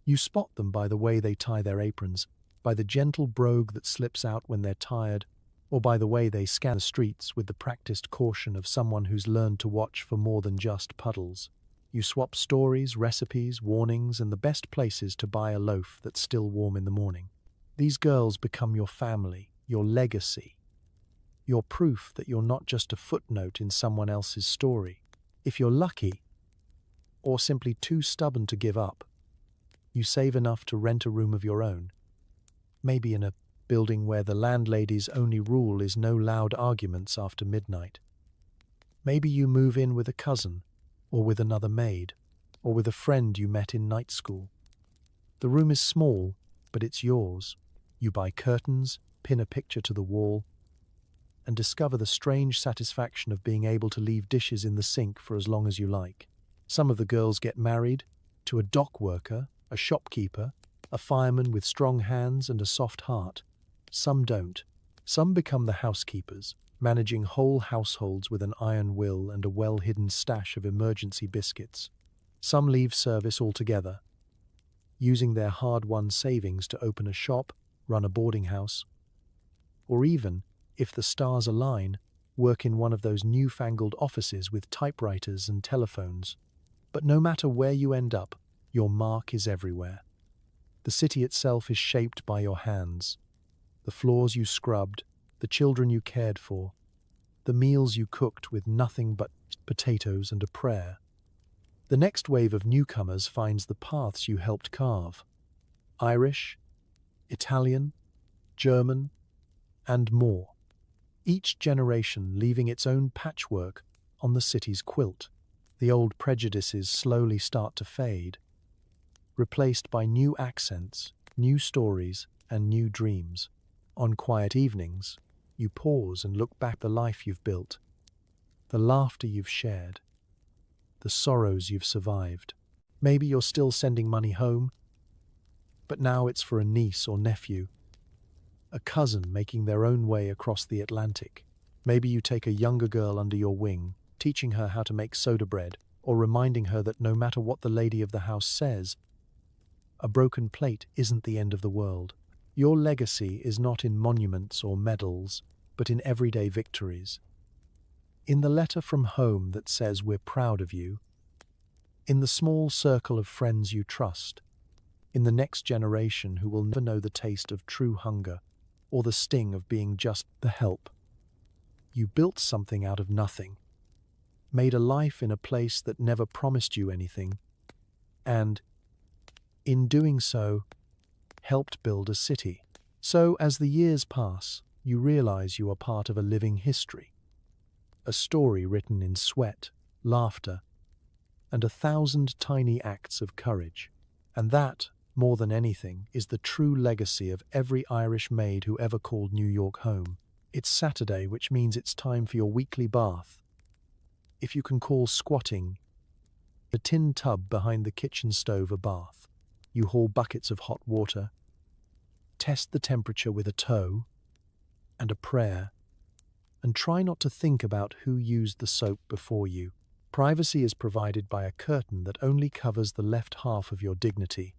You spot them by the way they tie their aprons, by the gentle brogue that slips out when they're tired, or by the way they scan the streets with the practiced caution of someone who's learned to watch for more than just puddles. You swap stories, recipes, warnings, and the best places to buy a loaf that's still warm in the morning. These girls become your family, your legacy, your proof that you're not just a footnote in someone else's story. If you're lucky, or simply too stubborn to give up, you save enough to rent a room of your own, maybe in a building where the landlady's only rule is no loud arguments after midnight. Maybe you move in with a cousin, or with another maid, or with a friend you met in night school. The room is small, but it's yours. You buy curtains, pin a picture to the wall, and discover the strange satisfaction of being able to leave dishes in the sink for as long as you like. Some of the girls get married to a dock worker, a shopkeeper, a fireman with strong hands and a soft heart. Some don't. Some become the housekeepers, managing whole households with an iron will and a well-hidden stash of emergency biscuits. Some leave service altogether, using their hard-won savings to open a shop, run a boarding house, or even, if the stars align, work in one of those newfangled offices with typewriters and telephones. But no matter where you end up, your mark is everywhere. The city itself is shaped by your hands. The floors you scrubbed, the children you cared for, the meals you cooked with nothing but potatoes and a prayer. The next wave of newcomers finds the paths you helped carve. Irish, Italian, German, and more. Each generation leaving its own patchwork on the city's quilt. The old prejudices slowly start to fade, replaced by new accents, new stories, and new dreams. On quiet evenings, you pause and look back at the life you've built, the laughter you've shared, the sorrows you've survived. Maybe you're still sending money home, but now it's for a niece or nephew, a cousin making their own way across the Atlantic. Maybe you take a younger girl under your wing, teaching her how to make soda bread, or reminding her that no matter what the lady of the house says, a broken plate isn't the end of the world. Your legacy is not in monuments or medals, but in everyday victories. In the letter from home that says we're proud of you, in the small circle of friends you trust, in the next generation who will never know the taste of true hunger or the sting of being just the help. You built something out of nothing, made a life in a place that never promised you anything, and, in doing so, helped build a city. So, as the years pass, you realize you are part of a living history, a story written in sweat, laughter, and 1,000 tiny acts of courage. And that, more than anything, is the true legacy of every Irish maid who ever called New York home. It's Saturday, which means it's time for your weekly bath. If you can call squatting a tin tub behind the kitchen stove a bath, you haul buckets of hot water, test the temperature with a toe and a prayer, and try not to think about who used the soap before you. Privacy is provided by a curtain that only covers the left half of your dignity,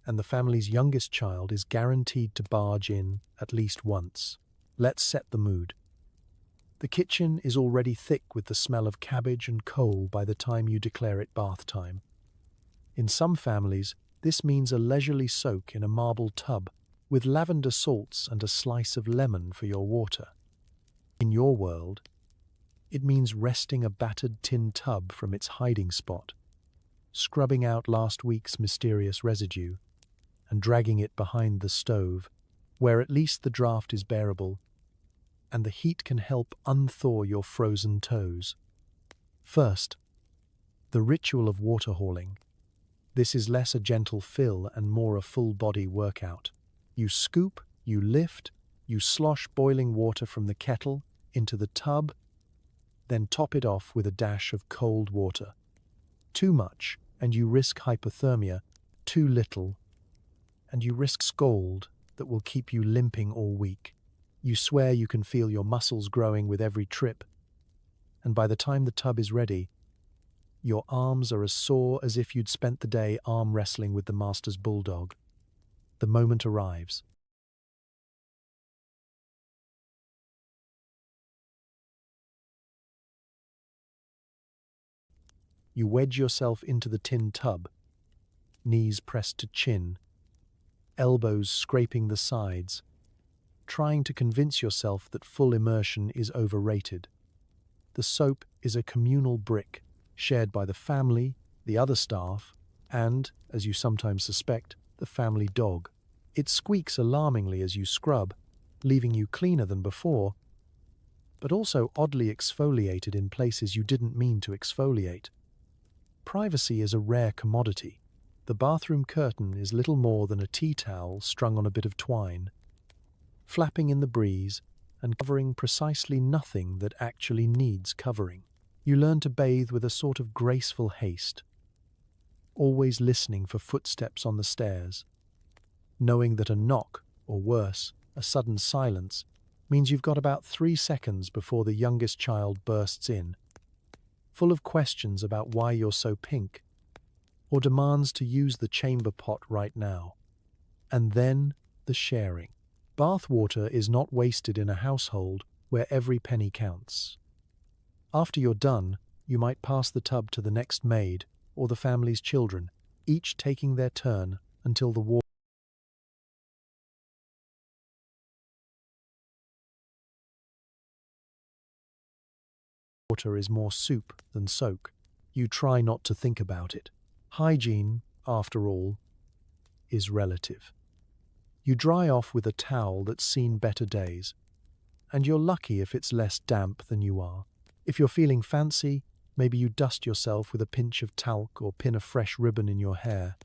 and the family's youngest child is guaranteed to barge in at least once. Let's set the mood. The kitchen is already thick with the smell of cabbage and coal by the time you declare it bath time. In some families, this means a leisurely soak in a marble tub with lavender salts and a slice of lemon for your water. In your world, it means wresting a battered tin tub from its hiding spot, scrubbing out last week's mysterious residue, and dragging it behind the stove, where at least the draft is bearable, and the heat can help unthaw your frozen toes. First, the ritual of water hauling. This is less a gentle fill and more a full-body workout. You scoop, you lift, you slosh boiling water from the kettle into the tub, then top it off with a dash of cold water. Too much, and you risk hypothermia. Too little, and you risk scald that will keep you limping all week. You swear you can feel your muscles growing with every trip, and by the time the tub is ready, your arms are as sore as if you'd spent the day arm wrestling with the master's bulldog. The moment arrives. You wedge yourself into the tin tub, knees pressed to chin, elbows scraping the sides, trying to convince yourself that full immersion is overrated. The soap is a communal brick, shared by the family, the other staff, and, as you sometimes suspect, the family dog. It squeaks alarmingly as you scrub, leaving you cleaner than before, but also oddly exfoliated in places you didn't mean to exfoliate. Privacy is a rare commodity. The bathroom curtain is little more than a tea towel strung on a bit of twine, flapping in the breeze and covering precisely nothing that actually needs covering. You learn to bathe with a sort of graceful haste, always listening for footsteps on the stairs, knowing that a knock, or worse, a sudden silence, means you've got about 3 seconds before the youngest child bursts in, full of questions about why you're so pink, or demands to use the chamber pot right now. And then the sharing. Bath water is not wasted in a household where every penny counts. After you're done, you might pass the tub to the next maid or the family's children, each taking their turn until the water is more soup than soak. You try not to think about it. Hygiene, after all, is relative. You dry off with a towel that's seen better days, and you're lucky if it's less damp than you are. If you're feeling fancy, maybe you dust yourself with a pinch of talc or pin a fresh ribbon in your hair.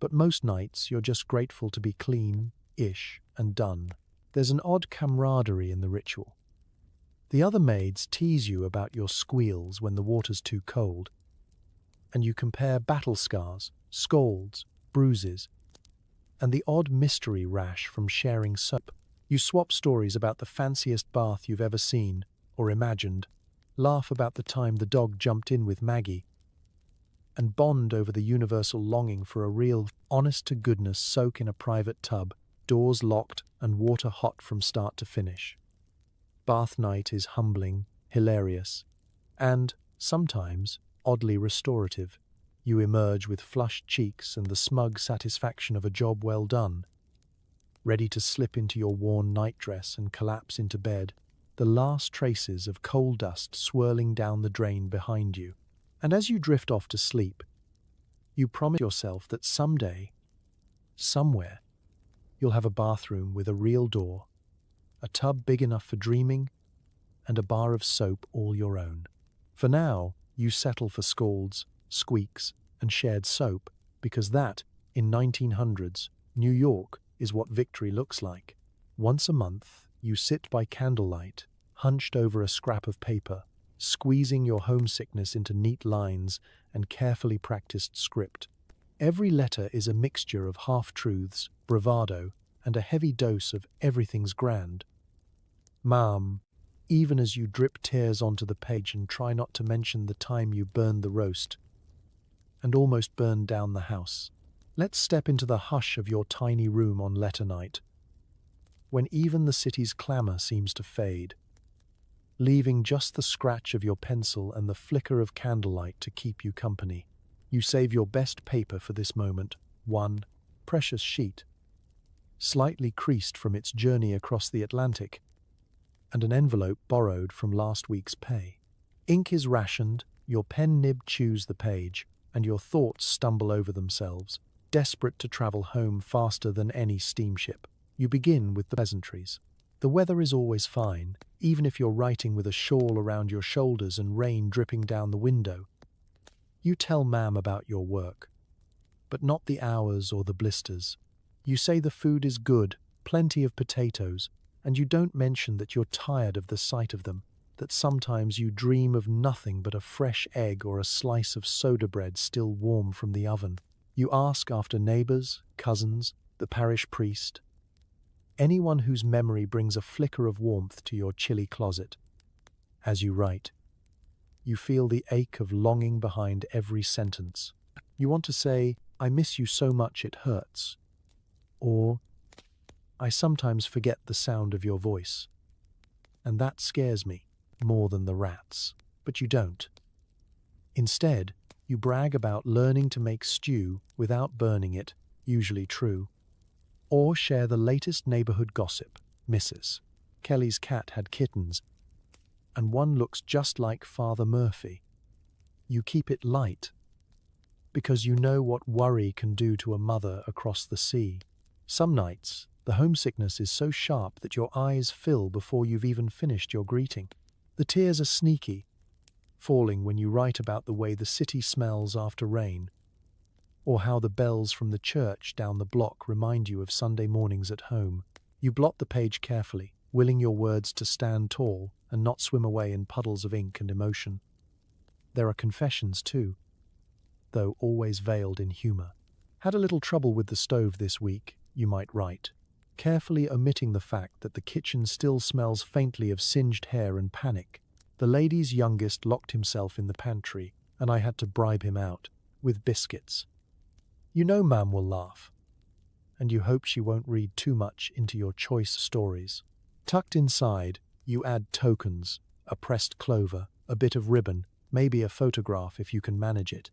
But most nights you're just grateful to be clean-ish and done. There's an odd camaraderie in the ritual. The other maids tease you about your squeals when the water's too cold, and you compare battle scars, scalds, bruises, and the odd mystery rash from sharing soap. You swap stories about the fanciest bath you've ever seen or imagined, laugh about the time the dog jumped in with Maggie, and bond over the universal longing for a real, honest-to-goodness soak in a private tub, doors locked and water hot from start to finish. Bath night is humbling, hilarious, and, sometimes, oddly restorative. You emerge with flushed cheeks and the smug satisfaction of a job well done, ready to slip into your worn nightdress and collapse into bed, the last traces of coal dust swirling down the drain behind you. And as you drift off to sleep, you promise yourself that someday, somewhere, you'll have a bathroom with a real door, a tub big enough for dreaming, and a bar of soap all your own. For now, you settle for scalds, squeaks, and shared soap, because that, in 1900s, New York, is what victory looks like. Once a month, you sit by candlelight, hunched over a scrap of paper, squeezing your homesickness into neat lines and carefully practiced script. Every letter is a mixture of half-truths, bravado, and a heavy dose of everything's grand. Ma'am, even as you drip tears onto the page and try not to mention the time you burned the roast and almost burned down the house. Let's step into the hush of your tiny room on letter night, when even the city's clamour seems to fade, leaving just the scratch of your pencil and the flicker of candlelight to keep you company. You save your best paper for this moment, one precious sheet, slightly creased from its journey across the Atlantic, and an envelope borrowed from last week's pay. Ink is rationed, your pen nib chews the page, and your thoughts stumble over themselves. desperate to travel home faster than any steamship. You begin with the pleasantries. The weather is always fine, even if you're writing with a shawl around your shoulders and rain dripping down the window. You tell Ma'am about your work, but not the hours or the blisters. You say the food is good, plenty of potatoes, and you don't mention that you're tired of the sight of them, that sometimes you dream of nothing but a fresh egg or a slice of soda bread still warm from the oven. You ask after neighbours, cousins, the parish priest, anyone whose memory brings a flicker of warmth to your chilly closet. As you write, you feel the ache of longing behind every sentence. You want to say, "I miss you so much it hurts," or "I sometimes forget the sound of your voice, and that scares me more than the rats." But you don't. Instead, you brag about learning to make stew without burning it, usually true, or share the latest neighborhood gossip. Mrs. Kelly's cat had kittens, and one looks just like Father Murphy. You keep it light, because you know what worry can do to a mother across the sea. Some nights, the homesickness is so sharp that your eyes fill before you've even finished your greeting. The tears are sneaky, falling when you write about the way the city smells after rain, or how the bells from the church down the block remind you of Sunday mornings at home. You blot the page carefully, willing your words to stand tall and not swim away in puddles of ink and emotion. There are confessions too, though always veiled in humour. "Had a little trouble with the stove this week," you might write, carefully omitting the fact that the kitchen still smells faintly of singed hair and panic. "The lady's youngest locked himself in the pantry, and I had to bribe him out with biscuits." You know Ma'am will laugh, and you hope she won't read too much into your choice stories. Tucked inside, you add tokens, a pressed clover, a bit of ribbon, maybe a photograph if you can manage it.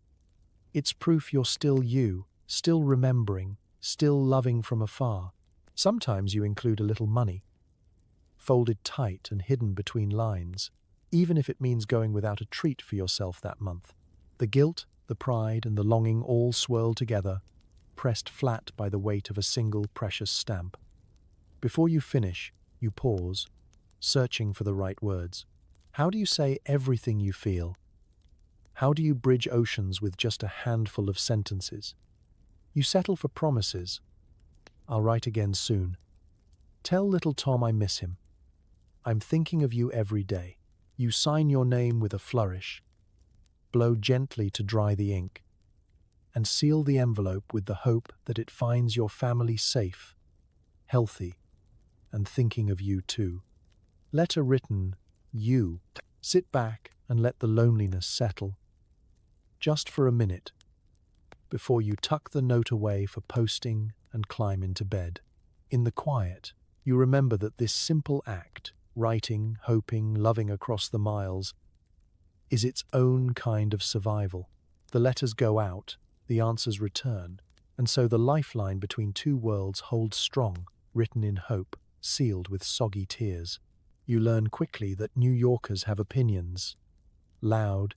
It's proof you're still you, still remembering, still loving from afar. Sometimes you include a little money, folded tight and hidden between lines, even if it means going without a treat for yourself that month. The guilt, the pride, and the longing all swirl together, pressed flat by the weight of a single precious stamp. Before you finish, you pause, searching for the right words. How do you say everything you feel? How do you bridge oceans with just a handful of sentences? You settle for promises. "I'll write again soon. Tell little Tom I miss him. I'm thinking of you every day." You sign your name with a flourish, blow gently to dry the ink, and seal the envelope with the hope that it finds your family safe, healthy, and thinking of you too. Letter written, you. Sit back and let the loneliness settle, just for a minute, before you tuck the note away for posting and climb into bed. In the quiet, you remember that this simple act, writing, hoping, loving across the miles, is its own kind of survival. The letters go out, the answers return, and so the lifeline between two worlds holds strong, written in hope, sealed with soggy tears. You learn quickly that New Yorkers have opinions, loud,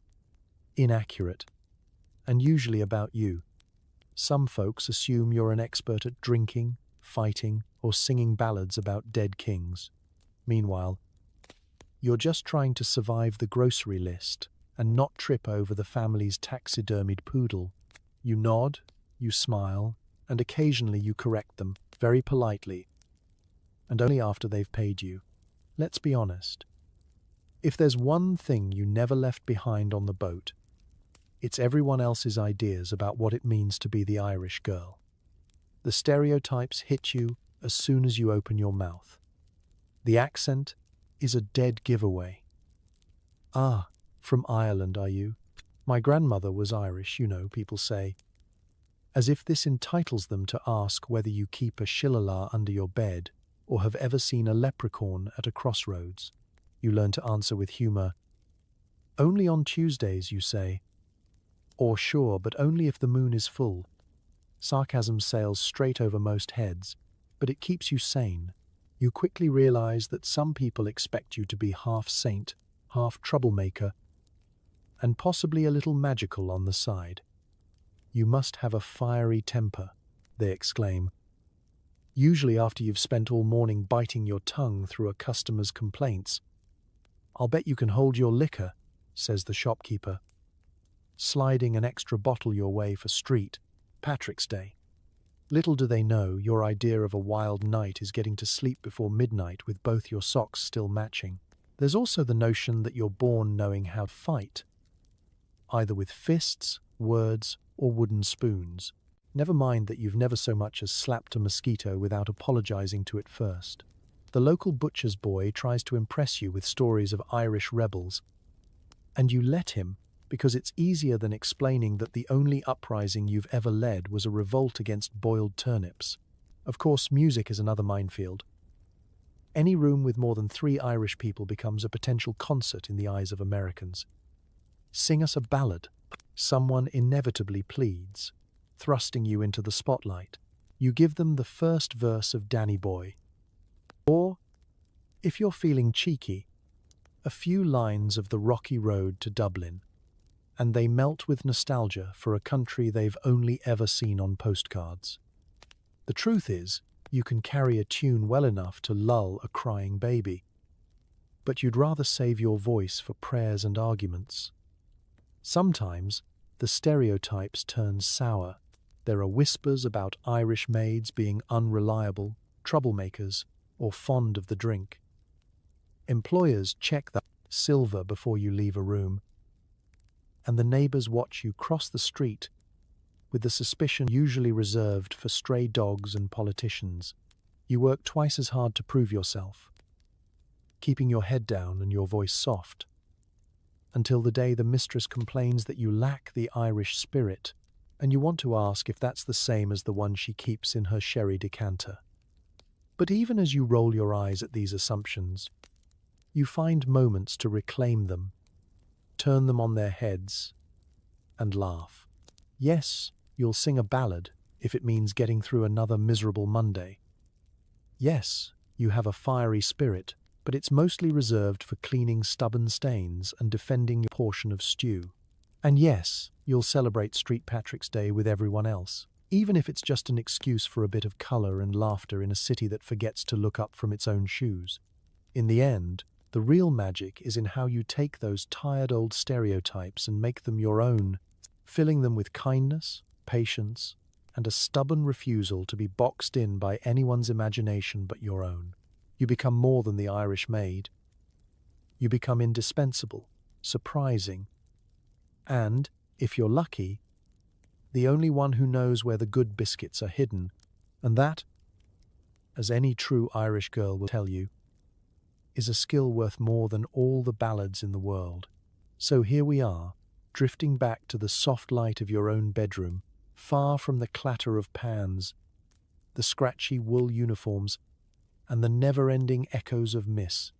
inaccurate, and usually about you. Some folks assume you're an expert at drinking, fighting, or singing ballads about dead kings. Meanwhile, you're just trying to survive the grocery list and not trip over the family's taxidermied poodle. You nod, you smile, and occasionally you correct them, very politely, and only after they've paid you. Let's be honest. If there's one thing you never left behind on the boat, it's everyone else's ideas about what it means to be the Irish girl. The stereotypes hit you as soon as you open your mouth. The accent is a dead giveaway. "Ah, from Ireland, are you? My grandmother was Irish, you know," people say, as if this entitles them to ask whether you keep a shillelagh under your bed or have ever seen a leprechaun at a crossroads. You learn to answer with humour. "Only on Tuesdays," you say. Or "Sure, but only if the moon is full." Sarcasm sails straight over most heads, but it keeps you sane. You quickly realize that some people expect you to be half saint, half troublemaker, and possibly a little magical on the side. "You must have a fiery temper," they exclaim, usually after you've spent all morning biting your tongue through a customer's complaints. "I'll bet you can hold your liquor," says the shopkeeper, sliding an extra bottle your way for St. Patrick's Day. Little do they know, your idea of a wild night is getting to sleep before midnight with both your socks still matching. There's also the notion that you're born knowing how to fight, either with fists, words, or wooden spoons. Never mind that you've never so much as slapped a mosquito without apologizing to it first. The local butcher's boy tries to impress you with stories of Irish rebels, and you let him because it's easier than explaining that the only uprising you've ever led was a revolt against boiled turnips. Of course, music is another minefield. Any room with more than 3 Irish people becomes a potential concert in the eyes of Americans. "Sing us a ballad," someone inevitably pleads, thrusting you into the spotlight. You give them the first verse of Danny Boy. Or, if you're feeling cheeky, a few lines of the rocky road to Dublin, and they melt with nostalgia for a country they've only ever seen on postcards. The truth is, you can carry a tune well enough to lull a crying baby, but you'd rather save your voice for prayers and arguments. Sometimes, the stereotypes turn sour. There are whispers about Irish maids being unreliable, troublemakers, or fond of the drink. Employers check the silver before you leave a room, and the neighbors watch you cross the street with the suspicion usually reserved for stray dogs and politicians. You work twice as hard to prove yourself, keeping your head down and your voice soft, until the day the mistress complains that you lack the Irish spirit, and you want to ask if that's the same as the one she keeps in her sherry decanter. But even as you roll your eyes at these assumptions, you find moments to reclaim them, turn them on their heads, and laugh. Yes, you'll sing a ballad if it means getting through another miserable Monday. Yes, you have a fiery spirit, but it's mostly reserved for cleaning stubborn stains and defending your portion of stew. And yes, you'll celebrate St. Patrick's Day with everyone else, even if it's just an excuse for a bit of colour and laughter in a city that forgets to look up from its own shoes. In the end, the real magic is in how you take those tired old stereotypes and make them your own, filling them with kindness, patience, and a stubborn refusal to be boxed in by anyone's imagination but your own. You become more than the Irish maid. You become indispensable, surprising, and, if you're lucky, the only one who knows where the good biscuits are hidden, and that, as any true Irish girl will tell you, is a skill worth more than all the ballads in the world. So here we are, drifting back to the soft light of your own bedroom, far from the clatter of pans, the scratchy wool uniforms, and the never-ending echoes of miss.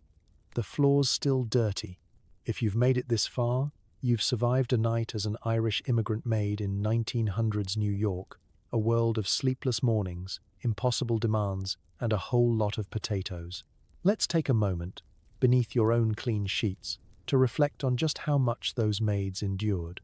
The floor's still dirty. If you've made it this far, you've survived a night as an Irish immigrant maid in 1900s New York, a world of sleepless mornings, impossible demands, and a whole lot of potatoes. Let's take a moment, beneath your own clean sheets, to reflect on just how much those maids endured.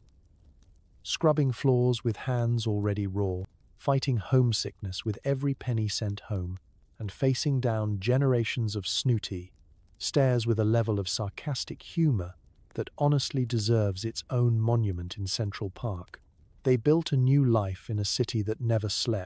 Scrubbing floors with hands already raw, fighting homesickness with every penny sent home, and facing down generations of snooty stares with a level of sarcastic humor that honestly deserves its own monument in Central Park. They built a new life in a city that never slept.